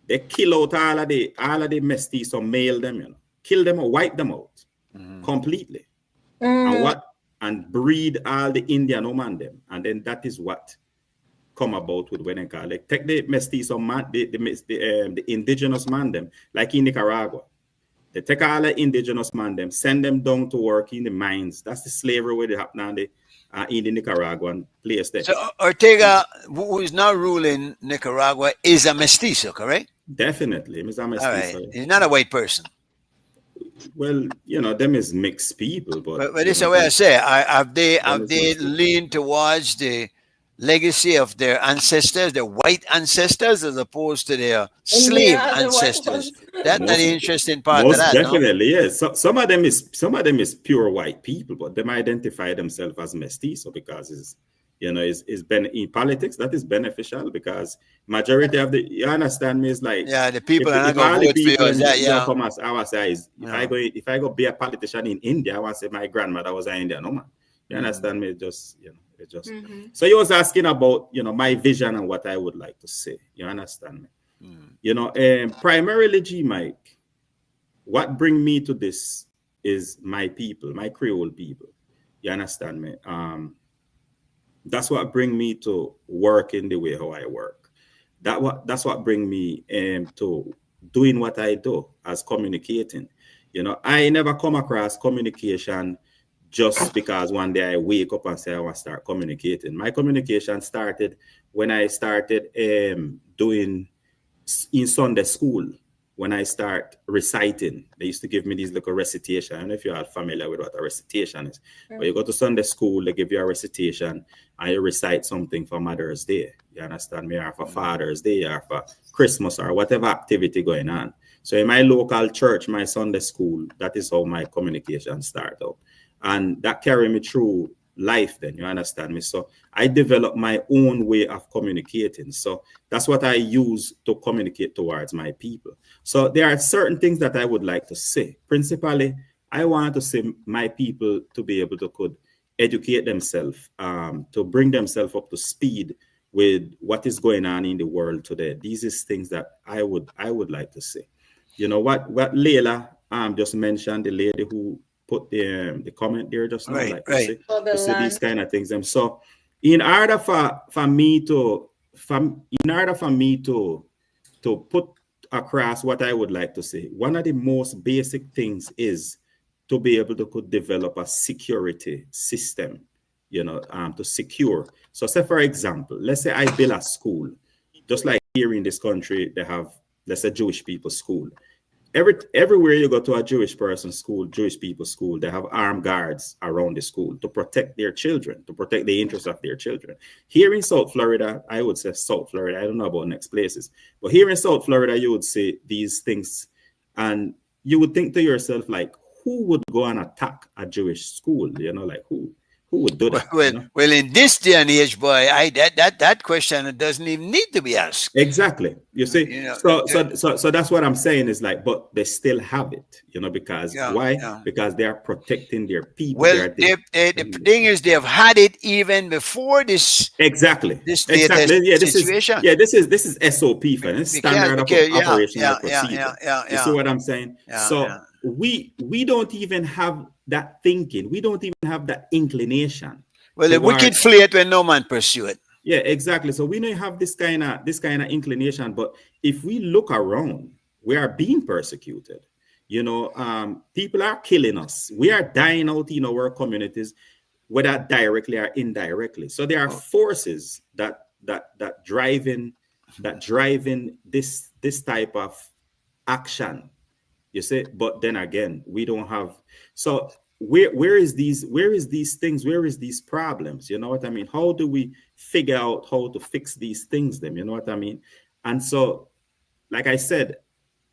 they kill out all of the mestizo male them, kill them or wipe them out completely, and breed all the Indian woman them, and then that is what come about with when they call like take the mestizo man, the indigenous man them, like in Nicaragua. They take all the indigenous man them, send them down to work in the mines. That's the slavery where they happen in the Nicaraguan place there. So Ortega, who is now ruling Nicaragua, is a mestizo, correct? Definitely, he's a mestizo. Right. He's not a white person. Well, them is mixed people, but this is the way I say. Have they leaned towards the legacy of their ancestors, their white ancestors, as opposed to their slave ancestors? That's an interesting part of that. Definitely, yes. So, some of them is pure white people, but them identify themselves as mestizo because it's been in politics that is beneficial because majority of you understand me, is like the people are not going to vote for you. Come as our size. If I go be a politician in India, I want to say my grandmother was an Indian woman. You understand me? So you was asking about my vision and what I would like to say. You understand me? Primarily, G Mike, what bring me to this is my people, my Creole people. You understand me? That's what bring me to work in the way how I work. That's what bring me to doing what I do as communicating. I never come across communication just because one day I wake up and say I want to start communicating. My communication started when I started doing in Sunday school. When I start reciting, they used to give me these little recitation. I don't know if you are familiar with what a recitation is. But you go to Sunday school, they give you a recitation and you recite something for Mother's Day. You understand me? Or for Father's Day or for Christmas or whatever activity going on. So in my local church, my Sunday school, that is how my communication started out. And that carried me through life then, you understand me? So I developed my own way of communicating. So that's what I use to communicate towards my people. So there are certain things that I would like to say. Principally, I want to say my people to be able to could educate themselves, to bring themselves up to speed with what is going on in the world today. These is things that I would like to say. What Leila just mentioned, the lady who put the comment there just now, to see these kind of things. And so in order for me to put across what I would like to say, one of the most basic things is to be able to could develop a security system, to secure. So say, for example, let's say I build a school, just like here in this country, they have, let's say, Jewish people school. Everywhere you go to a Jewish person school, Jewish people school, they have armed guards around the school to protect their children, to protect the interests of their children. Here in South Florida, I would say South Florida, I don't know about next places, but here in South Florida, you would see these things and you would think to yourself, like, who would go and attack a Jewish school? Like who would do that? Well, in this day and age, boy, that question doesn't even need to be asked. Exactly. You see, so that's what I'm saying is like, but they still have it, because why? Yeah. Because they are protecting their people. Well, the thing is, they've had it even before this. Exactly. This situation. This is SOP for this standard operational procedure. You see what I'm saying? So we don't even have that thinking. We don't even have that inclination. Well, the wicked flee it when no man pursue it. Yeah, exactly. So we don't have this kind of inclination. But if we look around, we are being persecuted. People are killing us. We are dying out in our communities. whether directly or indirectly. So there are forces that driving this type of action. You see, but then again, we don't have. So where is these things? Where is these problems? You know what I mean? How do we figure out how to fix these things? Them, you know what I mean? And so, like I said,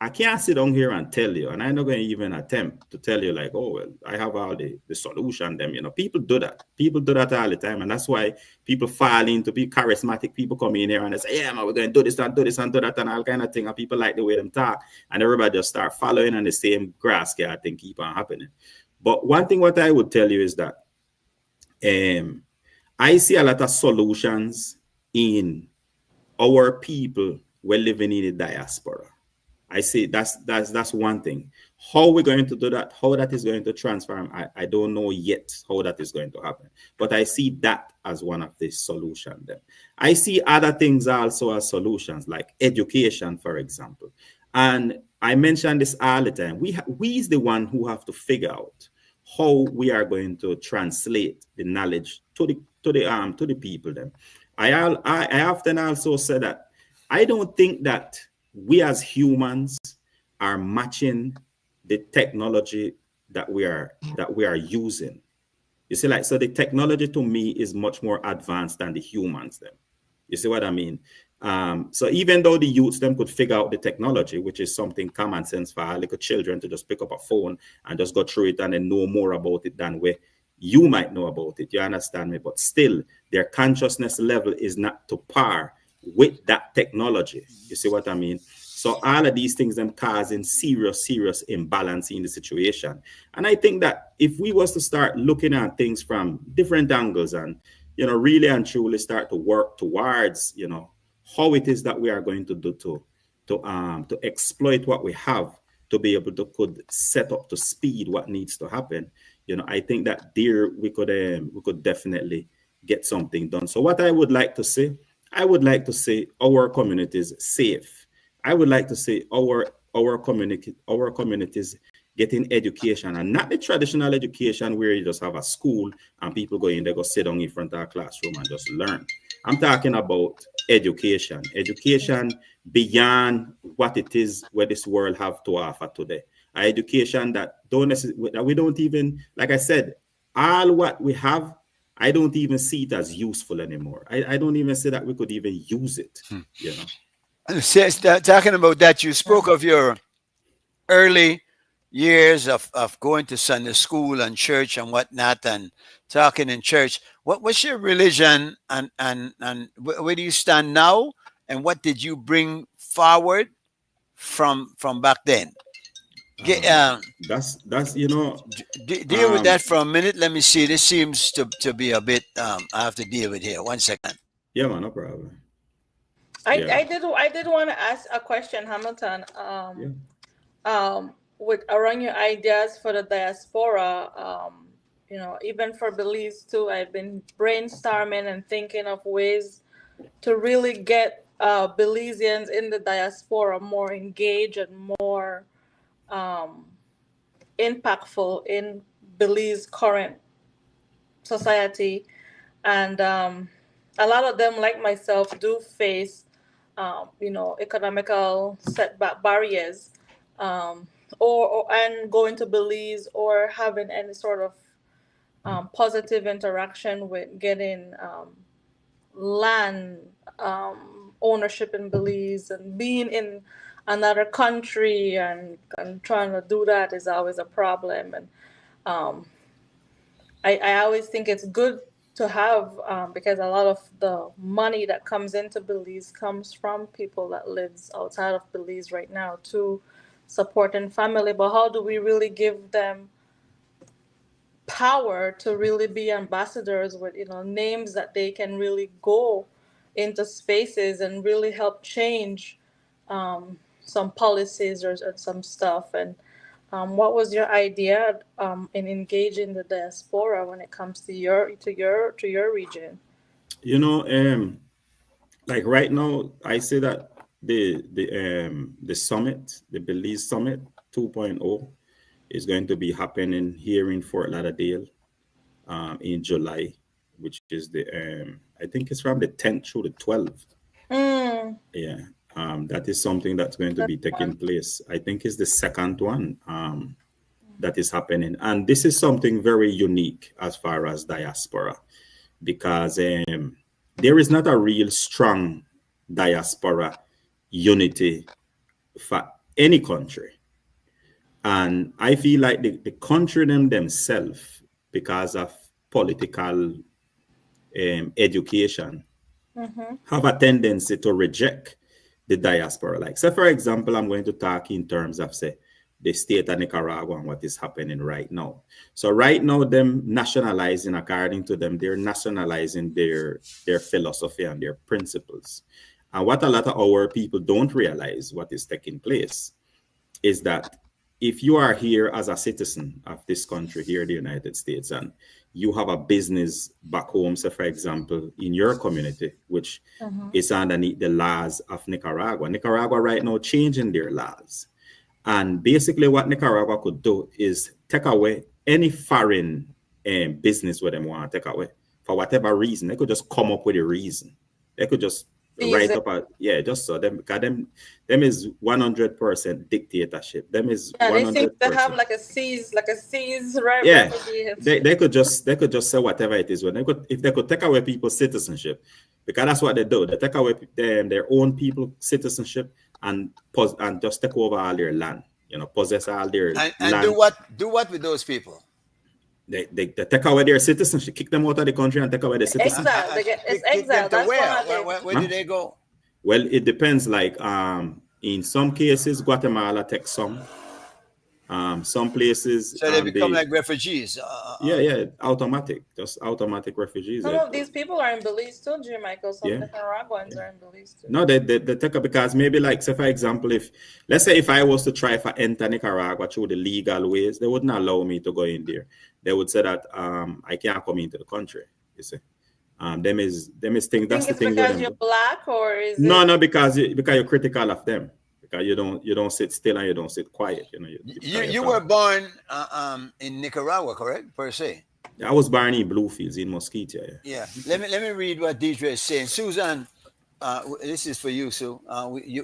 I can't sit down here and tell you, and I'm not going to even attempt to tell you like, oh, well, I have all the solution. Them, you know, people do that. People do that all the time, and that's why people fall into be charismatic. People come in here and they say, yeah, man, we're going to do this and do this and do that and all kind of thing. And people like the way them talk, and everybody just start following on the same grass I think keep on happening. But one thing what I would tell you is that I see a lot of solutions in our people we're living in the diaspora. I see that's one thing. How we're going to do that, how that is going to transform, I don't know yet how that is going to happen. But I see that as one of the solutions. Then I see other things also as solutions, like education, for example. And I mention this all the time. We is the one who have to figure out how we are going to translate the knowledge to the people. Then I often also say that I don't think that we as humans are matching the technology that we are using. You see, like, so the technology to me is much more advanced than the humans them. You see what I mean? So even though the youths them could figure out the technology, which is something common sense for our little children to just pick up a phone and just go through it and then know more about it than we you might know about it. You understand me? But still, their consciousness level is not to par with that technology. You see what I mean? So all of these things them causing serious imbalance in the situation. And I think that if we was to start looking at things from different angles and, you know, really and truly start to work towards, you know, how it is that we are going to do to exploit what we have to be able to could set up to speed what needs to happen. You know, I think that there we could definitely get something done. So what I would like to say, I would like to say our communities safe. I would like to say our communities getting education, and not the traditional education where you just have a school and people go in, they go sit down in front of a classroom and just learn. I'm talking about education beyond what it is where this world have to offer today. An education that we don't even, like I said, all what we have, I don't even see it as useful anymore. I don't even say that we could even use it, you know. Talking about that, you spoke of your early years of going to Sunday school and church and whatnot and talking in church. What's your religion and where do you stand now? And what did you bring forward from back then? That's you know, deal with that for a minute. Let me see. This seems to be a bit I have to deal with here. 1 second. Yeah, man, no problem. I did want to ask a question, Hamilton. With around your ideas for the diaspora, you know, even for Belize too, I've been brainstorming and thinking of ways to really get Belizeans in the diaspora more engaged and more impactful in Belize current society. And a lot of them, like myself, do face you know, economical setback barriers, or going to Belize or having any sort of positive interaction with getting land ownership in Belize, and being in another country and trying to do that is always a problem. And I always think it's good to have, because a lot of the money that comes into Belize comes from people that lives outside of Belize right now to supporting family. But how do we really give them power to really be ambassadors with, you know, names that they can really go into spaces and really help change some policies or some stuff? And what was your idea in engaging the diaspora when it comes to your region? You know, like right now, I say that the summit, the Belize Summit 2.0, is going to be happening here in Fort Lauderdale in July, which is the I think it's from the 10th through the 12th. Mm, Yeah, that is something that's going to that's be taking fun. place. I think it's the second one that is happening, and this is something very unique as far as diaspora, because there is not a real strong diaspora unity for any country. And I feel like the country themselves, because of political education, Mm-hmm. have a tendency to reject the diaspora. Like, say, for example, I'm going to talk in terms of, say, the state of Nicaragua and what is happening right now. So right now, them nationalizing, according to them, they're nationalizing their philosophy and their principles. And what a lot of our people don't realize what is taking place is that if you are here as a citizen of this country here, the United States, and you have a business back home, say for example, in your community, which Mm-hmm. is underneath the laws of Nicaragua. Nicaragua right now changing their laws. And basically what Nicaragua could do is take away any foreign business where they want to take away for whatever reason. They could just come up with a reason. They could just Fees. write up a, yeah, just so them, because them is 100% dictatorship. Them is Yeah, they seem to have 100%. like a seas right Yeah, refugee. they could just say whatever it is. When they could, if they could take away people's citizenship, because that's what they do. They take away their own people citizenship and and just take over all their land. You know, possess all their And do land. what? Do what with those people? They take away their citizenship, kick them out of the country, and take away their citizenship. Exile. They get it's Kick them exile. to That's one where? of Where, the where, where Huh? do they go? Well, it depends. Like in some cases, Guatemala takes some. Some places So they become they like refugees. yeah, automatic, just automatic refugees. some of these people are in Belize too, J. Michael. Some Yeah. Nicaraguans are in Belize too. No, they take up, because maybe, like, say for example, if let's say if I was to try for enter Nicaragua through the legal ways, they wouldn't allow me to go in there. They would say that I can't come into the country. You see, them is thing. You That's think the it's thing with because them. you're black or is No, it no, because you're critical of them, because you don't sit still and you don't sit quiet. You know, You were born in Nicaragua, correct? Per se. I was born in Bluefields in Mosquito. Yeah. Yeah. Let me read what Deidre is saying. Susan, this is for you, Sue.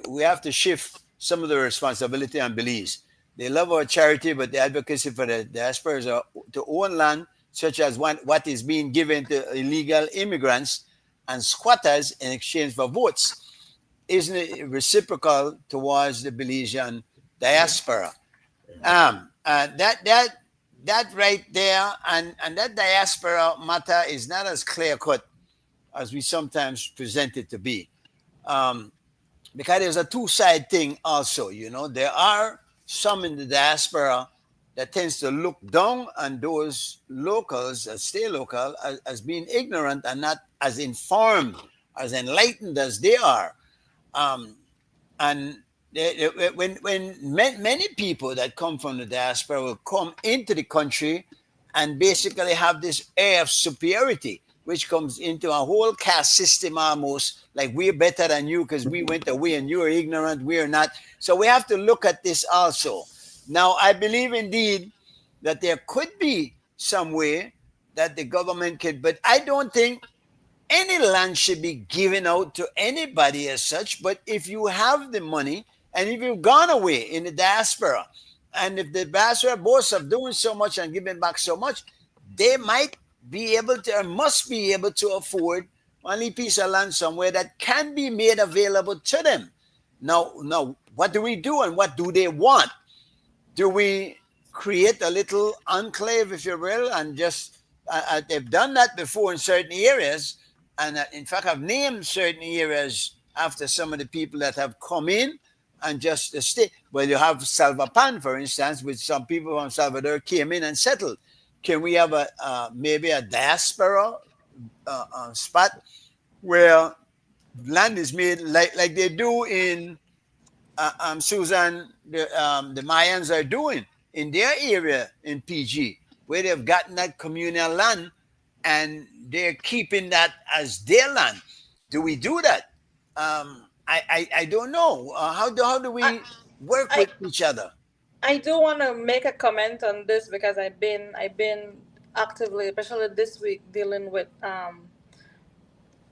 We have to shift some of the responsibility on Belize. They love our charity, but the advocacy for the diaspora is to own land, such as what is being given to illegal immigrants and squatters in exchange for votes. Isn't it reciprocal towards the Belizean diaspora? That right there, and that diaspora matter is not as clear cut as we sometimes present it to be. Because there's a two-side thing also, there are some in the diaspora that tends to look down on those locals that stay local as being ignorant and not as informed, as enlightened as they are. And when many people that come from the diaspora will come into the country and basically have this air of superiority, which comes into a whole caste system almost, like we're better than you because we went away and you're ignorant, we're not. So we have to look at this also. Now, I believe indeed that there could be some way that the government could, but I don't think any land should be given out to anybody as such. But if you have the money and if you've gone away in the diaspora, and if the diaspora boasts of doing so much and giving back so much, they might be able to, or must be able to afford only piece of land somewhere that can be made available to them. Now, what do we do and what do they want? Do we create a little enclave, if you will, and just they've done that before in certain areas, and in fact, I've named certain areas after some of the people that have come in and just stay. Well, you have Salvapan, for instance, which some people from Salvador came in and settled. Can we have maybe a diaspora spot where land is made like they do in Susan, the Mayans are doing in their area in PG, where they've gotten that communal land and they're keeping that as their land. Do we do that? I don't know. How do we work I with each other? I do want to make a comment on this because I've been actively, especially this week, dealing with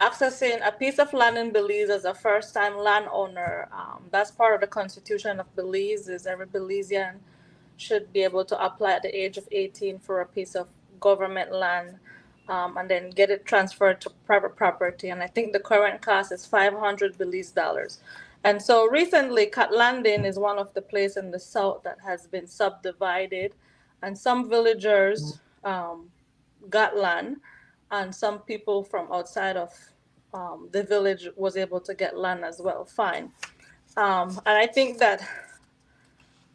accessing a piece of land in Belize as a first-time landowner. That's part of the Constitution of Belize. Is every Belizean should be able to apply at the age of 18 for a piece of government land, and then get it transferred to private property. And I think the current cost is 500 Belize dollars. And so recently, Cat Landing is one of the places in the south that has been subdivided, and some villagers got land, and some people from outside of the village was able to get land as well. Fine. And I think that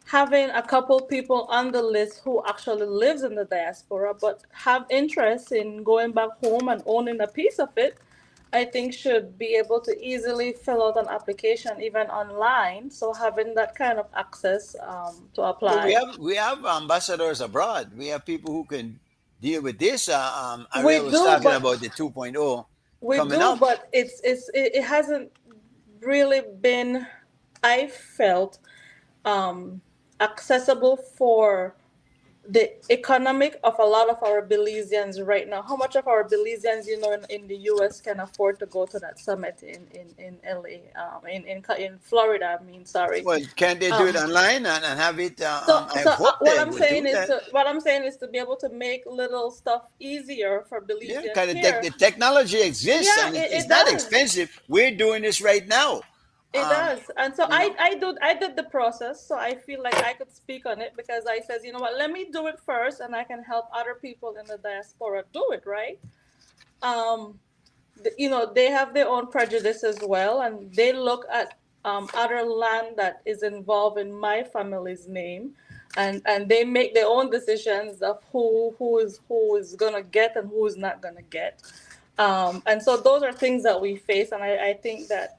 having a couple people on the list who actually lives in the diaspora but have interest in going back home and owning a piece of it, I think should be able to easily fill out an application even online. So having that kind of access to Well, apply. we have ambassadors abroad. We have people who can deal with this. Ariel We was do, talking but about the 2.0 we coming do, up. but it hasn't really been, I felt, accessible for the economic of a lot of our Belizeans right now. How much of our Belizeans, in the US can afford to go to that summit in LA, in Florida, I mean, sorry. Well, can they do it Um, online and have it? I so hope what they I'm would do saying is that. to be able to make little stuff easier for Yeah, Belizean kind of here. the technology exists Yeah, and it's it not does. expensive. We're doing this right now. It Um, does. And so you know, I did the process, so I feel like I could speak on it because I says, you know what, let me do it first and I can help other people in the diaspora do it, right? Um they have their own prejudice as well, and they look at other land that is involved in my family's name, and they make their own decisions of who is gonna get and who is not gonna get. And so those are things that we face, and I think that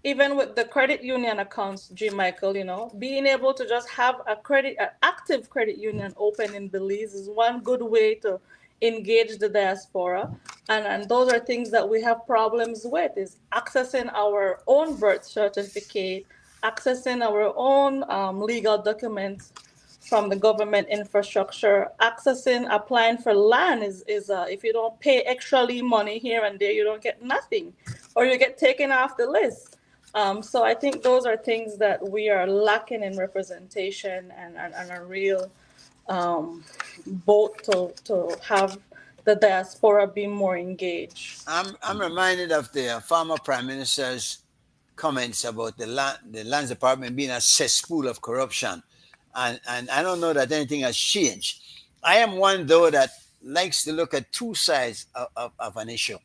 even with the credit union accounts, G. Michael, being able to just have an active credit union open in Belize is one good way to engage the diaspora. And those are things that we have problems with, is accessing our own birth certificate, accessing our own legal documents from the government infrastructure, applying for land is if you don't pay extra money here and there, you don't get nothing, or you get taken off the list. So I think those are things that we are lacking in representation, and a real vote to have the diaspora be more engaged. I'm reminded of the former prime minister's comments about the lands department being a cesspool of corruption, and I don't know that anything has changed. I am one though that likes to look at two sides of an issue,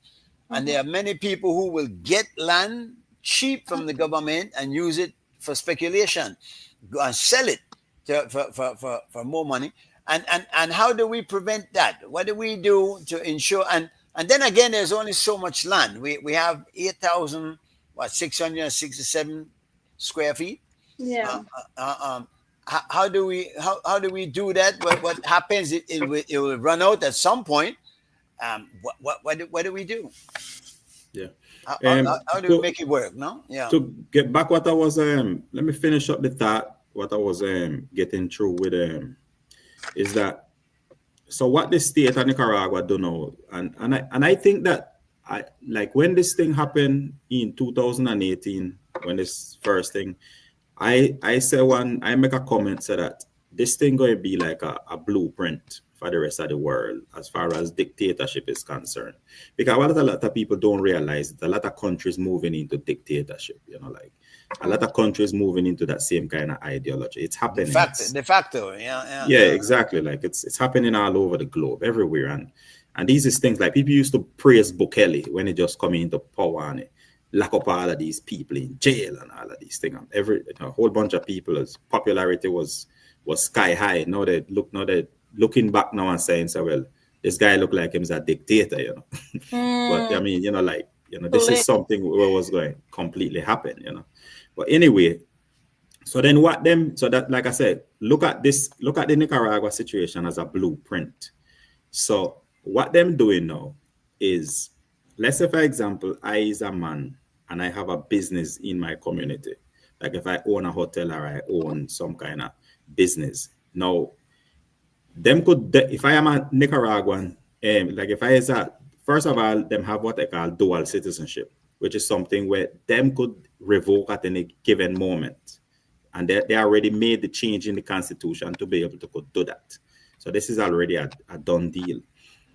and there are many people who will get land cheap from the government and use it for speculation, go and sell it for more money. And how do we prevent that? What do we do to ensure? And then again, there's only so much land. We have 8,667 square feet. Yeah. How do we do that? What happens? It will run out at some point. What do we do? Yeah. How do we make it work? No. Yeah. To get back what I was let me finish up the thought. What I was getting through with is that, so what the state of Nicaragua do now, and I think that I like when this thing happened in 2018, when this first thing, I make a comment, say that this thing going to be like a blueprint for the rest of the world as far as dictatorship is concerned. Because what a lot of people don't realize is a lot of countries moving into dictatorship, like a lot of countries moving into that same kind of ideology. It's happening. De facto, yeah. Yeah, exactly. Like it's happening all over the globe, everywhere. And these is things like people used to praise Bukele when he just coming into power and lock up all of these people in jail and all of these things. A whole bunch of people's popularity was sky high. Now they looking back now and saying, so well, this guy look like he's a dictator, But I mean, this is something what was going to completely happen, But anyway, so that, like I said, look at the Nicaragua situation as a blueprint. So what them doing now is, let's say, for example, I is a man and I have a business in my community. Like if I own a hotel or I own some kind of business. Now, them could, if I am a Nicaraguan, like if I is a, first of all, them have what they call dual citizenship, which is something where them could revoke at any given moment. And they already made the change in the constitution to be able to could do that. So this is already a done deal.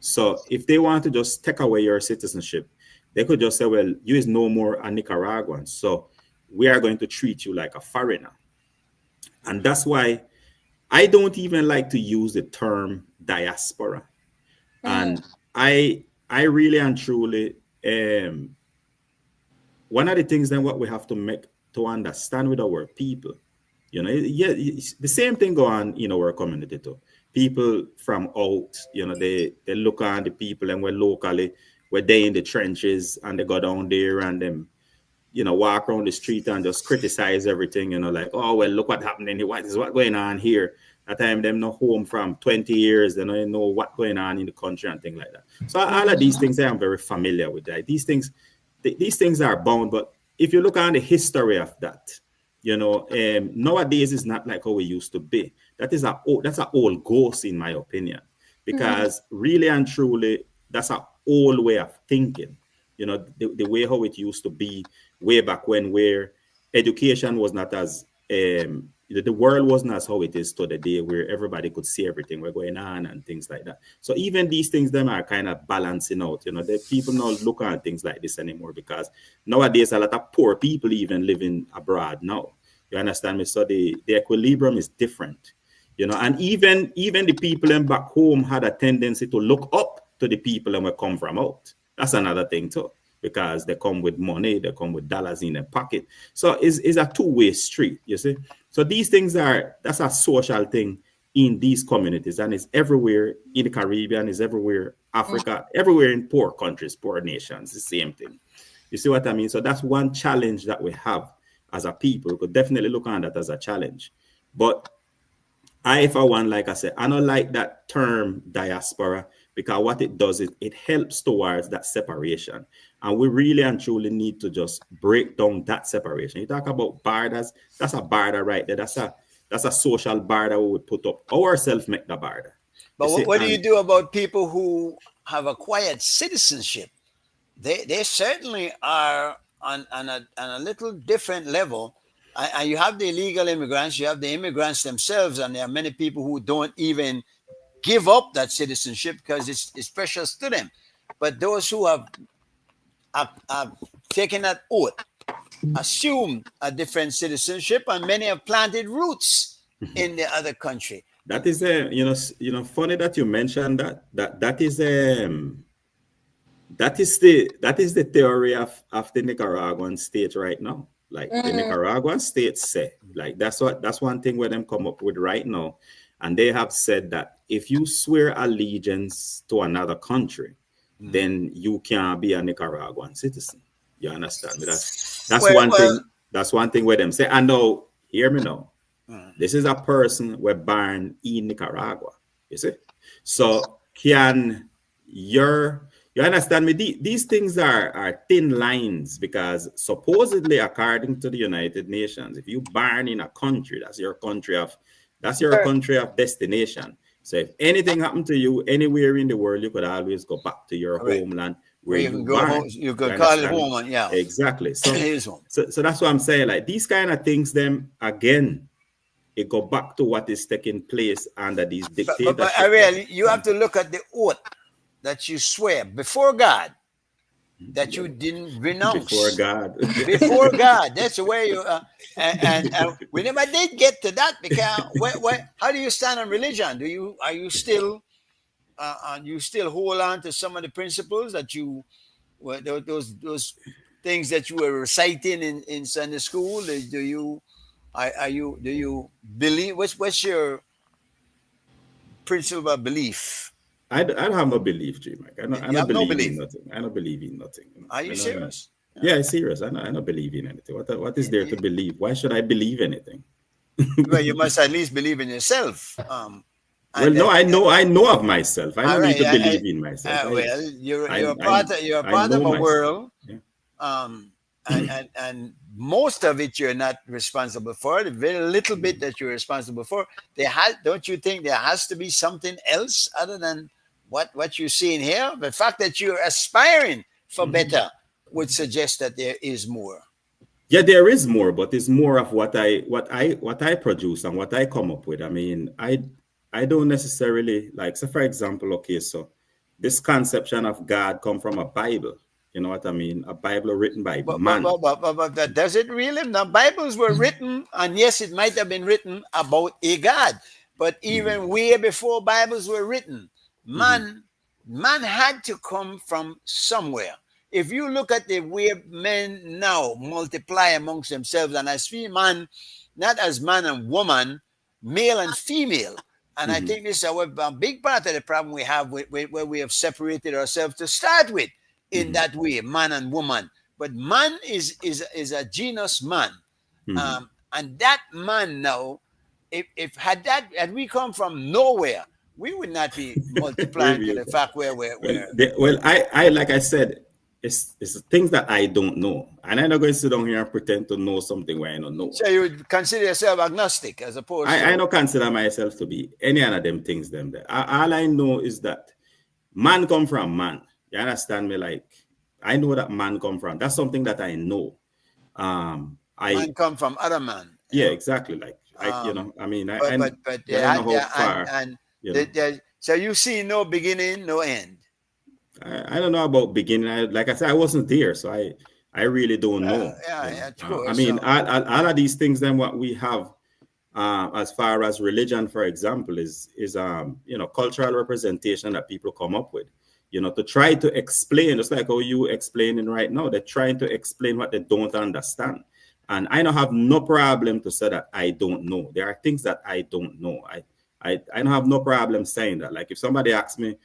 So if they want to just take away your citizenship, they could just say, well, you is no more a Nicaraguan. So we are going to treat you like a foreigner. And that's why I don't even like to use the term diaspora. And I really and truly, one of the things then what we have to make to understand with our people, you know, yeah, the same thing go on in our community too. People from out, you know, they look on the people and we're locally, we're there in the trenches and they go down there and them, you know, walk around the street and just criticize everything, you know, like, oh, well, look what happened in here. What is what going on here? At time them no home from 20 years, they don't know what going on in the country and things like that. So all of these things I am very familiar with that. These things are bound, but if you look on the history of that, you know, nowadays it's not like how we used to be. That's an old ghost in my opinion, because really and truly that's an old way of thinking. You know, the way how it used to be way back when, where education was not as the world wasn't as how it is today, where everybody could see everything we're going on and things like that. So even these things them are kind of balancing out. You know, the people not look at things like this anymore, because nowadays a lot of poor people even living abroad now. You understand me? So the equilibrium is different. You know, and even the people in back home had a tendency to look up to the people and we come from out. That's another thing too, because they come with money, they come with dollars in their pocket. So it's a two-way street, you see. So these things that's a social thing in these communities, and it's everywhere in the Caribbean, it's everywhere, Africa, everywhere in poor countries, poor nations, the same thing. You see what I mean? So that's one challenge that we have as a people. We could definitely look on that as a challenge. But I, for one, like I said, I don't like that term diaspora, because what it does is it helps towards that separation. And we really and truly need to just break down that separation. You talk about borders, that's a border right there. That's a social border we put up. Ourselves make the border. But what do you do about people who have acquired citizenship? They certainly are on a little different level. And you have the illegal immigrants, you have the immigrants themselves, and there are many people who don't even give up that citizenship because it's precious to them. But those who have taken that oath assume a different citizenship, and many have planted roots in the other country. That is funny that you mentioned that is the theory of the Nicaraguan state right now. Like the Nicaraguan state say, like that's one thing where them come up with right now. And they have said that if you swear allegiance to another country, then you can't be a Nicaraguan citizen. You understand me? That's one thing. That's one thing where them say. I know. Hear me now. This is a person we're born in Nicaragua. You see? So can you understand me? These things are thin lines, because supposedly, according to the United Nations, if you born in a country, that's your country of destination. So if anything happened to you anywhere in the world, you could always go back to your homeland where you can go home. You could call it home, yeah. Exactly. So that's what I'm saying. Like these kind of things, them again, it go back to what is taking place under these dictatorships. But Ariel, you have to look at the oath that you swear before God that you didn't renounce. Before God. Before God. That's the way you and we never did get to that, because how do you stand on religion? Are you still hold on to some of the principles that you those things that you were reciting in Sunday school? Do you believe? What's your principle of belief? I don't have no belief, J-Mac. I don't believe in nothing. I don't believe in nothing. Are you serious? Yeah, I'm serious. I don't believe in anything. What is there to believe? Why should I believe anything? Well, you must at least believe in yourself. I know of myself. I don't need to believe in myself. You're a part of a world, and most of it you're not responsible for. The very little bit that you're responsible for, don't you think there has to be something else other than what you're seeing here? The fact that you're aspiring for better would suggest that there is more. Yeah, there is more, but it's more of what I produce and what I come up with. I mean, I don't necessarily like. So, for example, okay, so this conception of God come from a Bible. You know what I mean? A Bible written by man. But does it really? The Bibles were written, and yes, it might have been written about a God, but even way before Bibles were written, man had to come from somewhere. If you look at the way men now multiply amongst themselves, and I see man not as man and woman, male and female. And I think this is a big part of the problem we have where we have separated ourselves to start with in that way, man and woman. But man is a genus man. And that man now, if had we come from nowhere, we would not be multiplying to the fact where I like I said, it's things that I don't know, and I'm not going to sit down here and pretend to know something where I don't know. So you would consider yourself agnostic as opposed to... I don't consider myself to be any one of them things. Them there. All I know is that man come from man. You understand me? Like I know that man come from. That's something that I know. Man come from other man. Yeah, exactly. Like I don't know how far. So you see no beginning, no end. I don't know about beginning. Like I said, I wasn't there, so I really don't know. True. I mean, all of these things, then what we have, as far as religion, for example, is cultural representation that people come up with. To try to explain, just like how you explaining right now, they're trying to explain what they don't understand. And I don't have no problem to say that I don't know. There are things that I don't know. I don't have no problem saying that. Like if somebody asks me,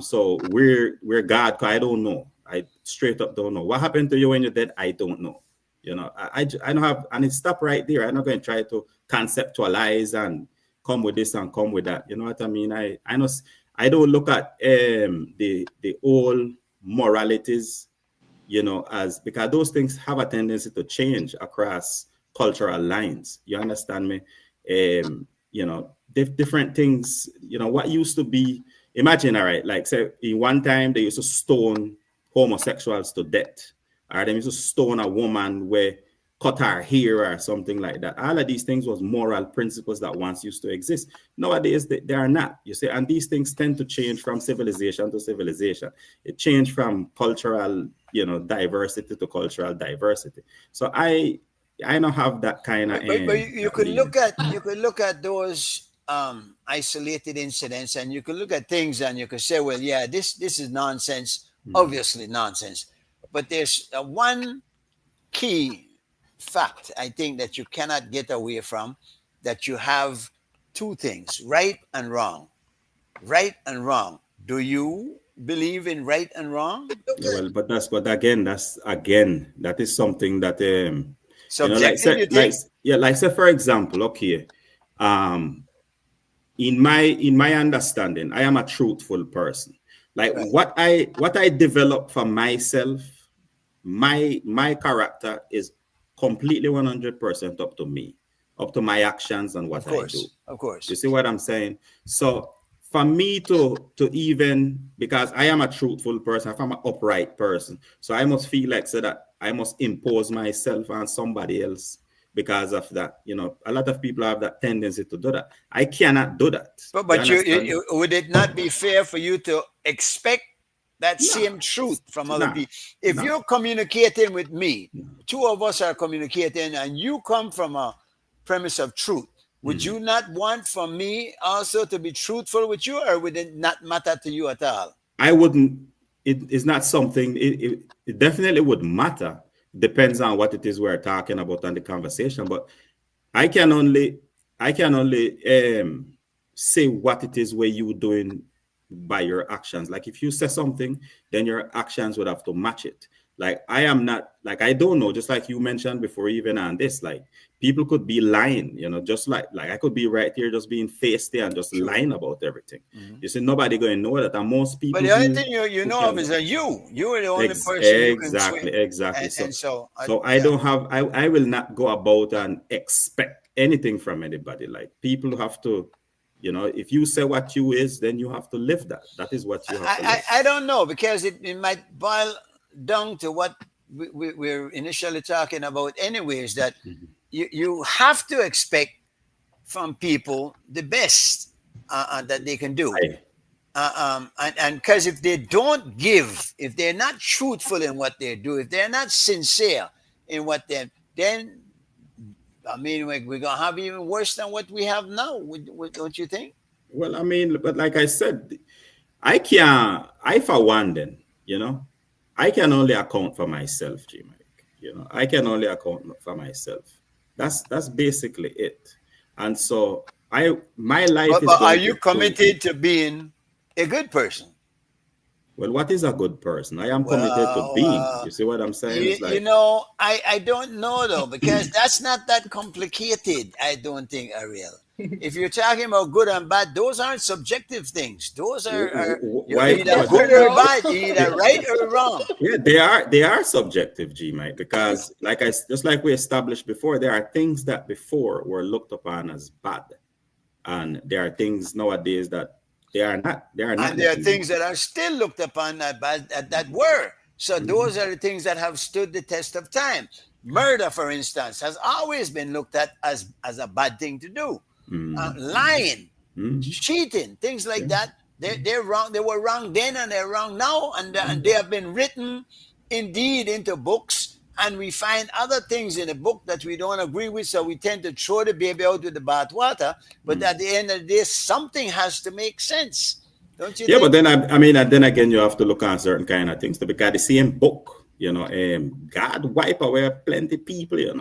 so we're God, I don't know. I straight up don't know. What happened to you when you're dead? I don't know. I don't have, and it stopped right there. I'm not going to try to conceptualize and come with this and come with that. You know what I mean? I don't look at the old moralities, as because those things have a tendency to change across cultural lines. You understand me? Different things, what used to be, imagine, all right, like say in one time they used to stone homosexuals to death, or they used to stone a woman where cut her hair or something like that. All of these things was moral principles that once used to exist. Nowadays they are not, you see, and these things tend to change from civilization to civilization. It changed from cultural, diversity to cultural diversity. So I don't have that kind of. But you could look at those isolated incidents, and you could look at things and you could say, well, yeah, this is nonsense, obviously nonsense. But there's one key fact I think that you cannot get away from, that you have two things, right and wrong. Right and wrong. Do you believe in right and wrong? Well, but that is something that say for example, okay, in my understanding, I am a truthful person. Like what I develop for myself, my character is completely 100% up to me, up to my actions and what I do. Of course. You see what I'm saying? So for me to even, because I am a truthful person, if I'm an upright person, so I must feel like so that I must impose myself on somebody else because of that. A lot of people have that tendency to do that. I cannot do that. But you would it not be fair for you to expect that same truth from other people? If you're communicating with me, two of us are communicating, and you come from a premise of truth, would you not want for me also to be truthful with you, or would it not matter to you at all? I wouldn't. It is not something. It definitely would matter. Depends on what it is we're talking about on the conversation. But I can only say what it is where you doing by your actions. Like if you say something, then your actions would have to match it. Like I am not, like I don't know, just like you mentioned before, even on this, like people could be lying, just like I could be right here just being feisty and just lying about everything. You see, nobody going to know that. And most people But the only who thing you who know of can, is that you are the only person who can swim. exactly. And so, So I yeah. don't have, I will not go about and expect anything from anybody. Like people have to, if you say what you is, then you have to live that. That is what you have to live. I don't know, because it might boil down to what we're initially talking about anyways, that you have to expect from people the best that they can do. And because if they don't give, if they're not truthful in what they do, if they're not sincere in what they're, then I mean, we're gonna have even worse than what we have now. Don't you think? Well, I mean, but like I said, I for one, then, I can only account for myself, G Mike. I can only account for myself. That's basically it. And so my life is But are going you to committed to being a good person? Well, what is a good person? I am committed to being. You see what I'm saying? It's like, I don't know though, because that's not that complicated. I don't think, Ariel. If you're talking about good and bad, those aren't subjective things. Those are you're either good or bad, you're either right or wrong. Yeah, they are subjective, G Mike, because just like we established before, there are things that before were looked upon as bad, and there are things nowadays that they are not. And there are things that are still looked upon as bad that were. So those are the things that have stood the test of time. Murder, for instance, has always been looked at as a bad thing to do. Lying, cheating, things like that. They're wrong. They were wrong then, and they're wrong now, and they have been written indeed into books. And we find other things in the book that we don't agree with, so we tend to throw the baby out with the bathwater. But at the end of the day, something has to make sense, don't you think? But then then again, you have to look at certain kind of things. Because the same book, God wipe away plenty people, in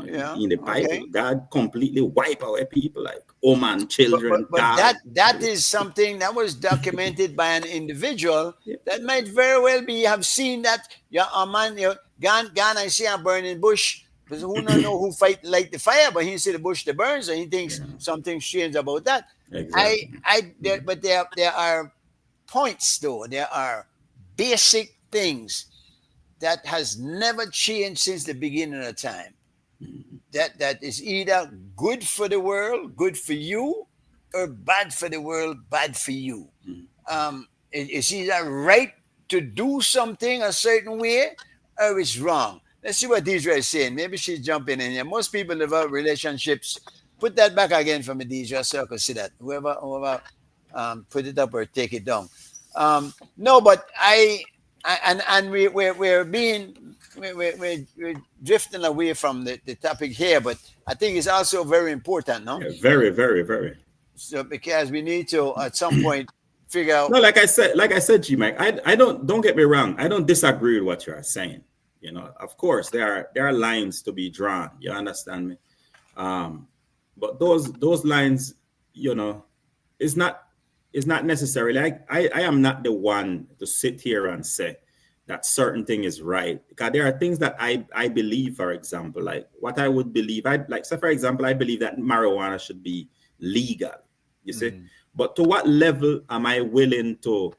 the Bible. Okay. God completely wipe away people, like women, children. But that is something that was documented by an individual that might very well have seen that. A man, gone I see a burning bush. Because who don't know who light the fire, but he see the bush that burns, and he thinks something strange about that. Exactly. But there are points though. There are basic things that has never changed since the beginning of time. That is either good for the world, good for you, or bad for the world, bad for you. It's either right to do something a certain way, or it's wrong. Let's see what Deidre is saying. Maybe she's jumping in here. Most people develop relationships. Put that back again from the Deidre circle. See that? Whoever put it up or take it down. No, but we're drifting away from the topic here, but I think it's also very important, no? Yeah, very, very, very. So because we need to at some point figure out. No, like I said, G Mike, I don't get me wrong. I don't disagree with what you are saying. Of course there are lines to be drawn. You understand me? But those lines, it's not necessarily. I am not the one to sit here and say that certain thing is right, because there are things that I believe. For example, like what I would believe, for example, I believe that marijuana should be legal. You see, but to what level am I willing to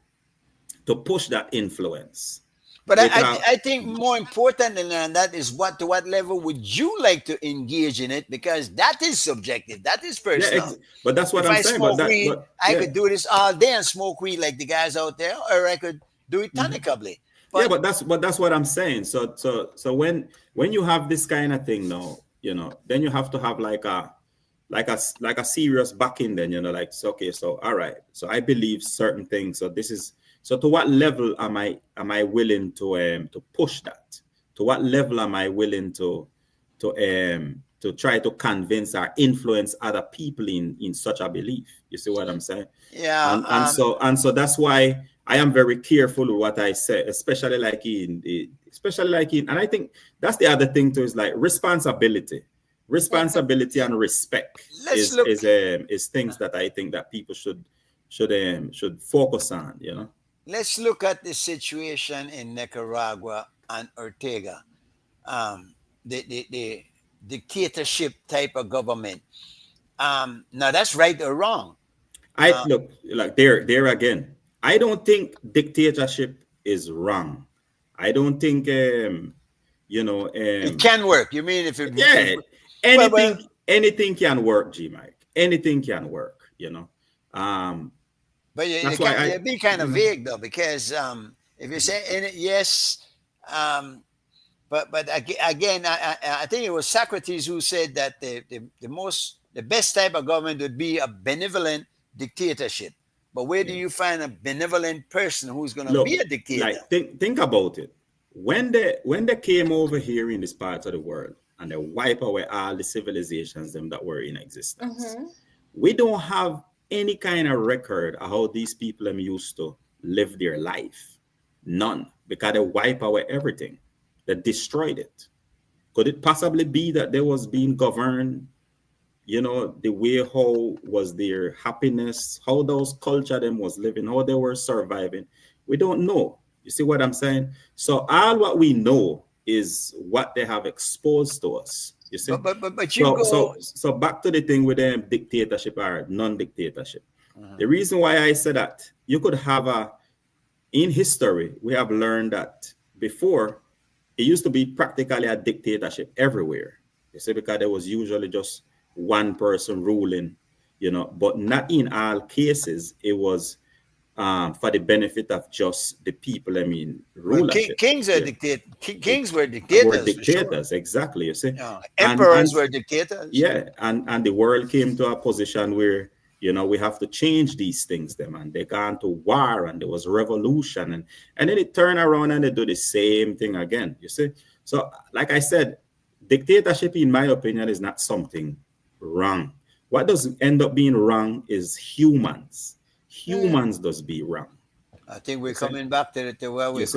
push that influence? But I think more important than that is to what level would you like to engage in it? Because that is subjective. That is personal. But that's what I'm saying. I could do this all day and smoke weed like the guys out there, or I could do it tonically. But that's what I'm saying. So when you have this kind of thing now, then you have to have like a serious backing. Then so all right. So I believe certain things. So to what level am I willing to push that? To what level am I willing to try to convince or influence other people in such a belief? You see what I'm saying? Yeah. And so that's why I am very careful with what I say, especially like in, and I think that's the other thing too, is like responsibility and respect is things that I think that people should focus on. Let's look at the situation in Nicaragua and Ortega, the dictatorship type of government. Now that's right or wrong. I look like there again. I don't think dictatorship is wrong. I don't think It can work. You mean if yeah, well, anything can work, G Mike. Anything can work, but That's why you be kind of vague though, because if you say in it, yes, but again, I think it was Socrates who said that the best type of government would be a benevolent dictatorship. But where do you find a benevolent person who's going to be a dictator? like think about it. When they came over here in this part of the world and they wipe away all the civilizations them that were in existence, we don't have any kind of record of how these people them used to live their life. None, because they wipe away everything. They destroyed it. Could it possibly be that they was being governed, the way how was their happiness, how those culture them was living, how they were surviving? We don't know. You see what I'm saying? So all what we know is what they have exposed to us. You see? But you go. So back to the thing with them dictatorship or non-dictatorship. The reason why I said that, you could have in history, we have learned that before, it used to be practically a dictatorship everywhere. You see, because there was usually just one person ruling, but not in all cases. It was for the benefit of just the people. I mean, rulership. Kings are Kings were dictators. Were dictators, exactly. You see, emperors were dictators. Yeah, and the world came to a position where we have to change these things, them, and they got to war, and there was revolution, and then it turned around and they do the same thing again. You see, so like I said, dictatorship, in my opinion, is not something wrong. What does end up being wrong is humans. Humans does be wrong. I think we're coming back to where we have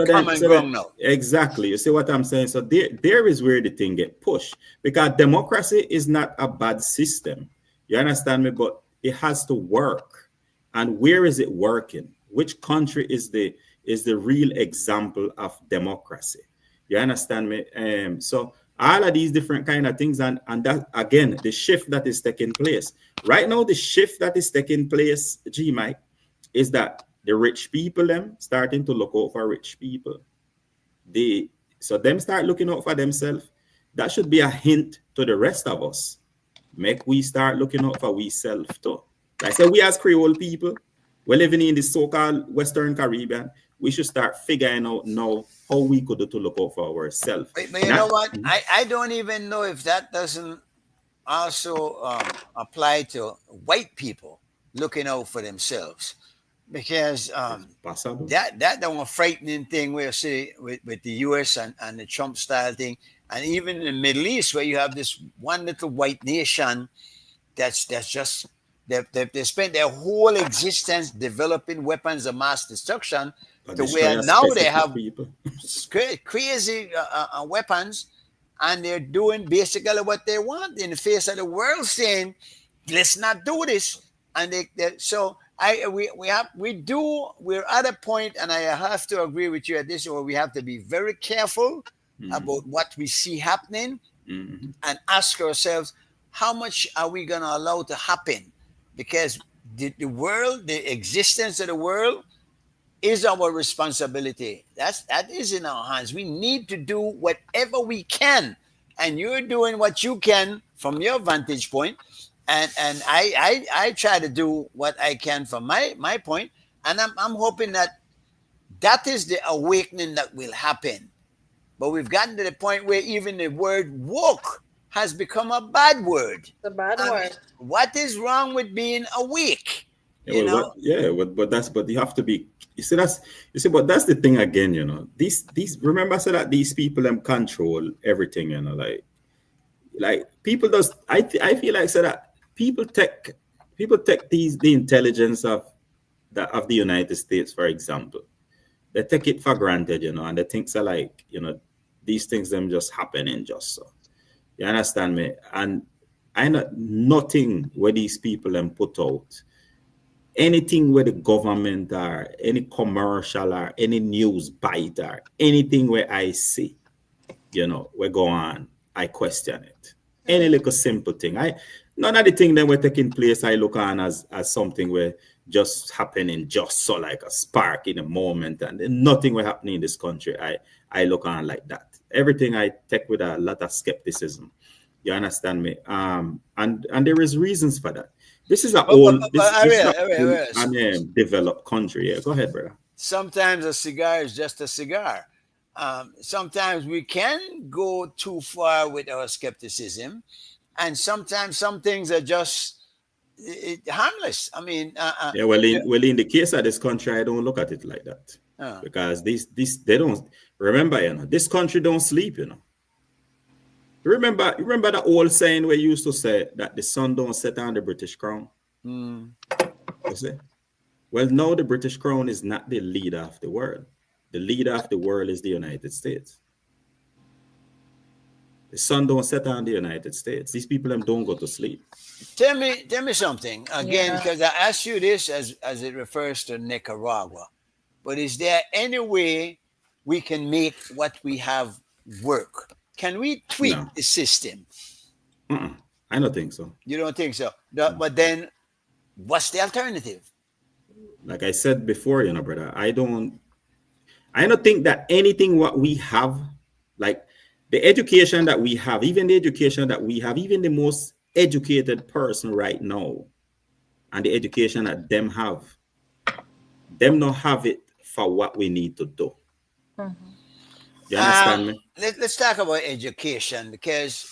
common ground now. Exactly. You see what I'm saying? So there is where the thing get pushed, because democracy is not a bad system. You understand me? But it has to work. And where is it working? Which country is the real example of democracy? You understand me? So all of these different kind of things, and that again, the shift that is taking place right now, the shift that is taking place, G Mike, is that the rich people them starting to look out for rich people. So them start looking out for themselves. That should be a hint to the rest of us. Make we start looking out for we self too. Like I said, we as Creole people, we're living in the so-called Western Caribbean. We should start figuring out now how we could do to look out for ourselves. But you know what? I don't even know if that doesn't also apply to white people looking out for themselves, because that one frightening thing we'll see with the US and the Trump style thing, and even in the Middle East, where you have this one little white nation that's just they spent their whole existence developing weapons of mass destruction, to where now they have crazy weapons, and they're doing basically what they want in the face of the world, saying, "Let's not do this." And we're at a point, and I have to agree with you at this, where we have to be very careful about what we see happening, and ask ourselves, how much are we going to allow to happen? Because the world, the existence of the world, is our responsibility. That is in our hands. We need to do whatever we can, and you're doing what you can from your vantage point, and I try to do what I can from my point, and I'm hoping that is the awakening that will happen. But we've gotten to the point where even the word woke has become a bad word. The bad word. What is wrong with being awake? But you have to be. But that's the thing again. These remember I said that these people control everything. Like people does. I feel like that people take the intelligence of the United States, for example. They take it for granted, and they think these things them just happening just so. You understand me? And I know nothing where these people put out anything where the government or any commercial or any news bite or anything where I see, we go on, I question it. Any little simple thing. None of the thing that were taking place I look on as something where just happening just so like a spark in a moment, and then nothing will happen in this country. I look on like that. Everything I take with a lot of skepticism. You understand me? And there is reasons for that. This is a this is Ariel, an developed country. Yeah, go ahead, brother. sometimes a cigar is just a cigar. Sometimes we can go too far with our skepticism, and sometimes some things are just harmless. I mean, yeah. Well, in the case of this country, I don't look at it like that because this they don't remember. This country don't sleep. Remember the old saying we used to say that the sun don't set on the British crown. You see? Well, now the British crown is not the leader of the world. The leader of the world is the United States. The sun don't set on the United States. These people don't go to sleep. Tell me something again, because I asked you this as it refers to Nicaragua. But is there any way we can make what we have work? Can we tweak the system? I don't think so. You don't think so? No. But then, what's the alternative? Like I said before, brother, I don't think that anything what we have, like the education that we have, even the most educated person right now, and the education that them not have it for what we need to do. You understand me? Let's talk about education, because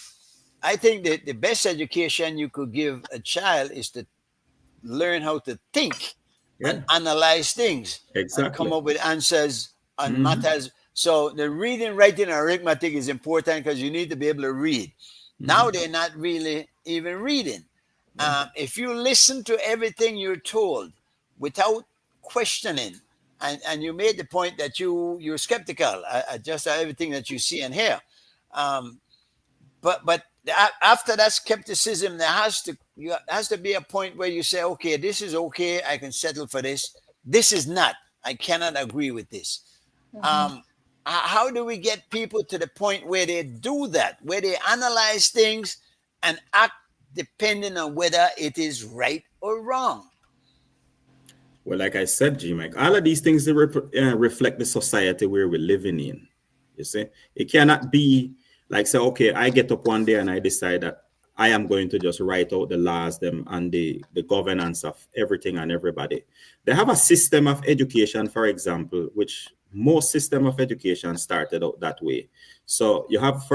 I think that the best education you could give a child is to learn how to think and analyze things, and come up with answers on matters. So the reading, writing, and arithmetic is important because you need to be able to read. Now they're not really even reading. If you listen to everything you're told without questioning, and you made the point that you're skeptical just everything that you see and hear, but after that skepticism, there has to be a point where you say, okay, this is okay, I can settle for this. This is not. I cannot agree with this. How do we get people to the point where they do that, where they analyze things and act depending on whether it is right or wrong? Well, like I said, G-Mike, all of these things reflect the society where we're living in. You see, it cannot be like, say, okay, I get up one day and I decide that I am going to just write out the laws, them, and the governance of everything and everybody. They have a system of education, for example, which most system of education started out that way. So they have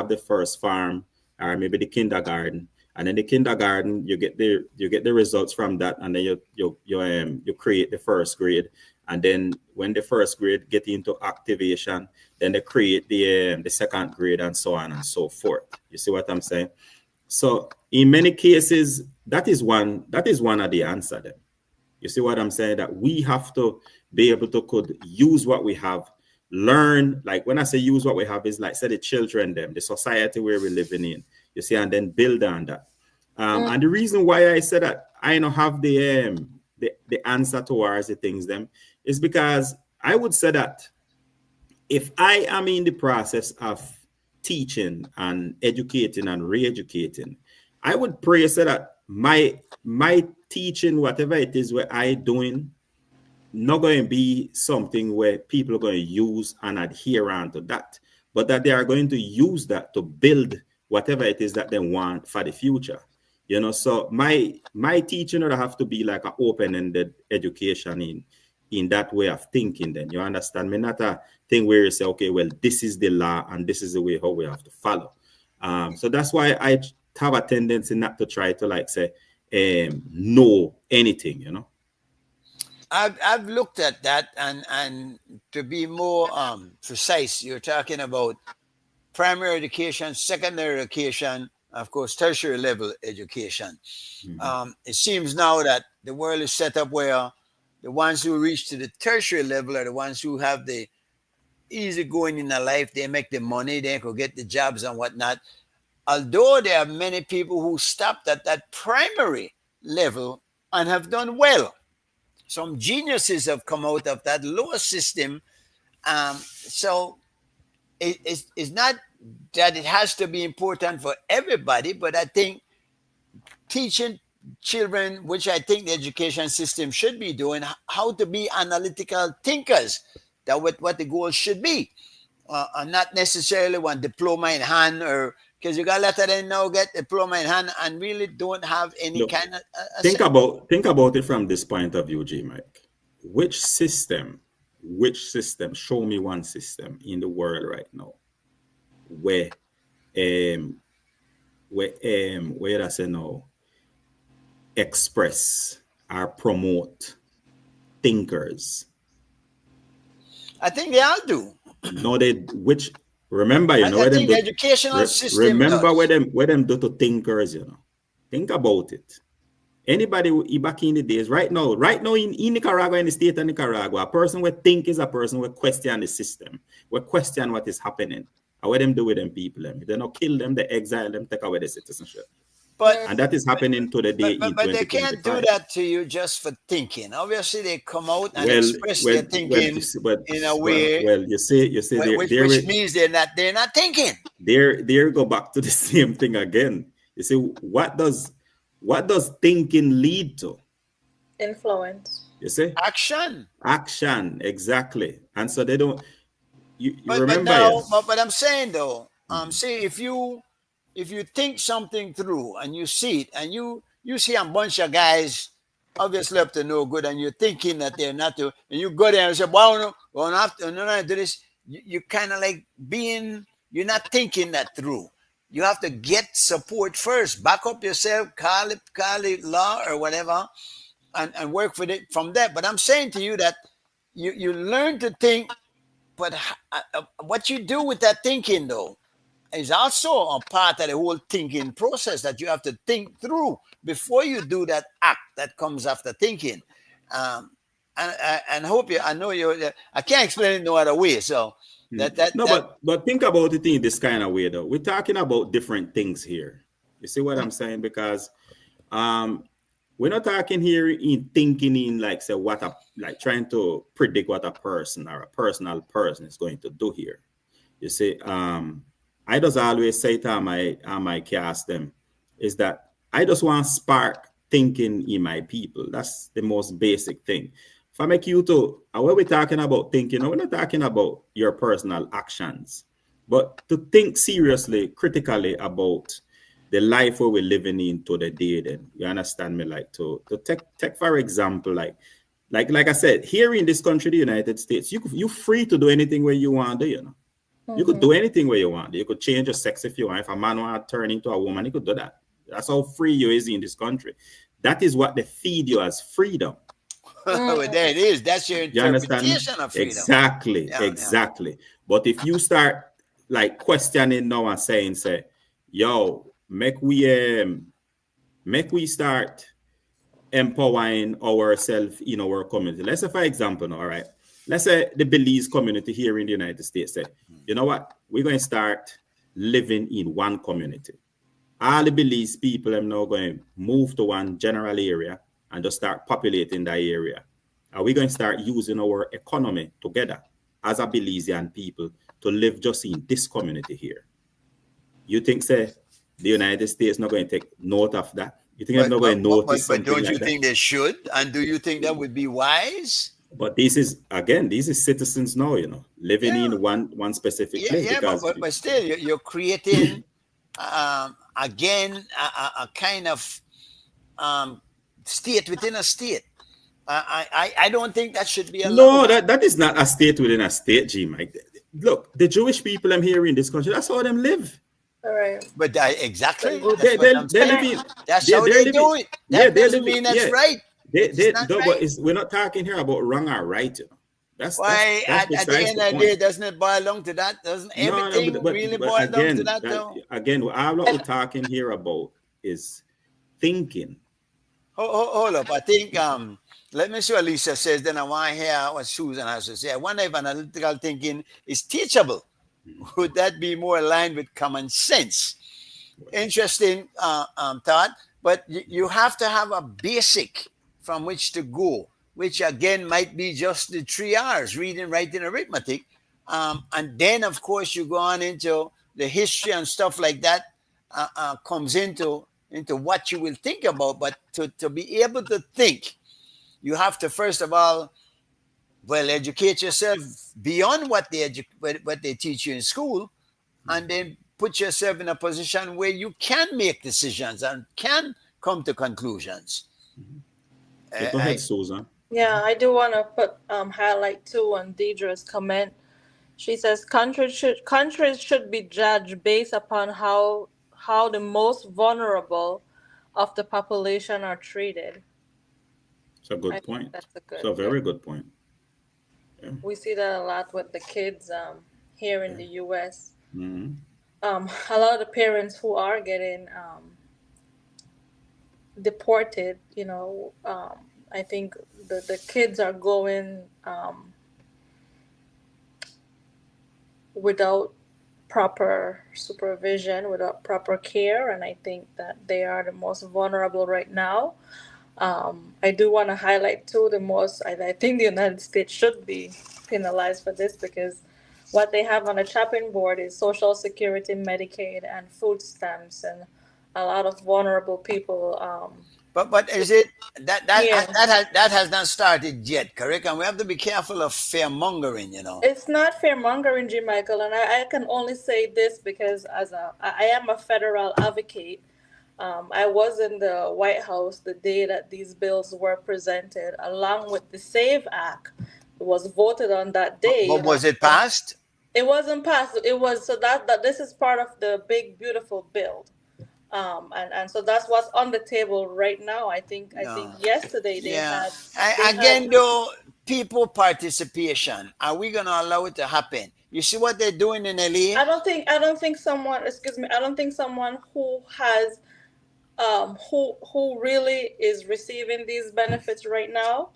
the first farm, or maybe the kindergarten, and then the kindergarten you get the results from that, and then you create the first grade, and then when the first grade get into activation, then they create the second grade, and so on and so forth. You see what I'm saying? So in many cases, that is one of the answer then. You see what I'm saying? That we have to be able to could use what we have, learn. Like when I say use what we have, is like say the children, the society where we're living in. You see, and then build on that. And the reason why I said that I don't have the answer towards the things is because I would say that if I am in the process of teaching and educating and re-educating, I would pray so that my teaching, whatever it is where I doing, not going to be something where people are going to use and adhere on to that, but that they are going to use that to build whatever it is that they want for the future. So my teaching would have to be like an open-ended education in that way of thinking. Then you understand me? Not a thing where you say, okay, well, this is the law and this is the way how we have to follow. So that's why I have a tendency not to try to like say know anything. I've looked at that, and to be more precise, you're talking about primary education, secondary education, of course, tertiary level education. It seems now that the world is set up where the ones who reach to the tertiary level are the ones who have the easy going in their life. They make the money, they could get the jobs and whatnot. Although there are many people who stopped at that primary level and have done well. some geniuses have come out of that lower system. So it's not that it has to be important for everybody, but I think teaching children, which I think the education system should be doing, how to be analytical thinkers. That what the goal should be, and not necessarily one diploma in hand, or because you got a lot of them now get diploma in hand and really don't have any Look, kind of. think about it from this point of view, G Mike. Which system? Show me one system in the world right now where where I say no, express or promote thinkers. I think they all do. No, they which remember, you know, I where them think do, the educational system remember does. where them do to thinkers, you know. Think about it. Anybody back in the days, right now in Nicaragua, in the state of Nicaragua, a person will think is a person will question the system, will question what is happening. And what them do with them people, them. If they don't kill them, they exile them, take away the citizenship. And that is happening to the day in 2025. But they can't do that to you just for thinking. Obviously, they come out and express their thinking in a way. Well, you say which means they're not thinking. There go back to the same thing again. You see, what does thinking lead to? Influence. You see? Action, exactly. And so they don't. You remember? But I'm saying though, see if you think something through and you see it and you see a bunch of guys obviously up to no good and you're thinking that they're not to, and you go there and say, well, no, do this. You kind of like you're not thinking that through. You have to get support first. Back up yourself, call it law or whatever, and work for it from there. But I'm saying to you that you learn to think, but what you do with that thinking though is also a part of the whole thinking process that you have to think through before you do that act that comes after thinking. And hope I know you. I can't explain it no other way. So. But think about it in this kind of way though. We're talking about different things here. You see what I'm saying? Because we're not talking here in thinking in like say trying to predict what a person or a personal person is going to do here. You see, I just always say to my cast them is that I just want to spark thinking in my people. That's the most basic thing. If I make you to, when we're talking about thinking, we're not talking about your personal actions, but to think seriously, critically about the life where we're living in to the day. Then you understand me? Like to take for example, like I said, here in this country, the United States, you're free to do anything where you want to, you know. Mm-hmm. You could do anything where you want. You could change your sex if you want. If a man want to turn into a woman, you could do that. That's how free you is in this country. That is what they feed you as freedom. Well, there it is. That's your interpretation of freedom. Exactly. Yeah. But if you start like questioning now and saying, say, yo, make we start empowering ourselves in our community. Let's say, for example, now, all right. Let's say the Belize community here in the United States say, you know what? We're going to start living in one community. All the Belize people are now going to move to one general area and just start populating that area. Are we going to start using our economy together as a Belizean people to live just in this community here? You think, say, the United States is not going to take note of that? You think they're not going to notice something But don't you like think they should? And do you think that would be wise? But these is citizens now, you know, living in one specific place. Yeah, but still, you're creating, again, a kind of state within a state. I don't think that should be allowed. No, that is not a state within a state, G Mike. Look, the Jewish people I'm here in this country, that's how them live. All right. But exactly. That's how they do it. That doesn't mean that's right. We're not talking here about wrong or right. You know. That's why at the end of the day, doesn't it boil down to that? Doesn't everything really boil down to that though? Again, all what we're talking here about is thinking. Hold up. I think let me see what Lisa says, then I want to hear what Susan has to say. I wonder if analytical thinking is teachable. Would that be more aligned with common sense? Interesting thought, but you have to have a basic from which to go. which again might be just the 3 R's: reading, writing, arithmetic. And then, of course, you go on into the history and stuff like that. Comes into what you will think about. But to be able to think, you have to first of all, well, educate yourself beyond what they teach you in school, and then put yourself in a position where you can make decisions and can come to conclusions. Okay, go ahead, Susan. Yeah, I do want to put highlight too on Deidre's comment. She says countries should be judged based upon how the most vulnerable of the population are treated. It's a good point. That's a good. It's a very good point. Yeah. We see that a lot with the kids here in the U.S. Mm-hmm. A lot of the parents who are getting deported, I think the kids are going without proper supervision, without proper care, and I think that they are the most vulnerable right now. I do want to highlight too I think the United States should be penalized for this, because what they have on the chopping board is Social Security, Medicaid, and food stamps, and a lot of vulnerable people. But is it that has not started yet, correct? And we have to be careful of fear mongering, It's not fear mongering, G. Michael, and I can only say this because I am a federal advocate. I was in the White House the day that these bills were presented, along with the SAVE Act. It was voted on that day. But was it passed? It wasn't passed. It was that this is part of the big beautiful bill. And so that's what's on the table right now. I think yesterday they had. Though, people participation. Are we going to allow it to happen? You see what they're doing in LA? I don't think someone. Excuse me. I don't think someone who has, who really is receiving these benefits right now,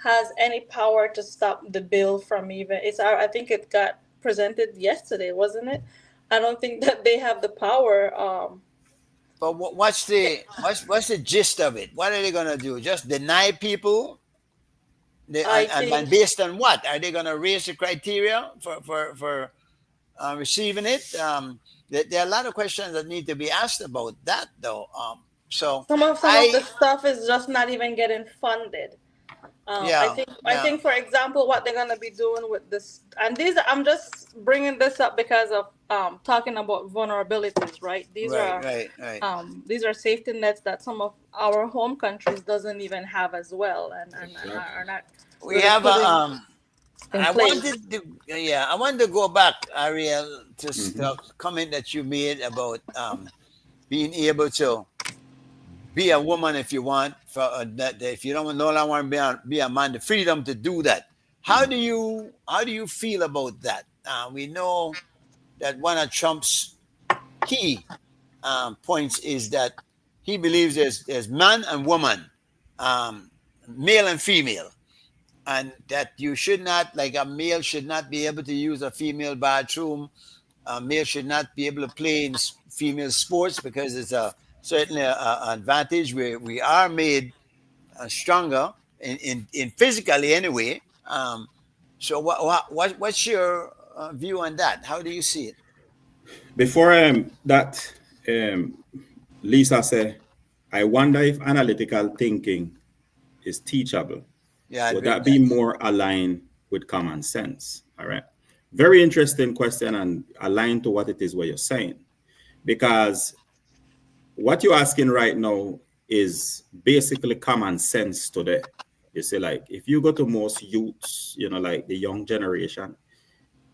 has any power to stop the bill from even. I think it got presented yesterday, wasn't it? I don't think that they have the power. But what's the gist of it? What are they going to do? Just deny people? And based on what? Are they going to raise the criteria for receiving it? There are a lot of questions that need to be asked about that, though. So some of the stuff is just not even getting funded. I think, for example, what they're going to be doing with this, and I'm just bringing this up because of talking about vulnerabilities, right? These are safety nets that some of our home countries doesn't even have as well, and are not. We have I wanted to go back, Ariel, to the comment that you made about being able to be a woman if you want, if you don't no longer want to be a man, the freedom to do that. How do you feel about that? We know that one of Trump's key points is that he believes there's man and woman, male and female, and that you should not, like a male should not be able to use a female bathroom. A male should not be able to play in female sports because it's certainly an advantage. We are made stronger in physically anyway. So what's your view on that? How do you see it? Before Lisa said, I wonder if analytical thinking is teachable. Yeah, would that be more aligned with common sense? All right. Very interesting question and aligned to what it is what you're saying. Because what you're asking right now is basically common sense today. You see, like if you go to most youths, like the young generation,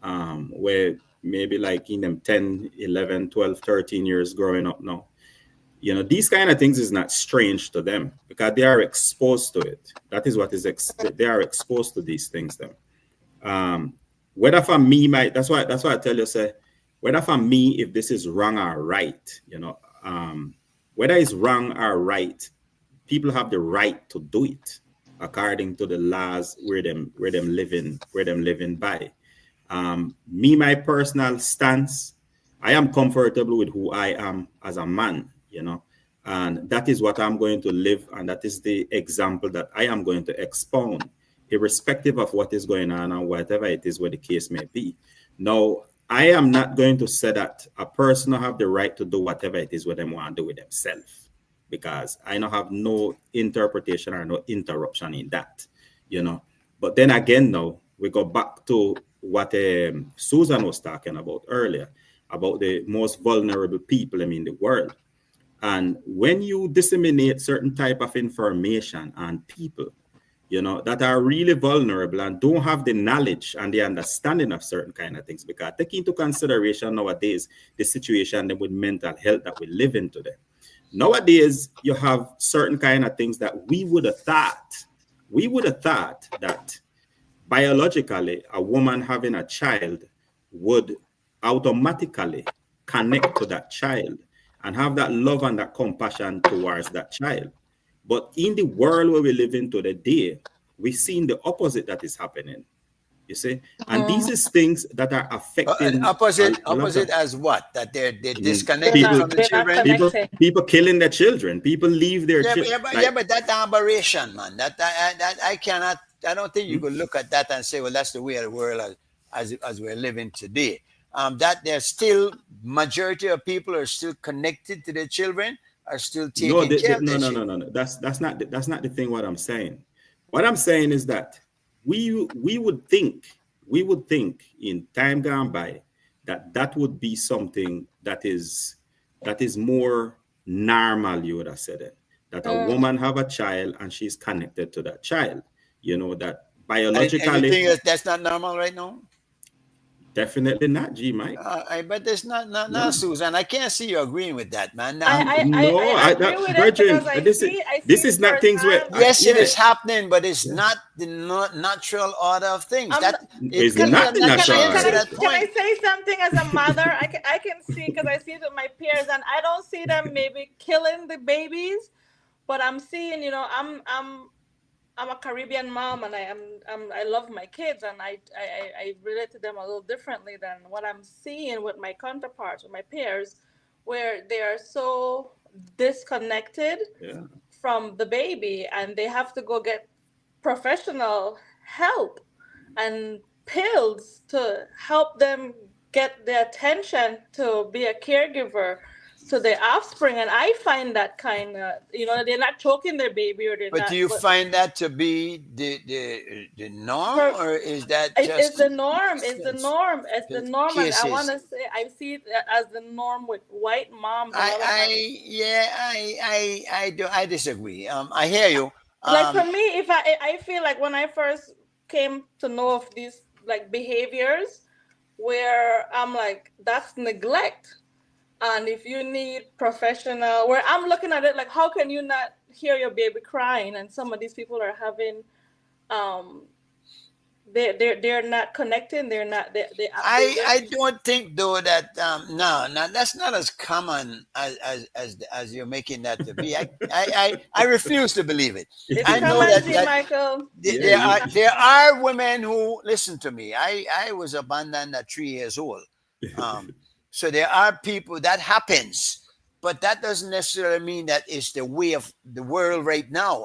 where maybe like in them 10, 11, 12, 13 years growing up now, these kind of things is not strange to them because they are exposed to it. That is what is they are exposed to these things then. Whether for me, that's why I tell you, say, whether for me, if this is wrong or right, whether it's wrong or right, people have the right to do it according to the laws where them living by. Me, my personal stance, I am comfortable with who I am as a man, And that is what I'm going to live, and that is the example that I am going to expound, irrespective of what is going on and whatever it is, where the case may be. Now, I am not going to say that a person have the right to do whatever it is what they want to do with themselves, because I don't have no interpretation or no interruption in that, you know. But then again, now we go back to what Susan was talking about earlier, about the most vulnerable people in the world. And when you disseminate certain type of information on people, you know, that are really vulnerable and don't have the knowledge and the understanding of certain kind of things, because take into consideration nowadays the situation with mental health that we live in today. Nowadays, you have certain kind of things that we would have thought that biologically a woman having a child would automatically connect to that child and have that love and that compassion towards that child. But in the world where we live in today, we've seen the opposite that is happening. You see, and these is things that are affecting opposite as what? That they're disconnected from the children. People killing their children. People leave their children. But that's aberration, man. That I cannot. I don't think you could look at that and say, well, that's the way of the world as we're living today. That there's still majority of people are still connected to their children, are still taking care of their children. No. That's not the thing. What I'm saying is that we would think in time gone by that would be something that is more normal. You would have said it, that a woman have a child and she's connected to that child. You know, that biologically. And you think that's not normal right now? Definitely not, G Mike. But there's not Susan. I can't see you agreeing with that, man. I agree with it because this is not things where. Yes, it is happening, but it's not the natural order of things. It's not the natural order. Can I say something as a mother? I can see, because I see it with my peers, and I don't see them maybe killing the babies, but I'm seeing, you know, I'm a Caribbean mom, and I love my kids, and I relate to them a little differently than what I'm seeing with my counterparts, with my peers, where they are so disconnected from the baby, and they have to go get professional help and pills to help them get the attention to be a caregiver to their offspring. And I find that kind of, you know, they're not choking their baby, or they're not. But do you find that to be the norm, or is that just it's the norm? It's the norm. It's the norm. And I want to say I see it as the norm with white moms. I disagree. I hear you. Like for me, if I feel like when I first came to know of these like behaviors, where I'm like, that's neglect. And if you need professional, where I'm looking at it like, how can you not hear your baby crying? And some of these people are having, they're not connecting. They're not. I don't think though that no, that's not as common as you're making that to be. I refuse to believe it. I know that Michael. There are women who listen to me. I was abandoned at 3 years old. So there are people that happens, but that doesn't necessarily mean that it's the way of the world right now.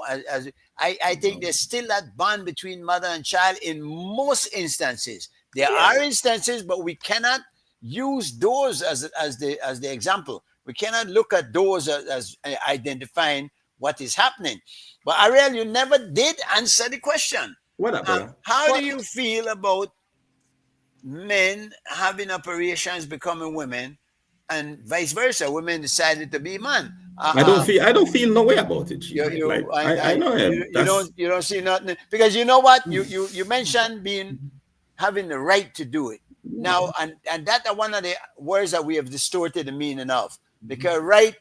I think there's still that bond between mother and child in most instances. There are instances, but we cannot use those as the example. We cannot look at those as identifying what is happening. But Ariel, you never did answer the question. What up, how do you feel about men having operations becoming women, and vice versa? Women decided to be man. I don't feel no way about it. I know him. You don't see nothing, because you know what you mentioned having the right to do it now, and that are one of the words that we have distorted the meaning of, because right,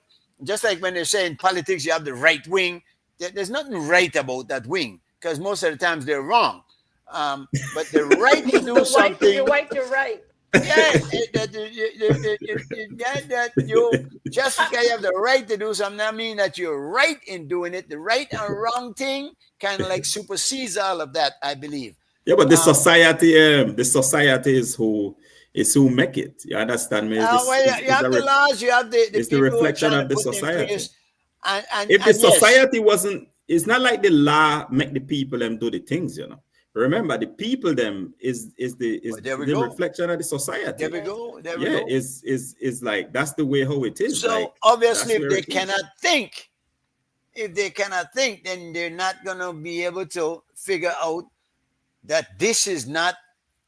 just like when they're saying politics, you have the right wing. There's nothing right about that wing, because most of the times they're wrong. But the right to do something. You're right. Yeah, that you just because you have the right to do something, that mean that you're right in doing it. The right and wrong thing kind of like supersedes all of that, I believe. Yeah, but the society is who make it. You understand me? You have the laws, you have the it's the reflection of the society. If the and yes, society wasn't, it's not like the law make the people them do the things, you know. Remember, the people them is well, there we the go. reflection of the There society. we go. There we Yeah, go. is like that's the way how it is. So Like obviously, that's if where they it is. cannot think, then they're not gonna be able to figure out that this is not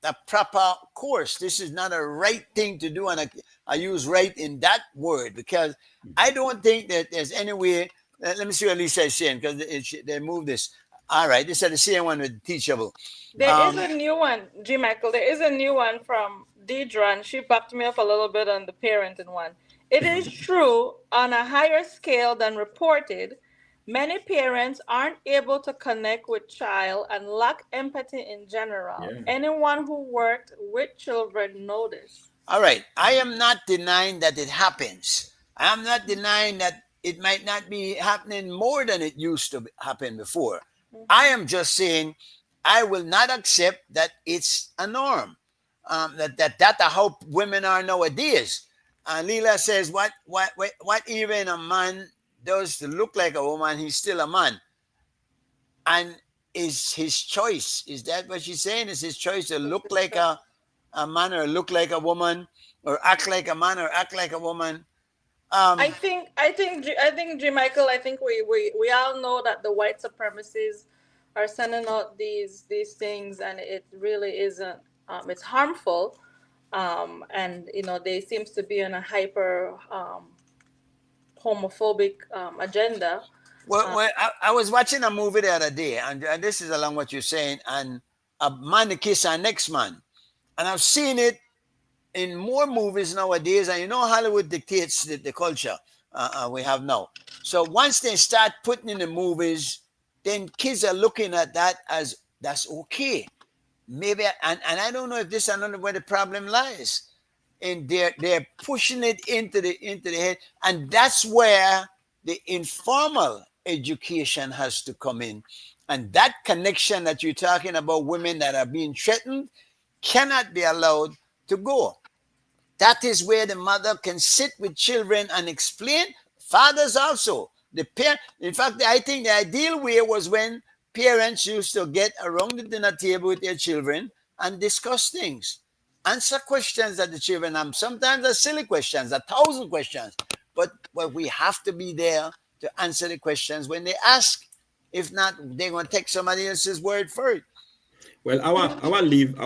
a proper course. This is not a right thing to do, and I use right in that word because I don't think that there's any way. Let me see what Lisa is saying because they moved this. All right, this is the same one with teachable. There is a new one, G. Michael. There is a new one from Deidre, and she backed me up a little bit on the parenting one. It is true on a higher scale than reported. Many parents aren't able to connect with child and lack empathy in general. Yeah. Anyone who worked with children noticed. All right, I am not denying that it happens. I am not denying that it might not be happening more than it used to happen before. I am just saying I will not accept that it's a norm. That's how women are nowadays. Leela says, what even a man does to look like a woman, he's still a man. And is his choice. Is that what she's saying? Is his choice to look like a man or look like a woman or act like a man or act like a woman? I think, G. Michael. I think we all know that the white supremacists are sending out these things, and it really isn't. It's harmful, and they seems to be on a hyper homophobic agenda. Well, I was watching a movie the other day, and this is along what you're saying, and a man kiss our next man, and I've seen it in more movies nowadays, and Hollywood dictates the culture we have now. So once they start putting in the movies, then kids are looking at that as that's okay. Maybe, and I don't know if this is another where the problem lies. And they're pushing it into the head, and that's where the informal education has to come in, and that connection that you're talking about, women that are being threatened, cannot be allowed to go. That is where the mother can sit with children and explain. Fathers also. In fact, I think the ideal way was when parents used to get around the dinner table with their children and discuss things. Answer questions that the children have. Sometimes they're silly questions, 1,000 questions. But we have to be there to answer the questions when they ask. If not, they're going to take somebody else's word for it. Well, I want leave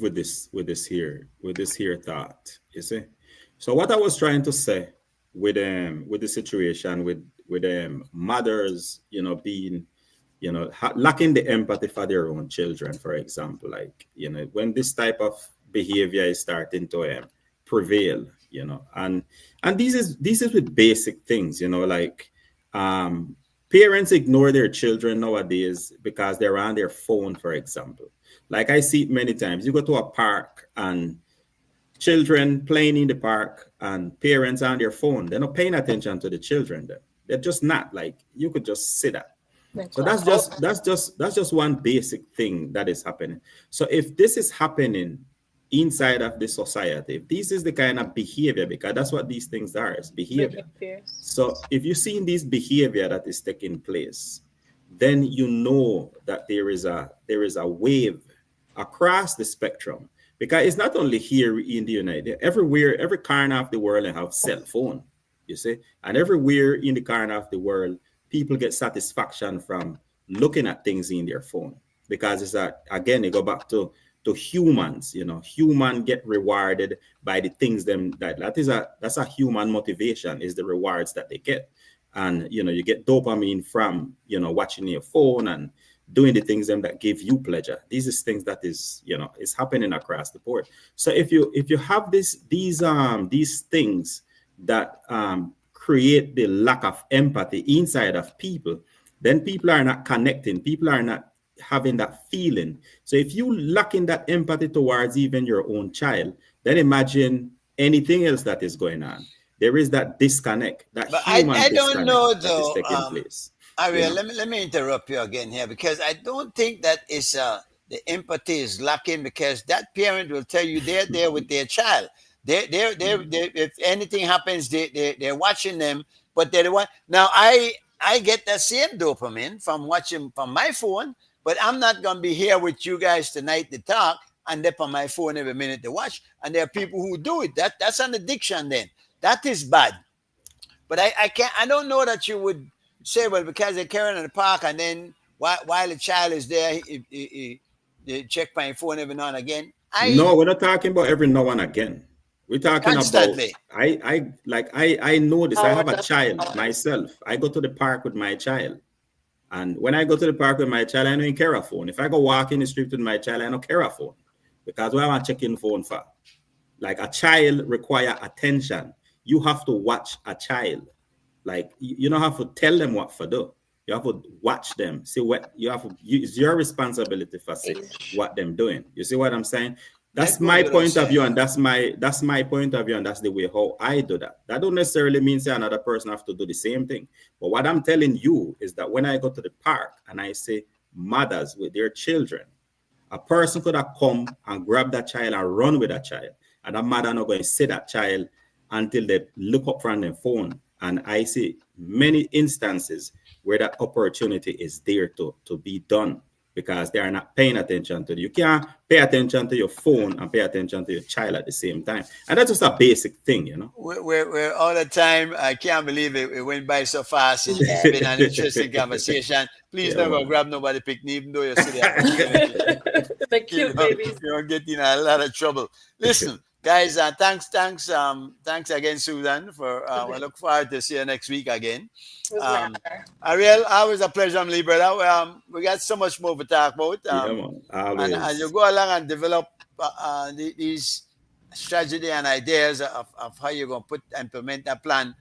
with this here thought. You see, so what I was trying to say with the situation with mothers, being, lacking the empathy for their own children, for example, like when this type of behavior is starting to prevail, and this is with basic things, like parents ignore their children nowadays because they're on their phone, for example. Like I see it many times. You go to a park and children playing in the park and parents on their phone. They're not paying attention to the children. They're just not. Like you could just see that. So that's just one basic thing that is happening. So if this is happening inside of the society, if this is the kind of behavior, because that's what these things are, is behavior. So if you see in this behavior that is taking place, then you know that there is a wave across the spectrum, because it's not only here in the United, everywhere, every corner of the world, they have cell phone, you see, and everywhere in the corner of the world, people get satisfaction from looking at things in their phone, because it's again, they go back to humans, human get rewarded by the things that's a human motivation, is the rewards that they get. And you get dopamine from watching your phone and doing the things that give you pleasure. These is things that is is happening across the board. So if you have these things that create the lack of empathy inside of people, then people are not connecting. People are not having that feeling. So if you lacking that empathy towards even your own child, then imagine anything else that is going on. There is that disconnect, that but human I don't know disconnect that is though. taking place. Ariel, let me interrupt you again here, because I don't think that is the empathy is lacking, because that parent will tell you they're there with their child. If anything happens, they're watching them. but they're the one. Now I get that same dopamine from watching from my phone, but I'm not gonna be here with you guys tonight to talk and dip on my phone every minute to watch. And there are people who do it. That's an addiction. Then that is bad. But I don't know that you would say, well, because they're carrying in the park and then while the child is there, he check my phone every now and again. No, we're not talking about every now and again. We're talking constantly. about I know this. I have a child myself. I go to the park with my child. And when I go to the park with my child, I don't carry a phone. If I go walk in the street with my child, I don't carry a phone. Because what am I checking phone for? Like a child require attention. You have to watch a child. Like you don't have to tell them what to do. You have to watch them. See what you have to. It's your responsibility for see what them doing. You see what I'm saying? That's my point of view, and that's my point of view, and that's the way how I do that. That don't necessarily mean say another person have to do the same thing. But what I'm telling you is that when I go to the park and I see mothers with their children, a person could have come and grab that child and run with that child, and that mother not going to see that child until they look up from their phone. And I see many instances where that opportunity is there to be done because they are not paying attention to it. You can't pay attention to your phone and pay attention to your child at the same time. And that's just a basic thing, you know. We're all the time. I can't believe it went by so fast. It's been an interesting conversation. Please don't go grab nobody picnic, even though you're sitting there. The cute babies. You're getting a lot of trouble. Listen. Guys, thanks again, Susan. For I look forward to see you next week again. Ariel, always a pleasure, my brother. We got so much more to talk about. And you go along and develop these strategy and ideas of how you're going to implement that plan.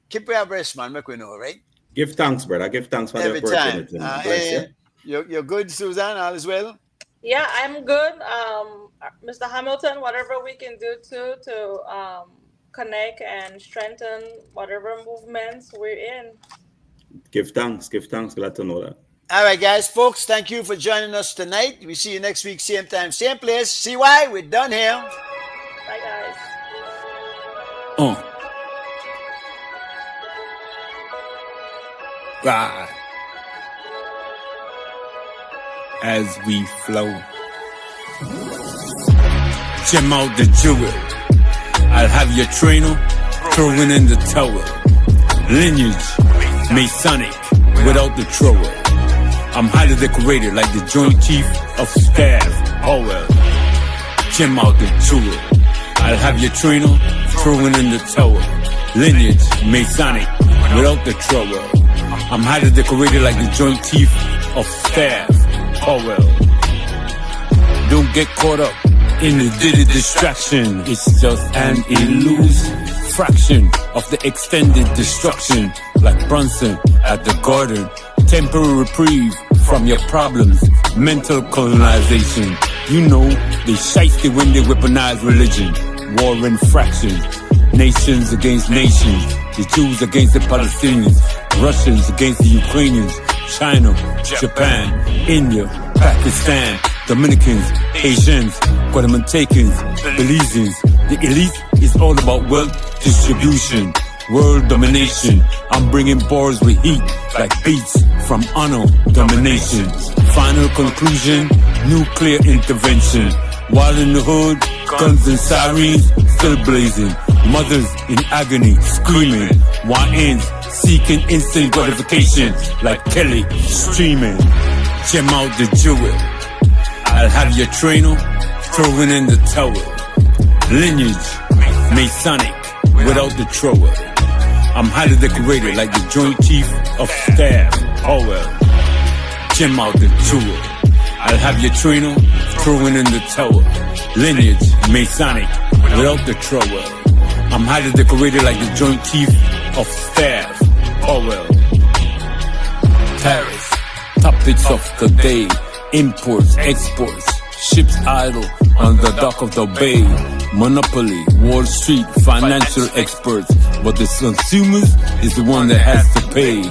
Keep your abreast, man. Make we know, right? Give thanks, brother. Give thanks for every the opportunity. Time. You're good, Susan. All is well. Yeah, I'm good. Mr. Hamilton, whatever we can do to connect and strengthen whatever movements we're in. Give thanks. Glad to know that. All right, guys, folks, thank you for joining us tonight. We see you next week, same time, same place. See why? We're done here. Bye, guys. God. As we flow. Gem out the jewel. I'll have your trainer throwing in the towel. Lineage, Masonic, without the trowel. I'm highly decorated like the Joint Chief of Staff. Oh well. Gem out the jewel. I'll have your trainer throwing in the towel. Lineage, Masonic, without the trowel. I'm highly decorated like the Joint Chief of Staff. Oh well. Don't get caught up in the diddy distraction. It's just an fraction of the extended destruction. Like Brunson at the Garden. Temporary reprieve from your problems. Mental colonization. You know, they shiesty when they weaponize religion. War infraction. Nations against nations. The Jews against the Palestinians. Russians against the Ukrainians. China, Japan, India, Pakistan, Dominicans, Asians, Guatemaltecans, Belizeans. The elite is all about wealth distribution, world domination. I'm bringing bars with heat like beats from honor domination. Final conclusion, nuclear intervention. While in the hood, guns and sirens still blazing. Mothers in agony, screaming. YNs seeking instant gratification like Kelly streaming. Gem out the jewel. I'll have your trainer throwing in the towel. Lineage, Masonic, without the trowel. I'm highly decorated like the Joint Chief of Staff. Oh well. Gem out the jewel. I'll have your trainer throwing in the towel. Lineage, Masonic, without the trowel. I'm highly decorated like the Joint Chief of Staff. Oh well. Paris, topics of the day. Imports, exports, ships idle on the dock of the bay. Monopoly, Wall Street, financial experts. But the consumers is the one that has to pay.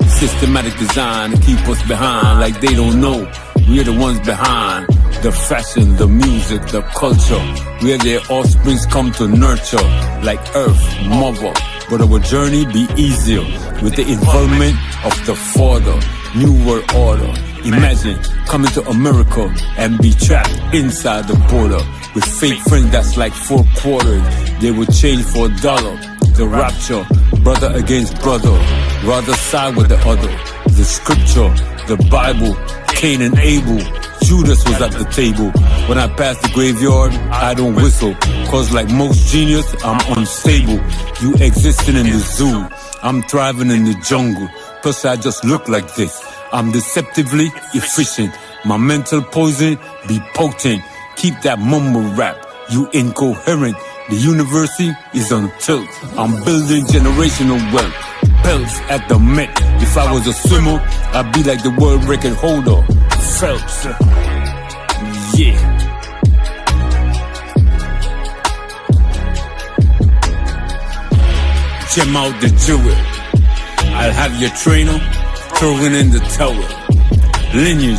Systematic design to keep us behind like they don't know. We're the ones behind. The fashion, the music, the culture. Where their offsprings come to nurture. Like Earth, Mother, but our journey be easier with the involvement of the Father. New World Order. Imagine coming to America and be trapped inside the border with fake friends that's like 4 quarters. They would change for $1. The rapture, brother against brother, rather side with the other. The scripture, the Bible, Cain and Abel, Judas was at the table. When I pass the graveyard, I don't whistle, cause like most genius, I'm unstable. You existing in the zoo, I'm thriving in the jungle. Plus I just look like this, I'm deceptively efficient. My mental poison be potent. Keep that mumble rap, you incoherent. The university is on tilt. I'm building generational wealth. Pelts at the Met. If I was a swimmer, I'd be like the world record holder. Phelps. Yeah. Gem out the jewel. I'll have your trainer throwing in the towel. Lineage.